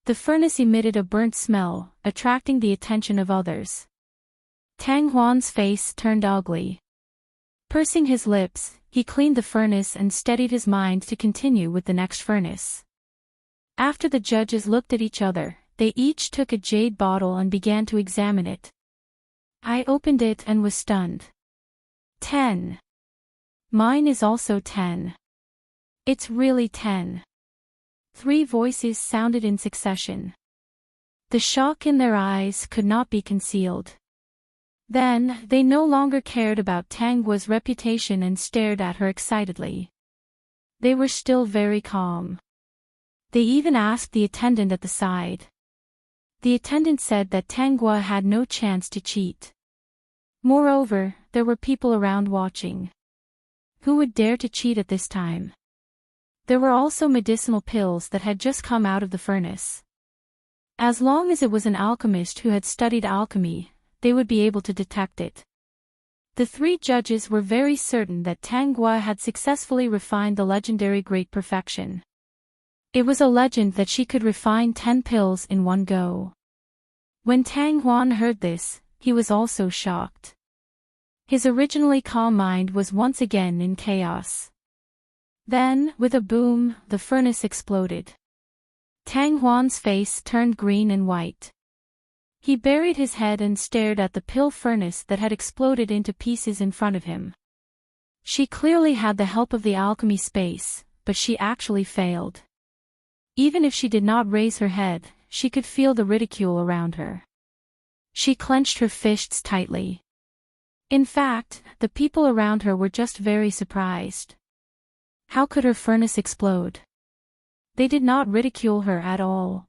The furnace emitted a burnt smell, attracting the attention of others. Tanghuan's face turned ugly. Pursing his lips, he cleaned the furnace and steadied his mind to continue with the next furnace. After the judges looked at each other, they each took a jade bottle and began to examine it. I opened it and was stunned. 10. Mine is also 10. It's really 10. 3 voices sounded in succession. The shock in their eyes could not be concealed. Then, they no longer cared about Tanghua's reputation and stared at her excitedly. They were still very calm. They even asked the attendant at the side. The attendant said that Tanghua had no chance to cheat. Moreover, there were people around watching. Who would dare to cheat at this time? There were also medicinal pills that had just come out of the furnace. As long as it was an alchemist who had studied alchemy, they would be able to detect it. The 3 judges were very certain that Tanghua had successfully refined the legendary Great Perfection. It was a legend that she could refine 10 pills in one go. When Tanghua heard this, he was also shocked. His originally calm mind was once again in chaos. Then, with a boom, the furnace exploded. Tanghua's face turned green and white. He buried his head and stared at the pill furnace that had exploded into pieces in front of him. She clearly had the help of the alchemy space, but she actually failed. Even if she did not raise her head, she could feel the ridicule around her. She clenched her fists tightly. In fact, the people around her were just very surprised. How could her furnace explode? They did not ridicule her at all.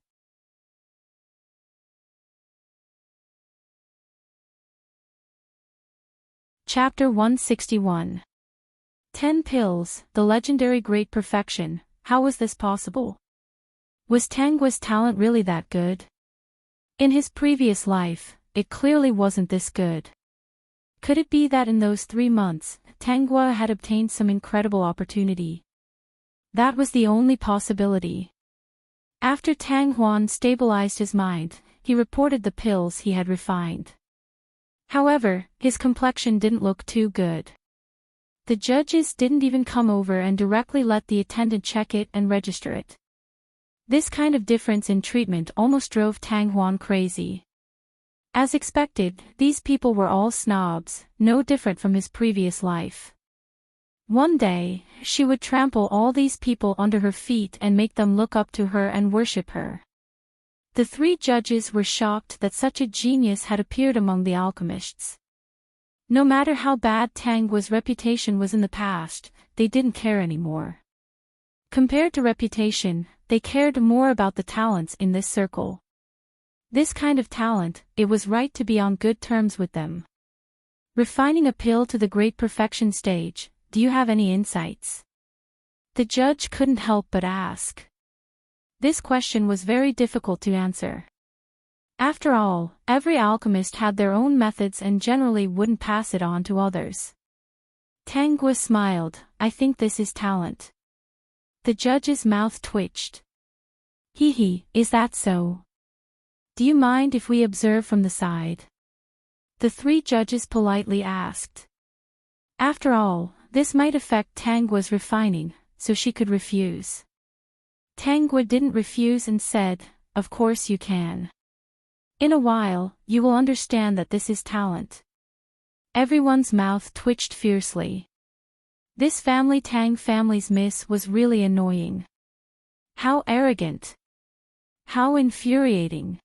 Chapter 161. 10 pills, the legendary Great Perfection. How was this possible? Was Tanghua's talent really that good? In his previous life, it clearly wasn't this good. Could it be that in those 3 months, Tanghua had obtained some incredible opportunity? That was the only possibility. After Tanghua stabilized his mind, he reported the pills he had refined. However, his complexion didn't look too good. The judges didn't even come over and directly let the attendant check it and register it. This kind of difference in treatment almost drove Tanghua crazy. As expected, these people were all snobs, no different from his previous life. One day, she would trample all these people under her feet and make them look up to her and worship her. The 3 judges were shocked that such a genius had appeared among the alchemists. No matter how bad Tanghua's reputation was in the past, they didn't care anymore. Compared to reputation, they cared more about the talents in this circle. This kind of talent, it was right to be on good terms with them. Refining a pill to the Great Perfection stage, do you have any insights? The judge couldn't help but ask. This question was very difficult to answer. After all, every alchemist had their own methods and generally wouldn't pass it on to others. Tangwa smiled. I think this is talent. The judge's mouth twitched. Hee, is that so? Do you mind if we observe from the side? The three judges politely asked. After all, this might affect Tangwa's refining, so she could refuse. Tangwa didn't refuse and said, of course you can. In a while, you will understand that this is talent. Everyone's mouth twitched fiercely. This Tang family's miss was really annoying. How arrogant. How infuriating.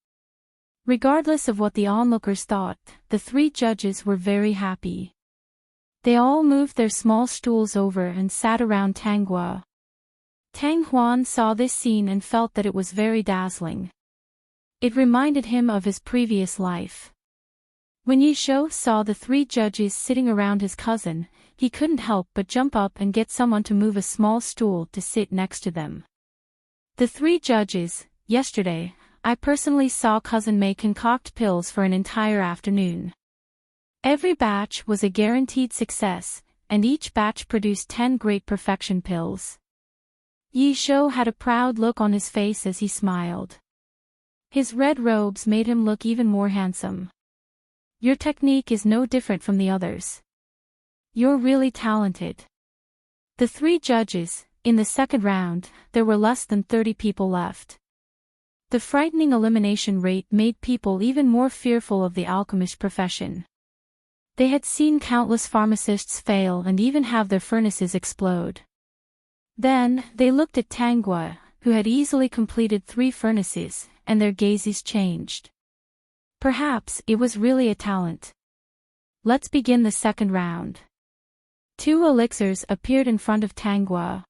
Regardless of what the onlookers thought, the three judges were very happy. They all moved their small stools over and sat around Tangwa. Tang Huan saw this scene and felt that it was very dazzling. It reminded him of his previous life. When Yishou saw the three judges sitting around his cousin, he couldn't help but jump up and get someone to move a small stool to sit next to them. The three judges, yesterday, I personally saw Cousin Mei concoct pills for an entire afternoon. Every batch was a guaranteed success, and each batch produced 10 great perfection pills. Yishou had a proud look on his face as he smiled. His red robes made him look even more handsome. Your technique is no different from the others. You're really talented. The three judges, in the second round, there were less than 30 people left. The frightening elimination rate made people even more fearful of the alchemist profession. They had seen countless pharmacists fail and even have their furnaces explode. Then, they looked at Tangwa, who had easily completed 3 furnaces, and their gazes changed. Perhaps it was really a talent. Let's begin the second round. 2 elixirs appeared in front of Tangwa.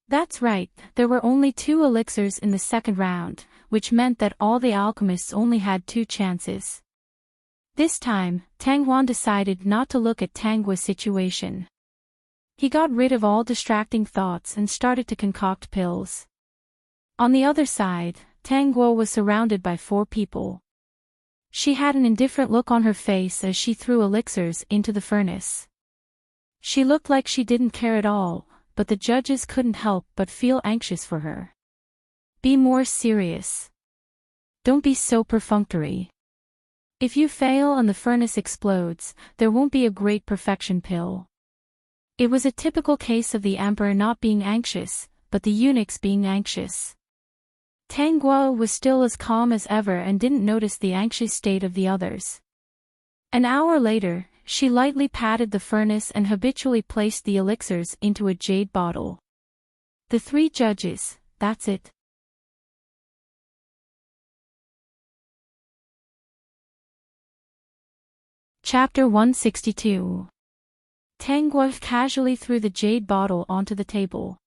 That's right, there were only 2 elixirs in the second round, which meant that all the alchemists only had 2 chances. This time, Tang Huan decided not to look at Tangwa's situation. He got rid of all distracting thoughts and started to concoct pills. On the other side, Tangwa was surrounded by 4 people. She had an indifferent look on her face as she threw elixirs into the furnace. She looked like she didn't care at all, but the judges couldn't help but feel anxious for her. Be more serious. Don't be so perfunctory. If you fail and the furnace explodes, there won't be a great perfection pill. It was a typical case of the emperor not being anxious, but the eunuchs being anxious. Tangwa was still as calm as ever and didn't notice the anxious state of the others. An hour later, she lightly patted the furnace and habitually placed the elixirs into a jade bottle. The 3 judges, that's it. Chapter 162. Tangwa casually threw the jade bottle onto the table.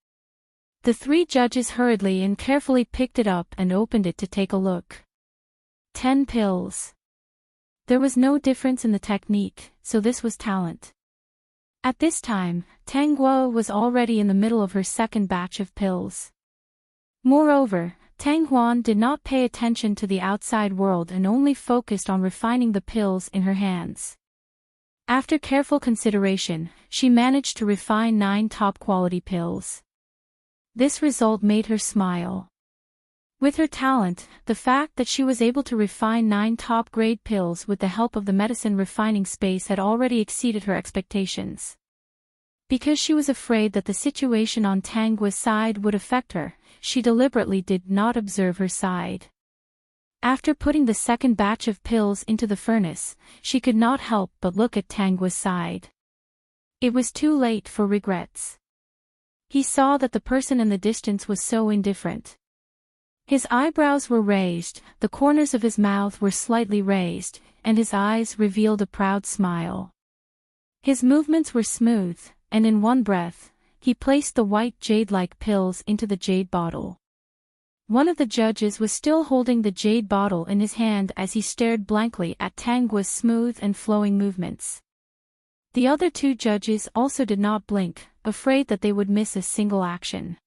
The 3 judges hurriedly and carefully picked it up and opened it to take a look. 10 pills. There was no difference in the technique, so this was talent. At this time, Tangwa was already in the middle of her second batch of pills. Moreover, Tang Huan did not pay attention to the outside world and only focused on refining the pills in her hands. After careful consideration, she managed to refine 9 top-quality pills. This result made her smile. With her talent, the fact that she was able to refine 9 top-grade pills with the help of the medicine refining space had already exceeded her expectations. Because she was afraid that the situation on Tangwa's side would affect her, she deliberately did not observe her side. After putting the second batch of pills into the furnace, she could not help but look at Tangwa's side. It was too late for regrets. He saw that the person in the distance was so indifferent. His eyebrows were raised, the corners of his mouth were slightly raised, and his eyes revealed a proud smile. His movements were smooth, and in one breath, he placed the white jade-like pills into the jade bottle. One of the judges was still holding the jade bottle in his hand as he stared blankly at Tangwa's smooth and flowing movements. The other 2 judges also did not blink, afraid that they would miss a single action.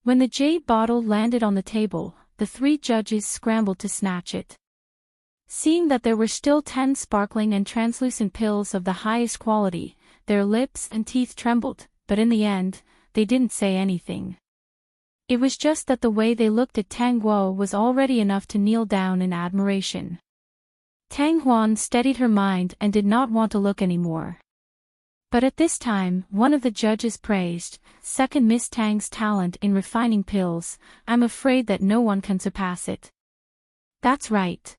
When the jade bottle landed on the table, the three judges scrambled to snatch it. Seeing that there were still 10 sparkling and translucent pills of the highest quality, their lips and teeth trembled, but in the end, they didn't say anything. It was just that the way they looked at Tang Guo was already enough to kneel down in admiration. Tang Huan steadied her mind and did not want to look anymore. But at this time, one of the judges praised, "Second Miss Tang's talent in refining pills, I'm afraid that no one can surpass it." That's right.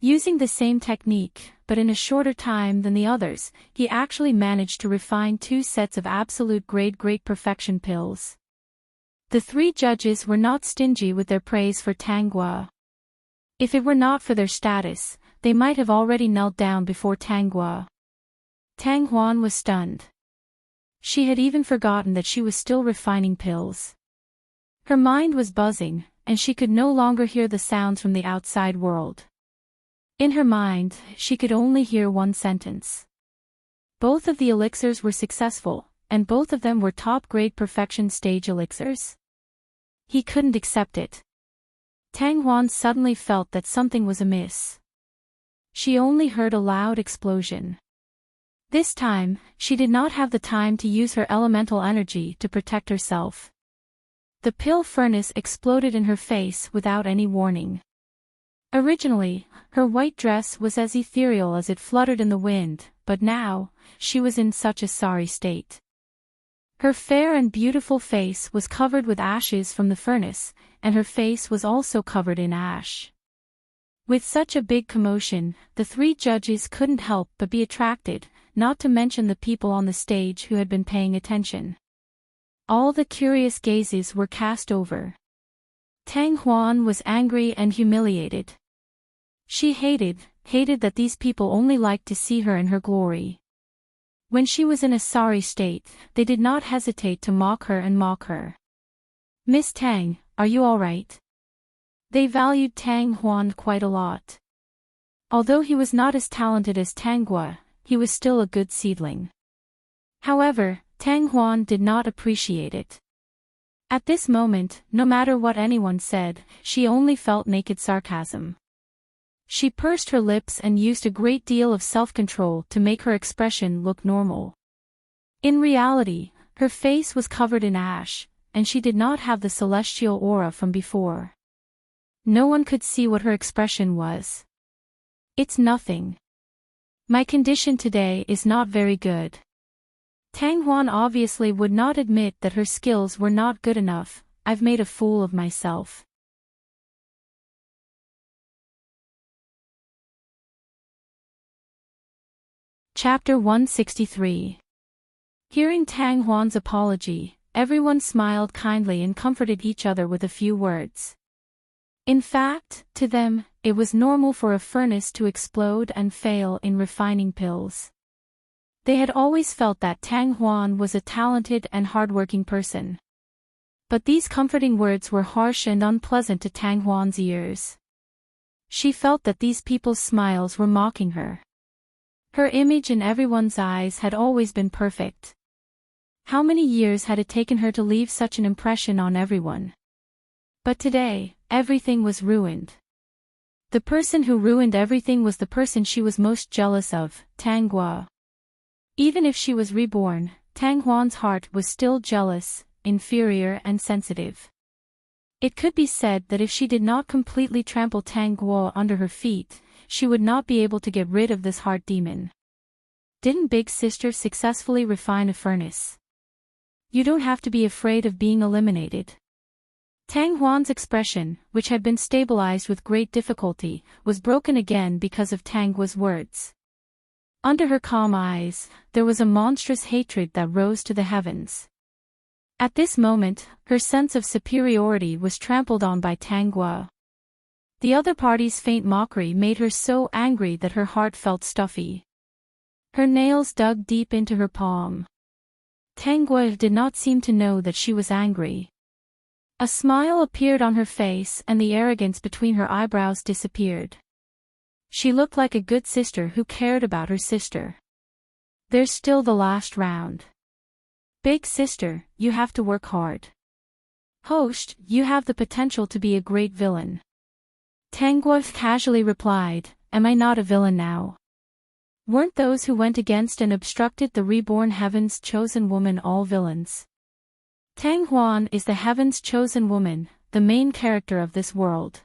Using the same technique, but in a shorter time than the others, he actually managed to refine 2 sets of absolute grade great perfection pills. The 3 judges were not stingy with their praise for Tang Guo. If it were not for their status, they might have already knelt down before Tang Guo. Tang Huan was stunned. She had even forgotten that she was still refining pills. Her mind was buzzing, and she could no longer hear the sounds from the outside world. In her mind, she could only hear one sentence. Both of the elixirs were successful, and both of them were top-grade perfection stage elixirs. He couldn't accept it. Tang Huan suddenly felt that something was amiss. She only heard a loud explosion. This time, she did not have the time to use her elemental energy to protect herself. The pill furnace exploded in her face without any warning. Originally, her white dress was as ethereal as it fluttered in the wind, but now, she was in such a sorry state. Her fair and beautiful face was covered with ashes from the furnace, and her face was also covered in ash. With such a big commotion, the 3 judges couldn't help but be attracted, not to mention the people on the stage who had been paying attention. All the curious gazes were cast over. Tang Huan was angry and humiliated. She hated that these people only liked to see her in her glory. When she was in a sorry state, they did not hesitate to mock her. "Miss Tang, are you all right?" They valued Tang Huan quite a lot. Although he was not as talented as Tang Guo, he was still a good seedling. However, Tang Huan did not appreciate it. At this moment, no matter what anyone said, she only felt naked sarcasm. She pursed her lips and used a great deal of self-control to make her expression look normal. In reality, her face was covered in ash, and she did not have the celestial aura from before. No one could see what her expression was. "It's nothing. My condition today is not very good." Tang Huan obviously would not admit that her skills were not good enough. "I've made a fool of myself." Chapter 163. Hearing Tang Huan's apology, everyone smiled kindly and comforted each other with a few words. In fact, to them, it was normal for a furnace to explode and fail in refining pills. They had always felt that Tang Huan was a talented and hardworking person. But these comforting words were harsh and unpleasant to Tang Huan's ears. She felt that these people's smiles were mocking her. Her image in everyone's eyes had always been perfect. How many years had it taken her to leave such an impression on everyone? But today, everything was ruined. The person who ruined everything was the person she was most jealous of, Tang Guo. Even if she was reborn, Tang Huan's heart was still jealous, inferior and sensitive. It could be said that if she did not completely trample Tang Guo under her feet, she would not be able to get rid of this heart demon. Didn't Big Sister successfully refine a furnace? You don't have to be afraid of being eliminated. Tang Huan's expression, which had been stabilized with great difficulty, was broken again because of Tang Guo's words. Under her calm eyes, there was a monstrous hatred that rose to the heavens. At this moment, her sense of superiority was trampled on by Tang Guo. The other party's faint mockery made her so angry that her heart felt stuffy. Her nails dug deep into her palm. Tang Guo did not seem to know that she was angry. A smile appeared on her face and the arrogance between her eyebrows disappeared. She looked like a good sister who cared about her sister. There's still the last round. Big sister, you have to work hard. Host, you have the potential to be a great villain. Tang Guo casually replied, am I not a villain now? Weren't those who went against and obstructed the reborn heaven's chosen woman all villains? Tang Huan is the heaven's chosen woman, the main character of this world.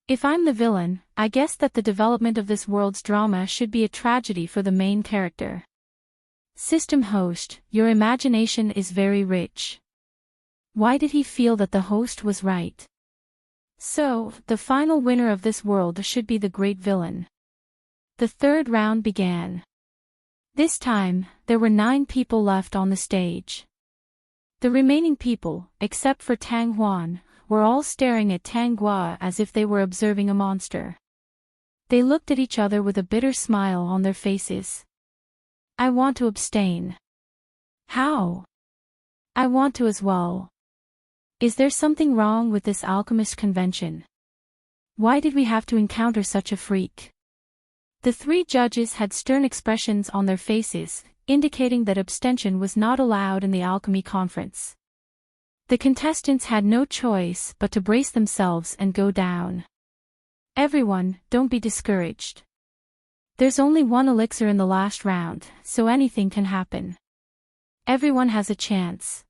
If I'm the villain, I guess that the development of this world's drama should be a tragedy for the main character. System host, your imagination is very rich. Why did he feel that the host was right? So, the final winner of this world should be the great villain. The third round began. This time, there were 9 people left on the stage. The remaining people, except for Tang Huan, were all staring at Tang Guo as if they were observing a monster. They looked at each other with a bitter smile on their faces. I want to abstain. How? I want to as well. Is there something wrong with this alchemist convention? Why did we have to encounter such a freak? The 3 judges had stern expressions on their faces, indicating that abstention was not allowed in the alchemy conference. The contestants had no choice but to brace themselves and go down. Everyone, don't be discouraged. There's only 1 elixir in the last round, so anything can happen. Everyone has a chance.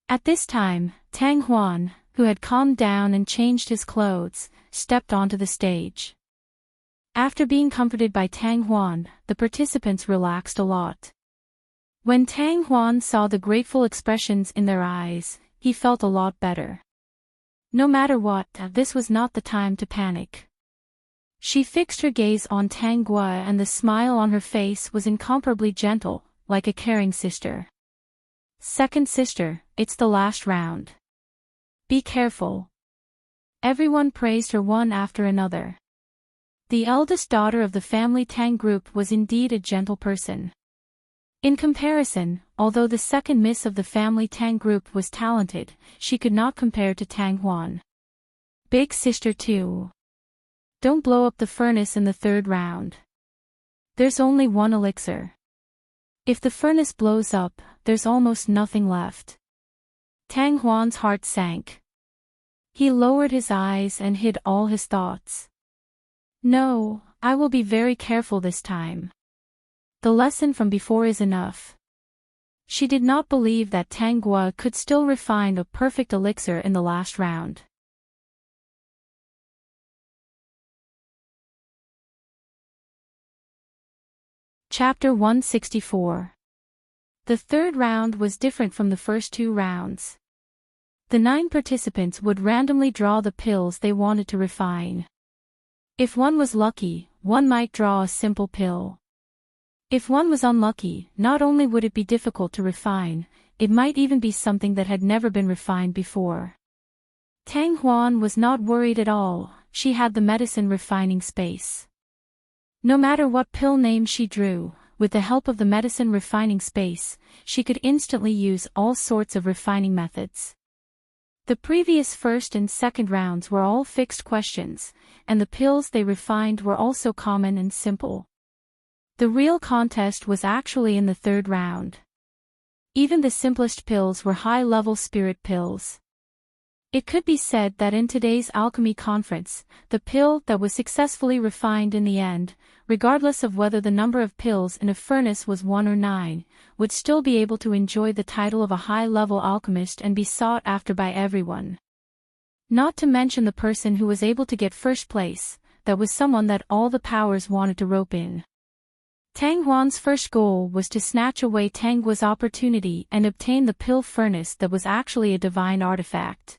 At this time, Tang Huan, who had calmed down and changed his clothes, stepped onto the stage. After being comforted by Tang Huan, the participants relaxed a lot. When Tang Huan saw the grateful expressions in their eyes, he felt a lot better. No matter what, this was not the time to panic. She fixed her gaze on Tang Guo and the smile on her face was incomparably gentle, like a caring sister. Second sister, it's the last round. Be careful. Everyone praised her one after another. The eldest daughter of the family Tang group was indeed a gentle person. In comparison, although the second miss of the family Tang group was talented, she could not compare to Tang Huan. Big sister too. Don't blow up the furnace in the third round. There's only 1 elixir. If the furnace blows up, there's almost nothing left. Tang Huan's heart sank. He lowered his eyes and hid all his thoughts. No, I will be very careful this time. The lesson from before is enough. She did not believe that Tang Guo could still refine a perfect elixir in the last round. Chapter 164. The third round was different from the first 2 rounds. The 9 participants would randomly draw the pills they wanted to refine. If one was lucky, one might draw a simple pill. If one was unlucky, not only would it be difficult to refine, it might even be something that had never been refined before. Tang Huan was not worried at all, she had the medicine refining space. No matter what pill name she drew, with the help of the medicine refining space, she could instantly use all sorts of refining methods. The previous first and second rounds were all fixed questions, and the pills they refined were also common and simple. The real contest was actually in the third round. Even the simplest pills were high-level spirit pills. It could be said that in today's alchemy conference, the pill that was successfully refined in the end, regardless of whether the number of pills in a furnace was 1 or 9, would still be able to enjoy the title of a high-level alchemist and be sought after by everyone. Not to mention the person who was able to get first place, that was someone that all the powers wanted to rope in. Tang Huan's first goal was to snatch away Tang Guo's opportunity and obtain the pill furnace that was actually a divine artifact.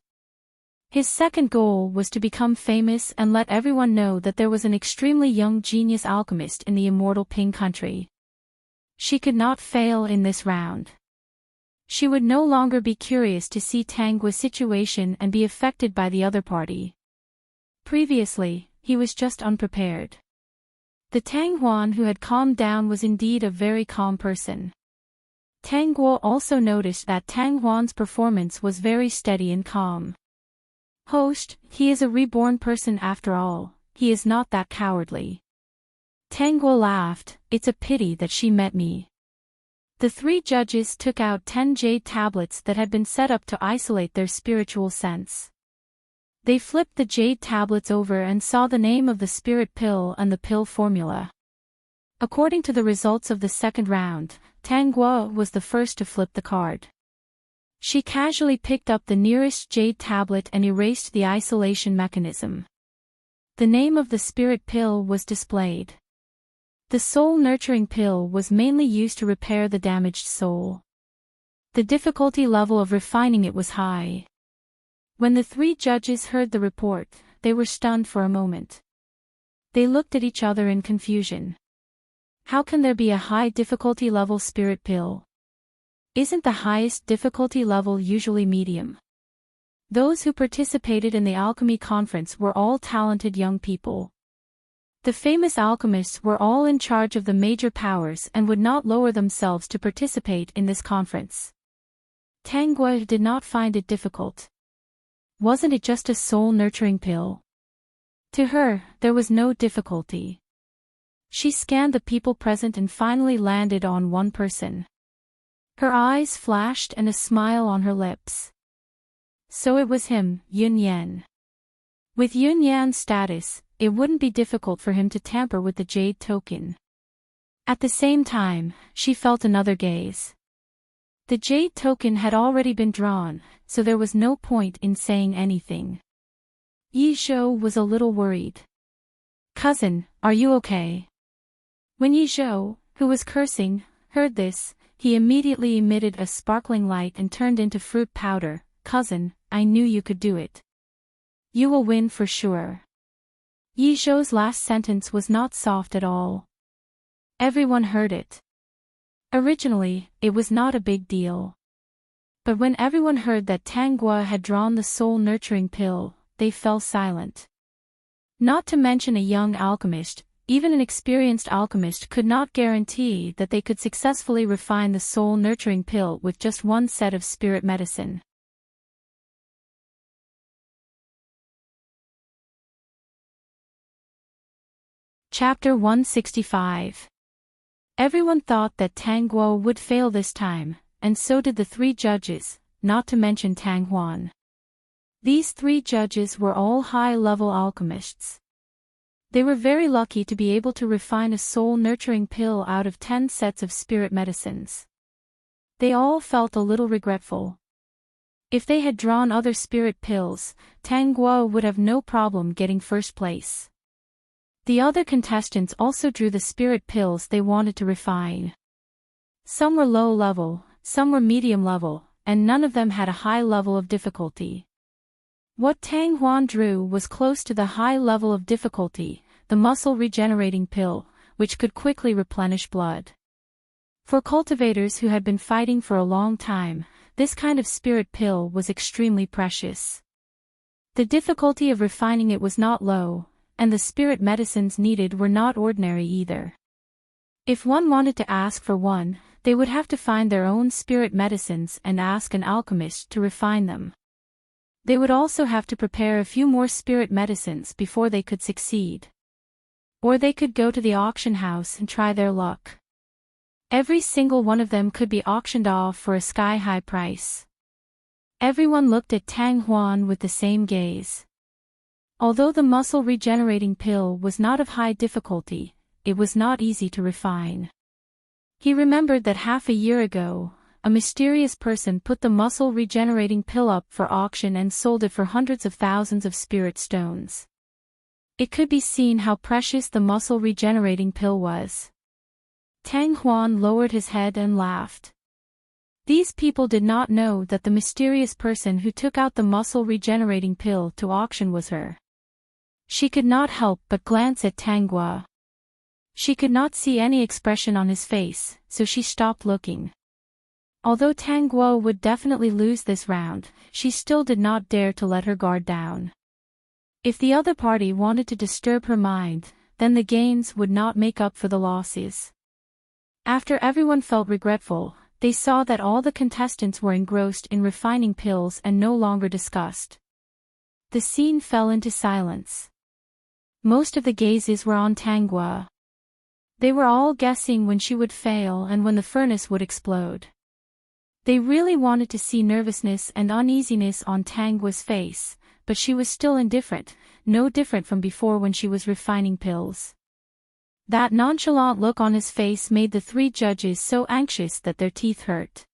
His second goal was to become famous and let everyone know that there was an extremely young genius alchemist in the immortal Ping country. She could not fail in this round. She would no longer be curious to see Tang Guo's situation and be affected by the other party. Previously, he was just unprepared. The Tang Huan who had calmed down was indeed a very calm person. Tang Guo also noticed that Tang Huan's performance was very steady and calm. Host, he is a reborn person after all, he is not that cowardly. Tang Guo laughed, it's a pity that she met me. The three judges took out 10 jade tablets that had been set up to isolate their spiritual sense. They flipped the jade tablets over and saw the name of the spirit pill and the pill formula. According to the results of the second round, Tang Guo was the first to flip the card. She casually picked up the nearest jade tablet and erased the isolation mechanism. The name of the spirit pill was displayed. The soul nurturing pill was mainly used to repair the damaged soul. The difficulty level of refining it was high. When the three judges heard the report, they were stunned for a moment. They looked at each other in confusion. How can there be a high difficulty level spirit pill? Isn't the highest difficulty level usually medium? Those who participated in the alchemy conference were all talented young people. The famous alchemists were all in charge of the major powers and would not lower themselves to participate in this conference. Tang Guo did not find it difficult. Wasn't it just a soul-nurturing pill? To her, there was no difficulty. She scanned the people present and finally landed on one person. Her eyes flashed and a smile on her lips. So it was him, Yun Yan. With Yun Yan's status, it wouldn't be difficult for him to tamper with the jade token. At the same time, she felt another gaze. The jade token had already been drawn, so there was no point in saying anything. Yi Zhou was a little worried. "Cousin, are you okay?" When Yi Zhou, who was cursing, heard this, he immediately emitted a sparkling light and turned into fruit powder. "Cousin, I knew you could do it. You will win for sure." Yi Zhou's last sentence was not soft at all. Everyone heard it. Originally, it was not a big deal. But when everyone heard that Tang Guo had drawn the soul-nurturing pill, they fell silent. Not to mention a young alchemist, even an experienced alchemist could not guarantee that they could successfully refine the soul-nurturing pill with just one set of spirit medicine. Chapter 165. Everyone thought that Tang Guo would fail this time, and so did the three judges, not to mention Tang Huan. These three judges were all high-level alchemists. They were very lucky to be able to refine a soul-nurturing pill out of 10 sets of spirit medicines. They all felt a little regretful. If they had drawn other spirit pills, Tang Guo would have no problem getting first place. The other contestants also drew the spirit pills they wanted to refine. Some were low level, some were medium level, and none of them had a high level of difficulty. What Tang Huan drew was close to the high level of difficulty, the muscle regenerating pill, which could quickly replenish blood. For cultivators who had been fighting for a long time, this kind of spirit pill was extremely precious. The difficulty of refining it was not low, and the spirit medicines needed were not ordinary either. If one wanted to ask for one, they would have to find their own spirit medicines and ask an alchemist to refine them. They would also have to prepare a few more spirit medicines before they could succeed. Or they could go to the auction house and try their luck. Every single one of them could be auctioned off for a sky-high price. Everyone looked at Tang Huan with the same gaze. Although the muscle regenerating pill was not of high difficulty, it was not easy to refine. He remembered that half a year ago, a mysterious person put the muscle regenerating pill up for auction and sold it for hundreds of thousands of spirit stones. It could be seen how precious the muscle regenerating pill was. Tang Huan lowered his head and laughed. These people did not know that the mysterious person who took out the muscle regenerating pill to auction was her. She could not help but glance at Tang Guo. She could not see any expression on his face, so she stopped looking. Although Tang Guo would definitely lose this round, she still did not dare to let her guard down. If the other party wanted to disturb her mind, then the gains would not make up for the losses. After everyone felt regretful, they saw that all the contestants were engrossed in refining pills and no longer discussed. The scene fell into silence. Most of the gazes were on Tang Guo. They were all guessing when she would fail and when the furnace would explode. They really wanted to see nervousness and uneasiness on Tangua's face, but she was still indifferent, no different from before when she was refining pills. That nonchalant look on his face made the three judges so anxious that their teeth hurt.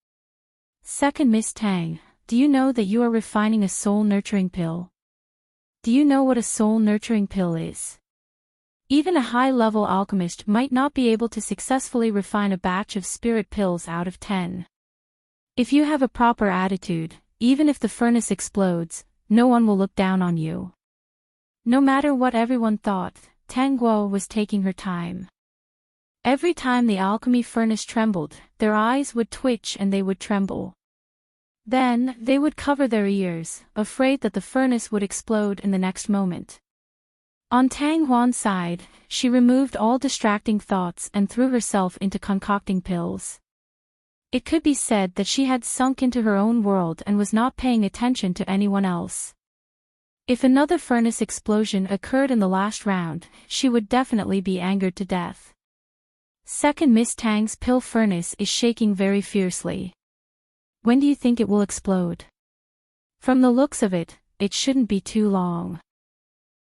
Second Miss Tang, do you know that you are refining a soul-nurturing pill? Do you know what a soul-nurturing pill is? Even a high-level alchemist might not be able to successfully refine a batch of spirit pills out of 10. If you have a proper attitude, even if the furnace explodes, no one will look down on you. No matter what everyone thought, Tang Guo was taking her time. Every time the alchemy furnace trembled, their eyes would twitch and they would tremble. Then, they would cover their ears, afraid that the furnace would explode in the next moment. On Tang Huan's side, she removed all distracting thoughts and threw herself into concocting pills. It could be said that she had sunk into her own world and was not paying attention to anyone else. If another furnace explosion occurred in the last round, she would definitely be angered to death. Second Miss Tang's pill furnace is shaking very fiercely. When do you think it will explode? From the looks of it, it shouldn't be too long.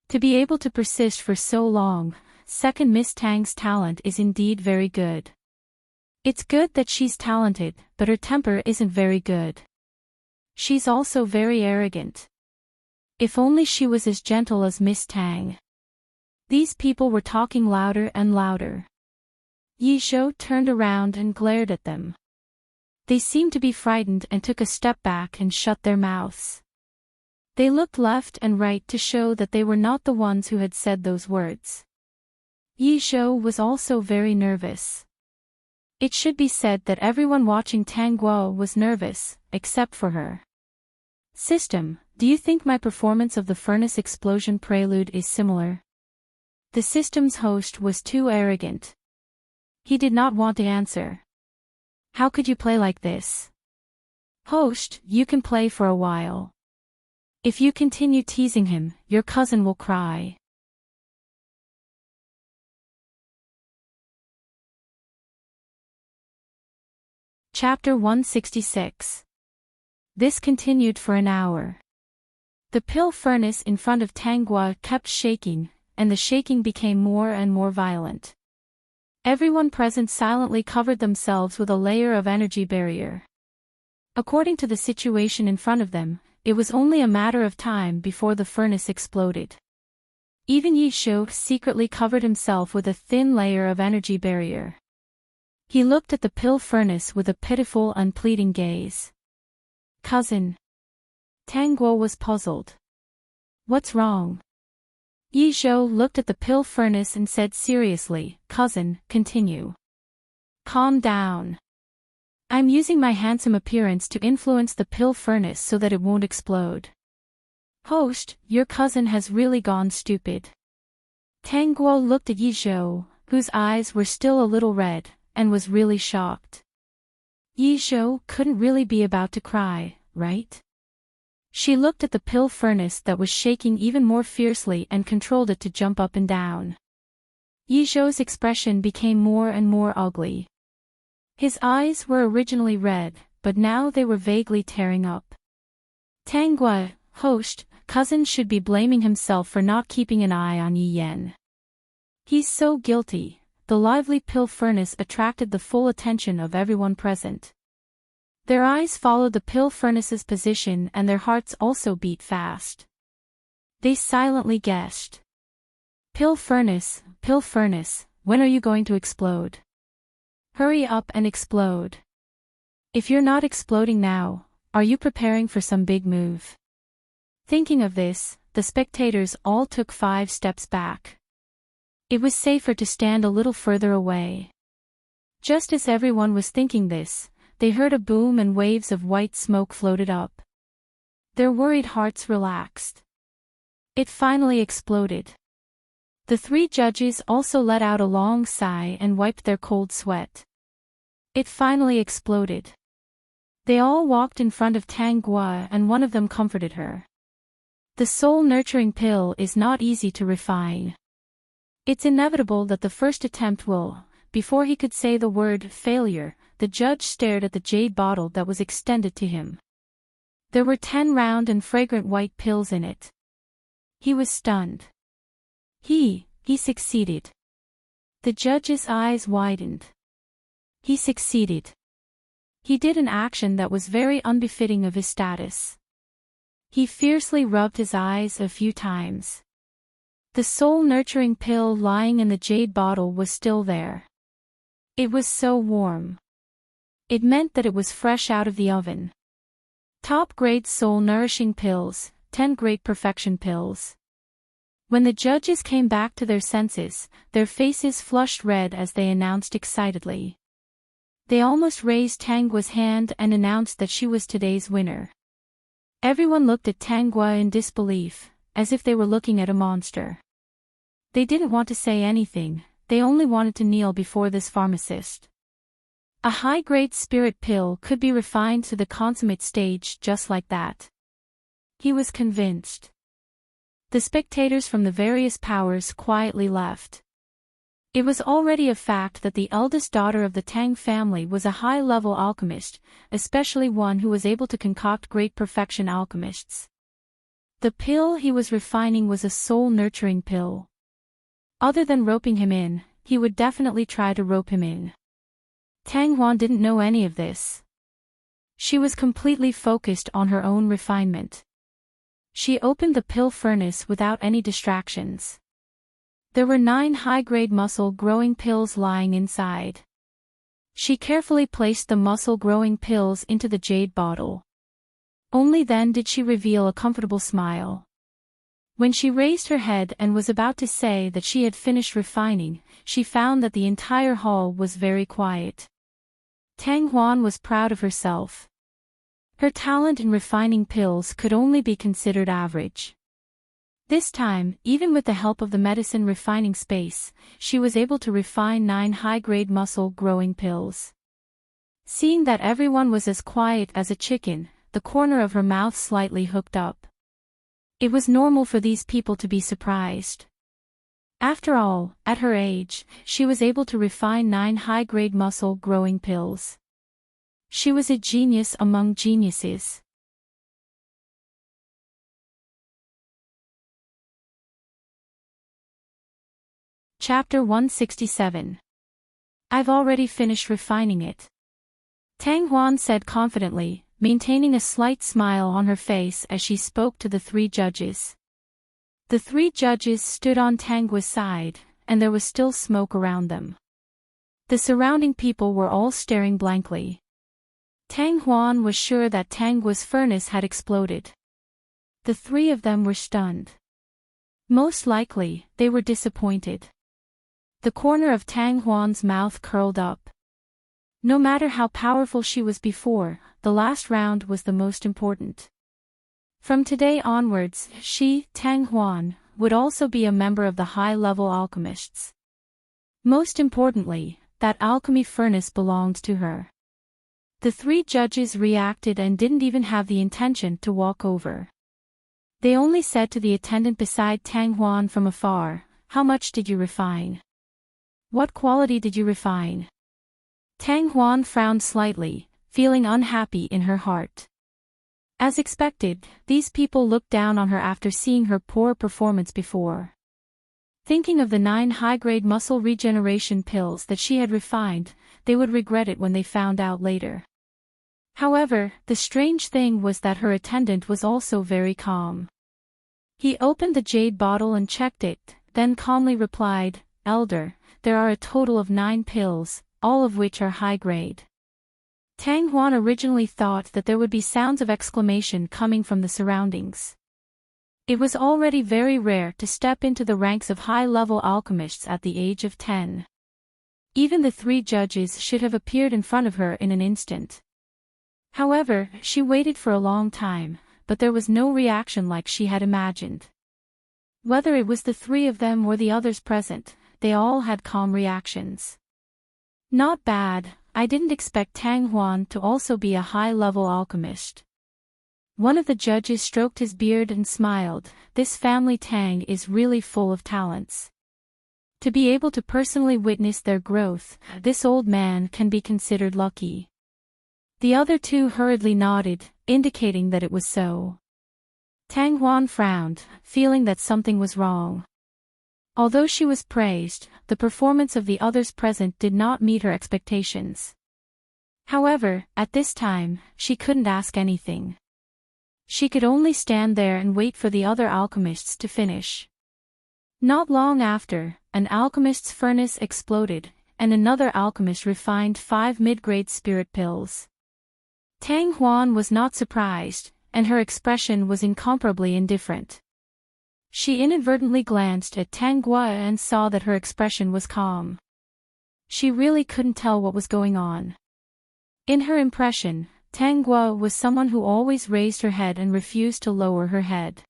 To be able to persist for so long, Second Miss Tang's talent is indeed very good. It's good that she's talented, but her temper isn't very good. She's also very arrogant. If only she was as gentle as Miss Tang. These people were talking louder and louder. Yi Zhou turned around and glared at them. They seemed to be frightened and took a step back and shut their mouths. They looked left and right to show that they were not the ones who had said those words. Yi Zhou was also very nervous. It should be said that everyone watching Tang Guo was nervous, except for her. System, do you think my performance of the furnace explosion prelude is similar? The system's host was too arrogant. He did not want to answer. How could you play like this? Host, you can play for a while. If you continue teasing him, your cousin will cry. Chapter 166. This continued for an hour. The pill furnace in front of Tang Guo kept shaking, and the shaking became more and more violent. Everyone present silently covered themselves with a layer of energy barrier. According to the situation in front of them, it was only a matter of time before the furnace exploded. Even Yi Zhou secretly covered himself with a thin layer of energy barrier. He looked at the pill furnace with a pitiful, unpleading gaze. Cousin. Tang Guo was puzzled. What's wrong? Yi Zhou looked at the pill furnace and said seriously, Cousin, continue. Calm down. I'm using my handsome appearance to influence the pill furnace so that it won't explode. Host, your cousin has really gone stupid. Tang Guo looked at Yi Zhou, whose eyes were still a little red, and was really shocked. Yi Zhou couldn't really be about to cry, right? She looked at the pill furnace that was shaking even more fiercely and controlled it to jump up and down. Yi Zhou's expression became more and more ugly. His eyes were originally red, but now they were vaguely tearing up. Tang Guo, host, cousin should be blaming himself for not keeping an eye on Yi Yan. He's so guilty. The lively pill furnace attracted the full attention of everyone present. Their eyes followed the pill furnace's position and their hearts also beat fast. They silently guessed. Pill furnace, when are you going to explode? Hurry up and explode. If you're not exploding now, are you preparing for some big move? Thinking of this, the spectators all took 5 steps back. It was safer to stand a little further away. Just as everyone was thinking this, they heard a boom and waves of white smoke floated up. Their worried hearts relaxed. It finally exploded. The 3 judges also let out a long sigh and wiped their cold sweat. It finally exploded. They all walked in front of Tang Guo and one of them comforted her. The soul-nurturing pill is not easy to refine. It's inevitable that the first attempt will, before he could say the word failure, the judge stared at the jade bottle that was extended to him. There were 10 round and fragrant white pills in it. He was stunned. He succeeded. The judge's eyes widened. He succeeded. He did an action that was very unbefitting of his status. He fiercely rubbed his eyes a few times. The soul-nurturing pill lying in the jade bottle was still there. It was so warm. It meant that it was fresh out of the oven. Top-grade soul-nourishing pills, 10 great perfection pills. When the judges came back to their senses, their faces flushed red as they announced excitedly. They almost raised Tangua's hand and announced that she was today's winner. Everyone looked at Tangua in disbelief, as if they were looking at a monster. They didn't want to say anything, they only wanted to kneel before this pharmacist. A high-grade spirit pill could be refined to the consummate stage just like that. He was convinced. The spectators from the various powers quietly left. It was already a fact that the eldest daughter of the Tang family was a high-level alchemist, especially one who was able to concoct great perfection alchemists. The pill he was refining was a soul-nurturing pill. Other than roping him in, he would definitely try to rope him in. Tang Huan didn't know any of this. She was completely focused on her own refinement. She opened the pill furnace without any distractions. There were 9 high-grade muscle-growing pills lying inside. She carefully placed the muscle-growing pills into the jade bottle. Only then did she reveal a comfortable smile. When she raised her head and was about to say that she had finished refining, she found that the entire hall was very quiet. Tang Huan was proud of herself. Her talent in refining pills could only be considered average. This time, even with the help of the medicine refining space, she was able to refine 9 high-grade muscle-growing pills. Seeing that everyone was as quiet as a chicken, the corner of her mouth slightly hooked up. It was normal for these people to be surprised. After all, at her age, she was able to refine 9 high-grade muscle-growing pills. She was a genius among geniuses. Chapter 167. I've already finished refining it. Tang Huan said confidently, maintaining a slight smile on her face as she spoke to the 3 judges. The 3 judges stood on Tangua's side, and there was still smoke around them. The surrounding people were all staring blankly. Tang Huan was sure that Tangua's furnace had exploded. The 3 of them were stunned. Most likely, they were disappointed. The corner of Tang Huan's mouth curled up. No matter how powerful she was before, the last round was the most important. From today onwards, she, Tang Huan, would also be a member of the high-level alchemists. Most importantly, that alchemy furnace belonged to her. The 3 judges reacted and didn't even have the intention to walk over. They only said to the attendant beside Tang Huan from afar, "How much did you refine? What quality did you refine?" Tang Huan frowned slightly, feeling unhappy in her heart. As expected, these people looked down on her after seeing her poor performance before. Thinking of the 9 high-grade muscle regeneration pills that she had refined, they would regret it when they found out later. However, the strange thing was that her attendant was also very calm. He opened the jade bottle and checked it, then calmly replied, "Elder, there are a total of 9 pills, all of which are high-grade." Tang Huan originally thought that there would be sounds of exclamation coming from the surroundings. It was already very rare to step into the ranks of high-level alchemists at the age of 10. Even the 3 judges should have appeared in front of her in an instant. However, she waited for a long time, but there was no reaction like she had imagined. Whether it was the 3 of them or the others present, they all had calm reactions. "Not bad, I didn't expect Tang Huan to also be a high-level alchemist." One of the judges stroked his beard and smiled, "This family Tang is really full of talents." To be able to personally witness their growth, this old man can be considered lucky. The other two hurriedly nodded, indicating that it was so. Tang Huan frowned, feeling that something was wrong. Although she was praised, the performance of the others present did not meet her expectations. However, at this time, she couldn't ask anything. She could only stand there and wait for the other alchemists to finish. Not long after, an alchemist's furnace exploded, and another alchemist refined 5 mid-grade spirit pills. Tang Huan was not surprised, and her expression was incomparably indifferent. She inadvertently glanced at Tang Gua and saw that her expression was calm. She really couldn't tell what was going on. In her impression, Tang Gua was someone who always raised her head and refused to lower her head.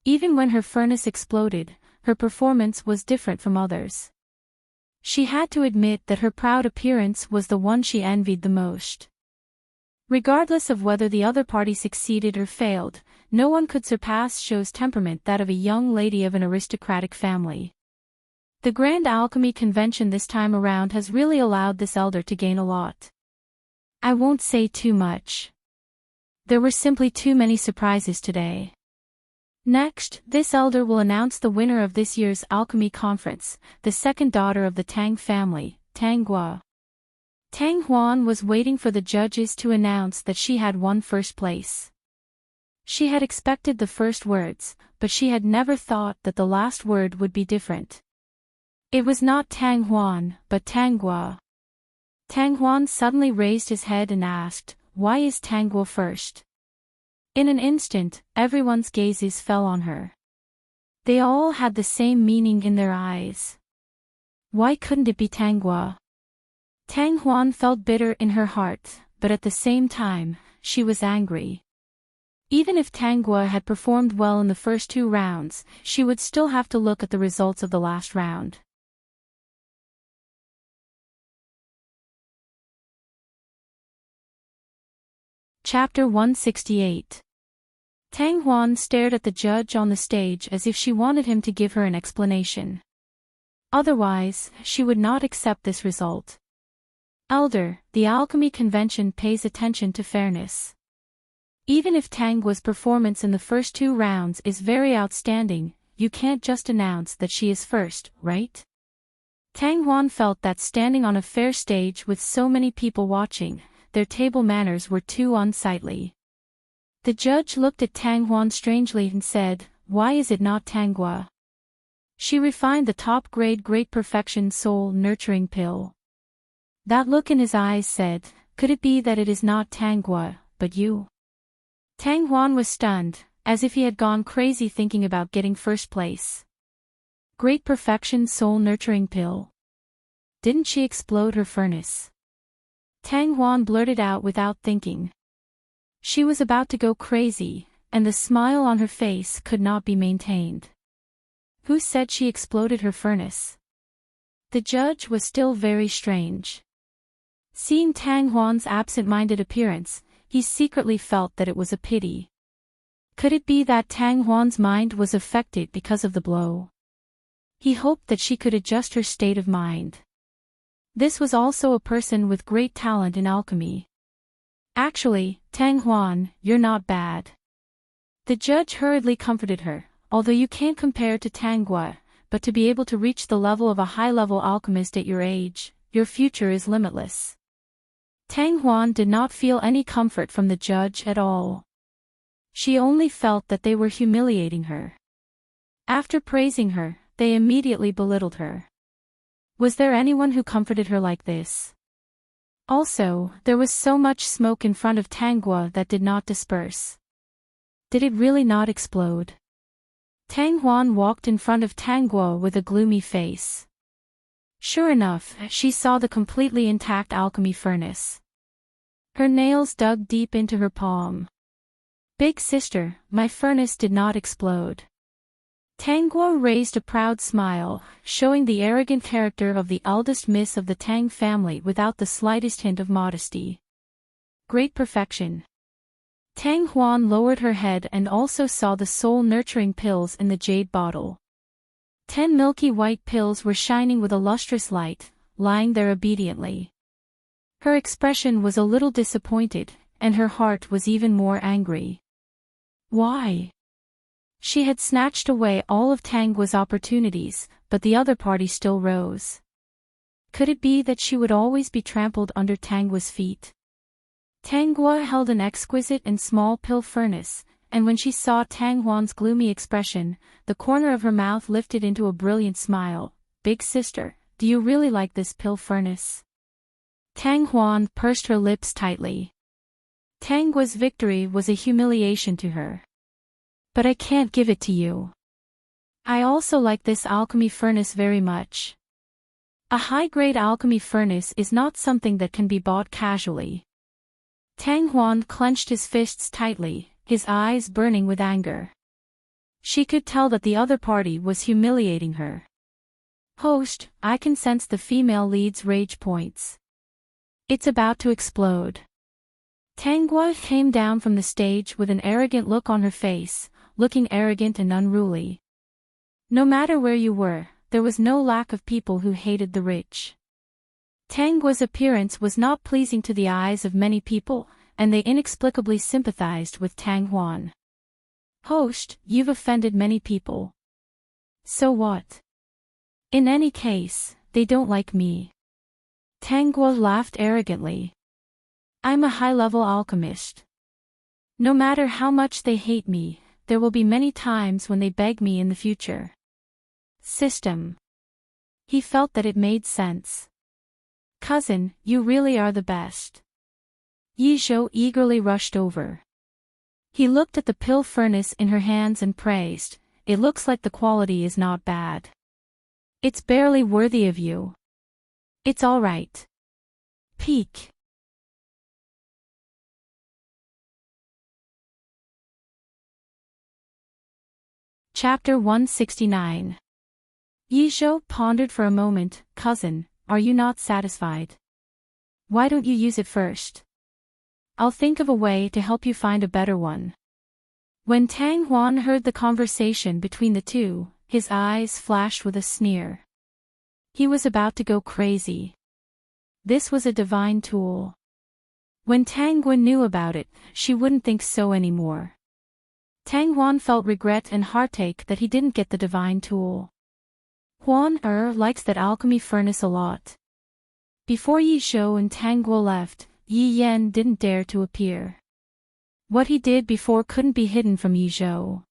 Even when her furnace exploded, her performance was different from others. She had to admit that her proud appearance was the one she envied the most. Regardless of whether the other party succeeded or failed, no one could surpass Shou's temperament, that of a young lady of an aristocratic family. The Grand Alchemy Convention this time around has really allowed this elder to gain a lot. I won't say too much. There were simply too many surprises today. Next, this elder will announce the winner of this year's alchemy conference, the second daughter of the Tang family, Tang Gua. Tang Huan was waiting for the judges to announce that she had won first place. She had expected the first words, but she had never thought that the last word would be different. It was not Tang Huan, but Tang Gua. Tang Huan suddenly raised his head and asked, "Why is Tang Gua first?" In an instant, everyone's gazes fell on her. They all had the same meaning in their eyes. Why couldn't it be Tang Gua? Tang Huan felt bitter in her heart, but at the same time, she was angry. Even if Tang Gua had performed well in the first 2 rounds, she would still have to look at the results of the last round. Chapter 168. Tang Huan stared at the judge on the stage as if she wanted him to give her an explanation. Otherwise, she would not accept this result. Elder, the alchemy convention pays attention to fairness. Even if Tang Gua's performance in the first 2 rounds is very outstanding, you can't just announce that she is first, right? Tang Huan felt that standing on a fair stage with so many people watching, their table manners were too unsightly. The judge looked at Tang Huan strangely and said, "Why is it not Tang Gua? She refined the top-grade Great Perfection Soul Nurturing Pill." That look in his eyes said, "Could it be that it is not Tang Gua, but you?" Tang Huan was stunned, as if he had gone crazy thinking about getting first place. Great Perfection Soul Nurturing Pill. Didn't she explode her furnace? Tang Huan blurted out without thinking. She was about to go crazy, and the smile on her face could not be maintained. Who said she exploded her furnace? The judge was still very strange. Seeing Tang Huan's absent-minded appearance, he secretly felt that it was a pity. Could it be that Tang Huan's mind was affected because of the blow? He hoped that she could adjust her state of mind. This was also a person with great talent in alchemy. Actually, Tang Huan, you're not bad. The judge hurriedly comforted her, although you can't compare to Tang Gua, but to be able to reach the level of a high-level alchemist at your age, your future is limitless. Tang Huan did not feel any comfort from the judge at all. She only felt that they were humiliating her. After praising her, they immediately belittled her. Was there anyone who comforted her like this? Also, there was so much smoke in front of Tang Gua that did not disperse. Did it really not explode? Tang Huan walked in front of Tang Gua with a gloomy face. Sure enough, she saw the completely intact alchemy furnace. Her nails dug deep into her palm. "Big sister, my furnace did not explode." Tang Gua raised a proud smile, showing the arrogant character of the eldest miss of the Tang family without the slightest hint of modesty. Great perfection. Tang Huan lowered her head and also saw the soul-nurturing pills in the jade bottle. 10 milky white pills were shining with a lustrous light, lying there obediently. Her expression was a little disappointed, and her heart was even more angry. Why? She had snatched away all of Tanggua's opportunities, but the other party still rose. Could it be that she would always be trampled under Tanggua's feet? Tanggua held an exquisite and small pill furnace, and when she saw Tang Huan's gloomy expression, the corner of her mouth lifted into a brilliant smile. "Big sister, do you really like this pill furnace?" Tang Huan pursed her lips tightly. Tanggua's victory was a humiliation to her. "But I can't give it to you. I also like this alchemy furnace very much." A high-grade alchemy furnace is not something that can be bought casually. Tang Huan clenched his fists tightly, his eyes burning with anger. She could tell that the other party was humiliating her. "Host, I can sense the female lead's rage points. It's about to explode." Tanggua came down from the stage with an arrogant look on her face, looking arrogant and unruly. No matter where you were, there was no lack of people who hated the rich. Tanggua's appearance was not pleasing to the eyes of many people, and they inexplicably sympathized with Tang Huan. "Host, you've offended many people. So what? In any case, they don't like me." Tanggua laughed arrogantly. "I'm a high-level alchemist. No matter how much they hate me, there will be many times when they beg me in the future." System. He felt that it made sense. "Cousin, you really are the best." Yi Zhou eagerly rushed over. He looked at the pill furnace in her hands and praised, "It looks like the quality is not bad. It's barely worthy of you. It's all right." Peak. Chapter 169. Yi Zhou pondered for a moment. "Cousin, are you not satisfied? Why don't you use it first? I'll think of a way to help you find a better one." When Tang Huan heard the conversation between the two, his eyes flashed with a sneer. He was about to go crazy. This was a divine tool. When Tang Guan knew about it, she wouldn't think so anymore. Tang Huan felt regret and heartache that he didn't get the divine tool. Huan likes that alchemy furnace a lot. Before Yi Zhou and Tang Guo left, Yi Yan didn't dare to appear. What he did before couldn't be hidden from Yi Zhou.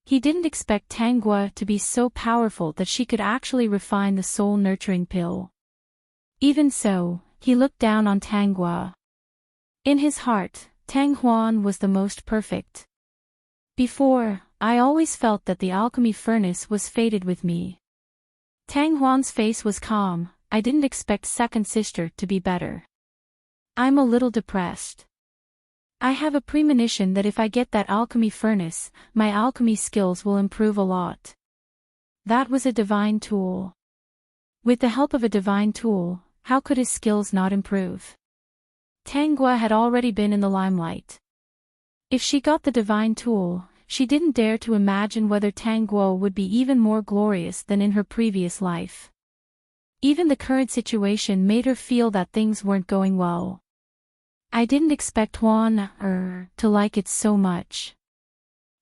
He didn't expect Tang Guo to be so powerful that she could actually refine the soul-nurturing pill. Even so, he looked down on Tang Guo. In his heart, Tang Huan was the most perfect. Before, I always felt that the alchemy furnace was fated with me. Tang Huan's face was calm. "I didn't expect second sister to be better. I'm a little depressed. I have a premonition that if I get that alchemy furnace, my alchemy skills will improve a lot." That was a divine tool. With the help of a divine tool, how could his skills not improve? Tang Guo had already been in the limelight. If she got the divine tool, she didn't dare to imagine whether Tang Guo would be even more glorious than in her previous life. Even the current situation made her feel that things weren't going well. "I didn't expect Huan to like it so much.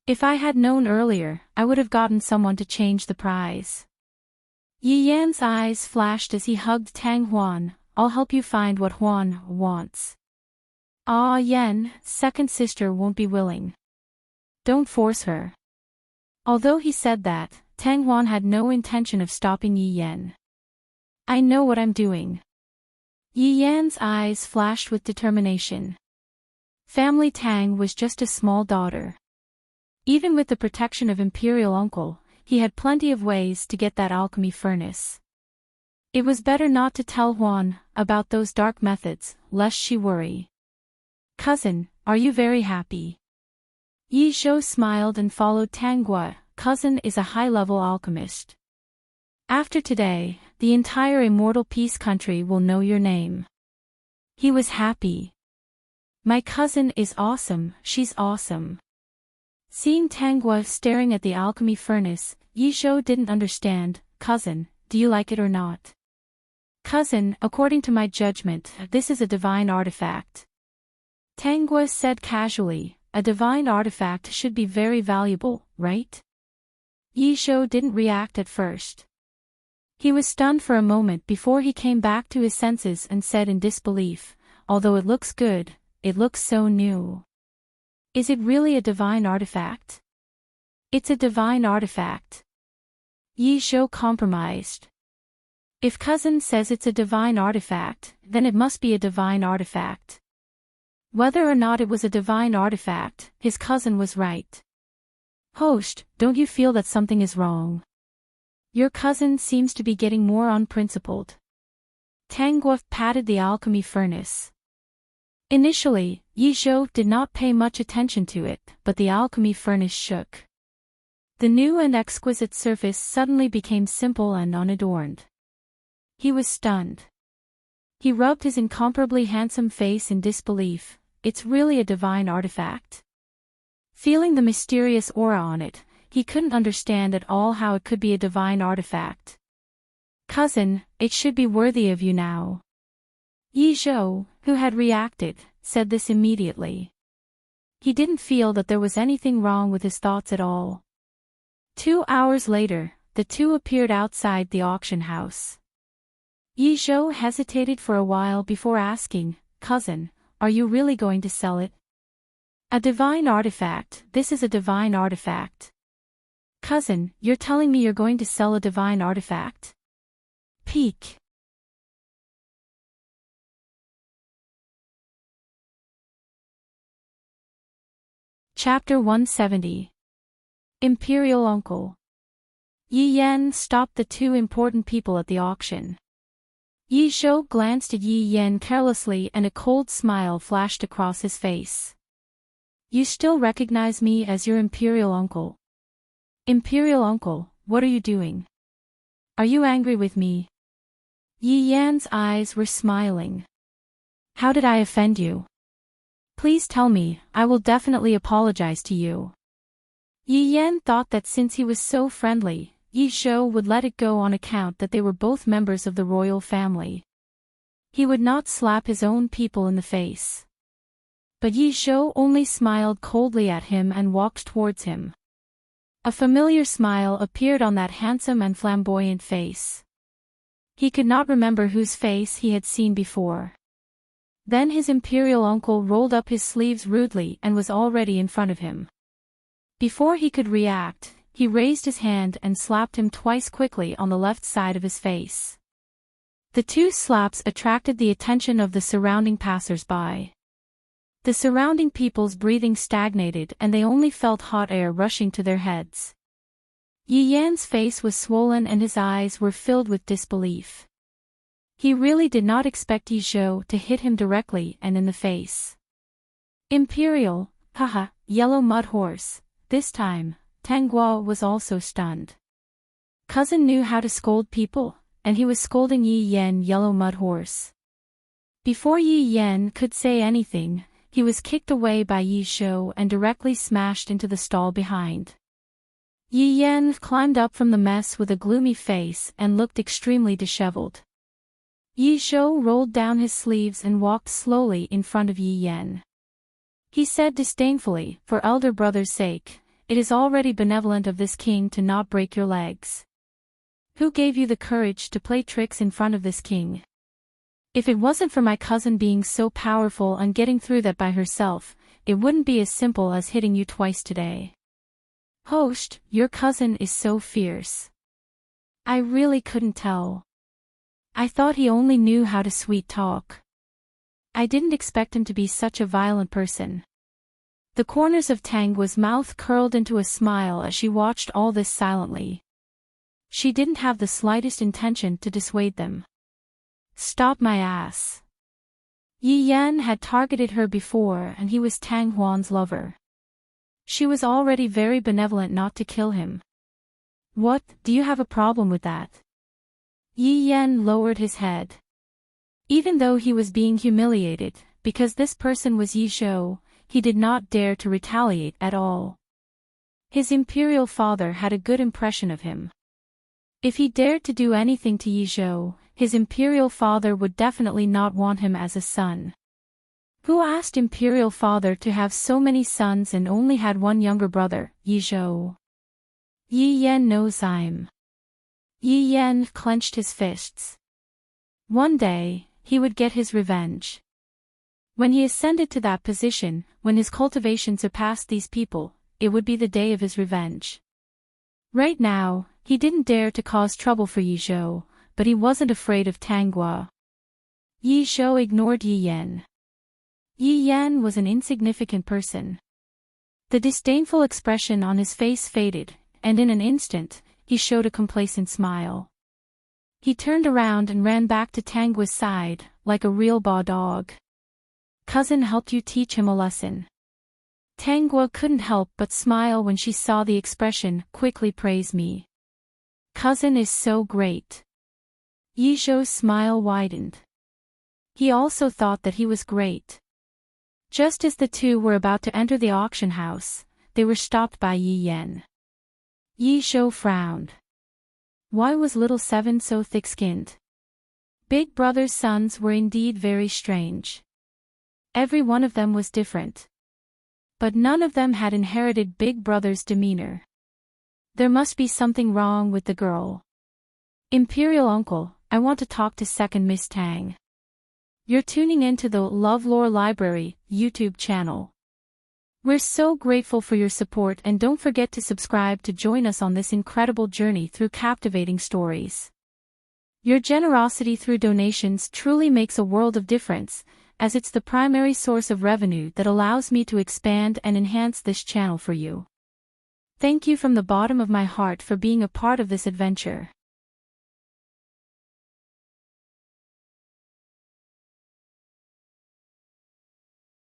If I had known earlier, I would have gotten someone to change the prize." Yi Yan's eyes flashed as he hugged Tang Huan. "I'll help you find what Huan wants." "Ah, Yan, second sister won't be willing. Don't force her." Although he said that, Tang Huan had no intention of stopping Yi Yan. "I know what I'm doing." Yi Yan's eyes flashed with determination. Family Tang was just a small daughter. Even with the protection of Imperial Uncle, he had plenty of ways to get that alchemy furnace. It was better not to tell Huan about those dark methods, lest she worry. "Cousin, are you very happy?" Yi Zhou smiled and followed Tang Guo. "Cousin is a high-level alchemist. After today, the entire Immortal Peace country will know your name." He was happy. "My cousin is awesome, she's awesome." Seeing Tang Guo staring at the alchemy furnace, Yi Shou didn't understand. Cousin, do you like it or not? Cousin, according to my judgment, this is a divine artifact. Tang Guo said casually, a divine artifact should be very valuable, right? Yi Shou didn't react at first. He was stunned for a moment before he came back to his senses and said in disbelief, although it looks good, it looks so new. Is it really a divine artifact? It's a divine artifact. Yi Shou compromised. If cousin says it's a divine artifact, then it must be a divine artifact. Whether or not it was a divine artifact, his cousin was right. Host, don't you feel that something is wrong? Your cousin seems to be getting more unprincipled. Tang Guo patted the alchemy furnace. Initially, Yi Shou did not pay much attention to it, but the alchemy furnace shook. The new and exquisite surface suddenly became simple and unadorned. He was stunned. He rubbed his incomparably handsome face in disbelief. It's really a divine artifact. Feeling the mysterious aura on it, he couldn't understand at all how it could be a divine artifact. Cousin, it should be worthy of you now. Yi Shou, who had reacted, said this immediately. He didn't feel that there was anything wrong with his thoughts at all. 2 hours later, the two appeared outside the auction house. Yi Shou hesitated for a while before asking, Cousin, are you really going to sell it? A divine artifact, this is a divine artifact. Cousin, you're telling me you're going to sell a divine artifact? Peek. Chapter 170. Imperial Uncle. Yi Yan stopped the two important people at the auction. Yi Shou glanced at Yi Yan carelessly and a cold smile flashed across his face. You still recognize me as your Imperial Uncle? Imperial Uncle, what are you doing? Are you angry with me? Yi Yan's eyes were smiling. How did I offend you? Please tell me, I will definitely apologize to you. Yi Yan thought that since he was so friendly, Yi Shou would let it go on account that they were both members of the royal family. He would not slap his own people in the face. But Yi Shou only smiled coldly at him and walked towards him. A familiar smile appeared on that handsome and flamboyant face. He could not remember whose face he had seen before. Then his imperial uncle rolled up his sleeves rudely and was already in front of him. Before he could react, he raised his hand and slapped him twice quickly on the left side of his face. The two slaps attracted the attention of the surrounding passers-by. The surrounding people's breathing stagnated and they only felt hot air rushing to their heads. Yi Yan's face was swollen and his eyes were filled with disbelief. He really did not expect Yi Shou to hit him directly and in the face. Imperial, haha, yellow mud horse. This time, Tang Guo was also stunned. Cousin knew how to scold people, and he was scolding Yi Yan yellow mud horse. Before Yi Yan could say anything, he was kicked away by Yi Shou and directly smashed into the stall behind. Yi Yan climbed up from the mess with a gloomy face and looked extremely disheveled. Yi Shou rolled down his sleeves and walked slowly in front of Yi Yan. He said disdainfully, for elder brother's sake, it is already benevolent of this king to not break your legs. Who gave you the courage to play tricks in front of this king? If it wasn't for my cousin being so powerful and getting through that by herself, it wouldn't be as simple as hitting you twice today. Host, your cousin is so fierce. I really couldn't tell. I thought he only knew how to sweet talk. I didn't expect him to be such a violent person. The corners of Tang Guo's mouth curled into a smile as she watched all this silently. She didn't have the slightest intention to dissuade them. Stop my ass. Yi Yan had targeted her before and he was Tang Huan's lover. She was already very benevolent not to kill him. What, do you have a problem with that? Yi Yan lowered his head. Even though he was being humiliated, because this person was Yi Shou, he did not dare to retaliate at all. His imperial father had a good impression of him. If he dared to do anything to Yi Zhou, his imperial father would definitely not want him as a son. Who asked imperial father to have so many sons and only had one younger brother, Yi Zhou? Yi Yan knows I'm. Yi Yan clenched his fists. One day, he would get his revenge. When he ascended to that position, when his cultivation surpassed these people, it would be the day of his revenge. Right now, he didn't dare to cause trouble for Yi Zhou, but he wasn't afraid of Tanghua. Yi Zhou ignored Yi Yan. Yi Yan was an insignificant person. The disdainful expression on his face faded, and in an instant, he showed a complacent smile. He turned around and ran back to Tanghua's side, like a real dog. Cousin helped you teach him a lesson. Tanghua couldn't help but smile when she saw the expression, quickly praise me. Cousin is so great. Yi Zhou's smile widened. He also thought that he was great. Just as the two were about to enter the auction house, they were stopped by Yi Yan. Yi Zhou frowned. Why was little Seven so thick-skinned? Big Brother's sons were indeed very strange. Every one of them was different. But none of them had inherited Big Brother's demeanor. There must be something wrong with the girl. Imperial Uncle, I want to talk to second Miss Tang. You're tuning in to the LoveLore Library YouTube channel. We're so grateful for your support, and don't forget to subscribe to join us on this incredible journey through captivating stories. Your generosity through donations truly makes a world of difference, as it's the primary source of revenue that allows me to expand and enhance this channel for you. Thank you from the bottom of my heart for being a part of this adventure.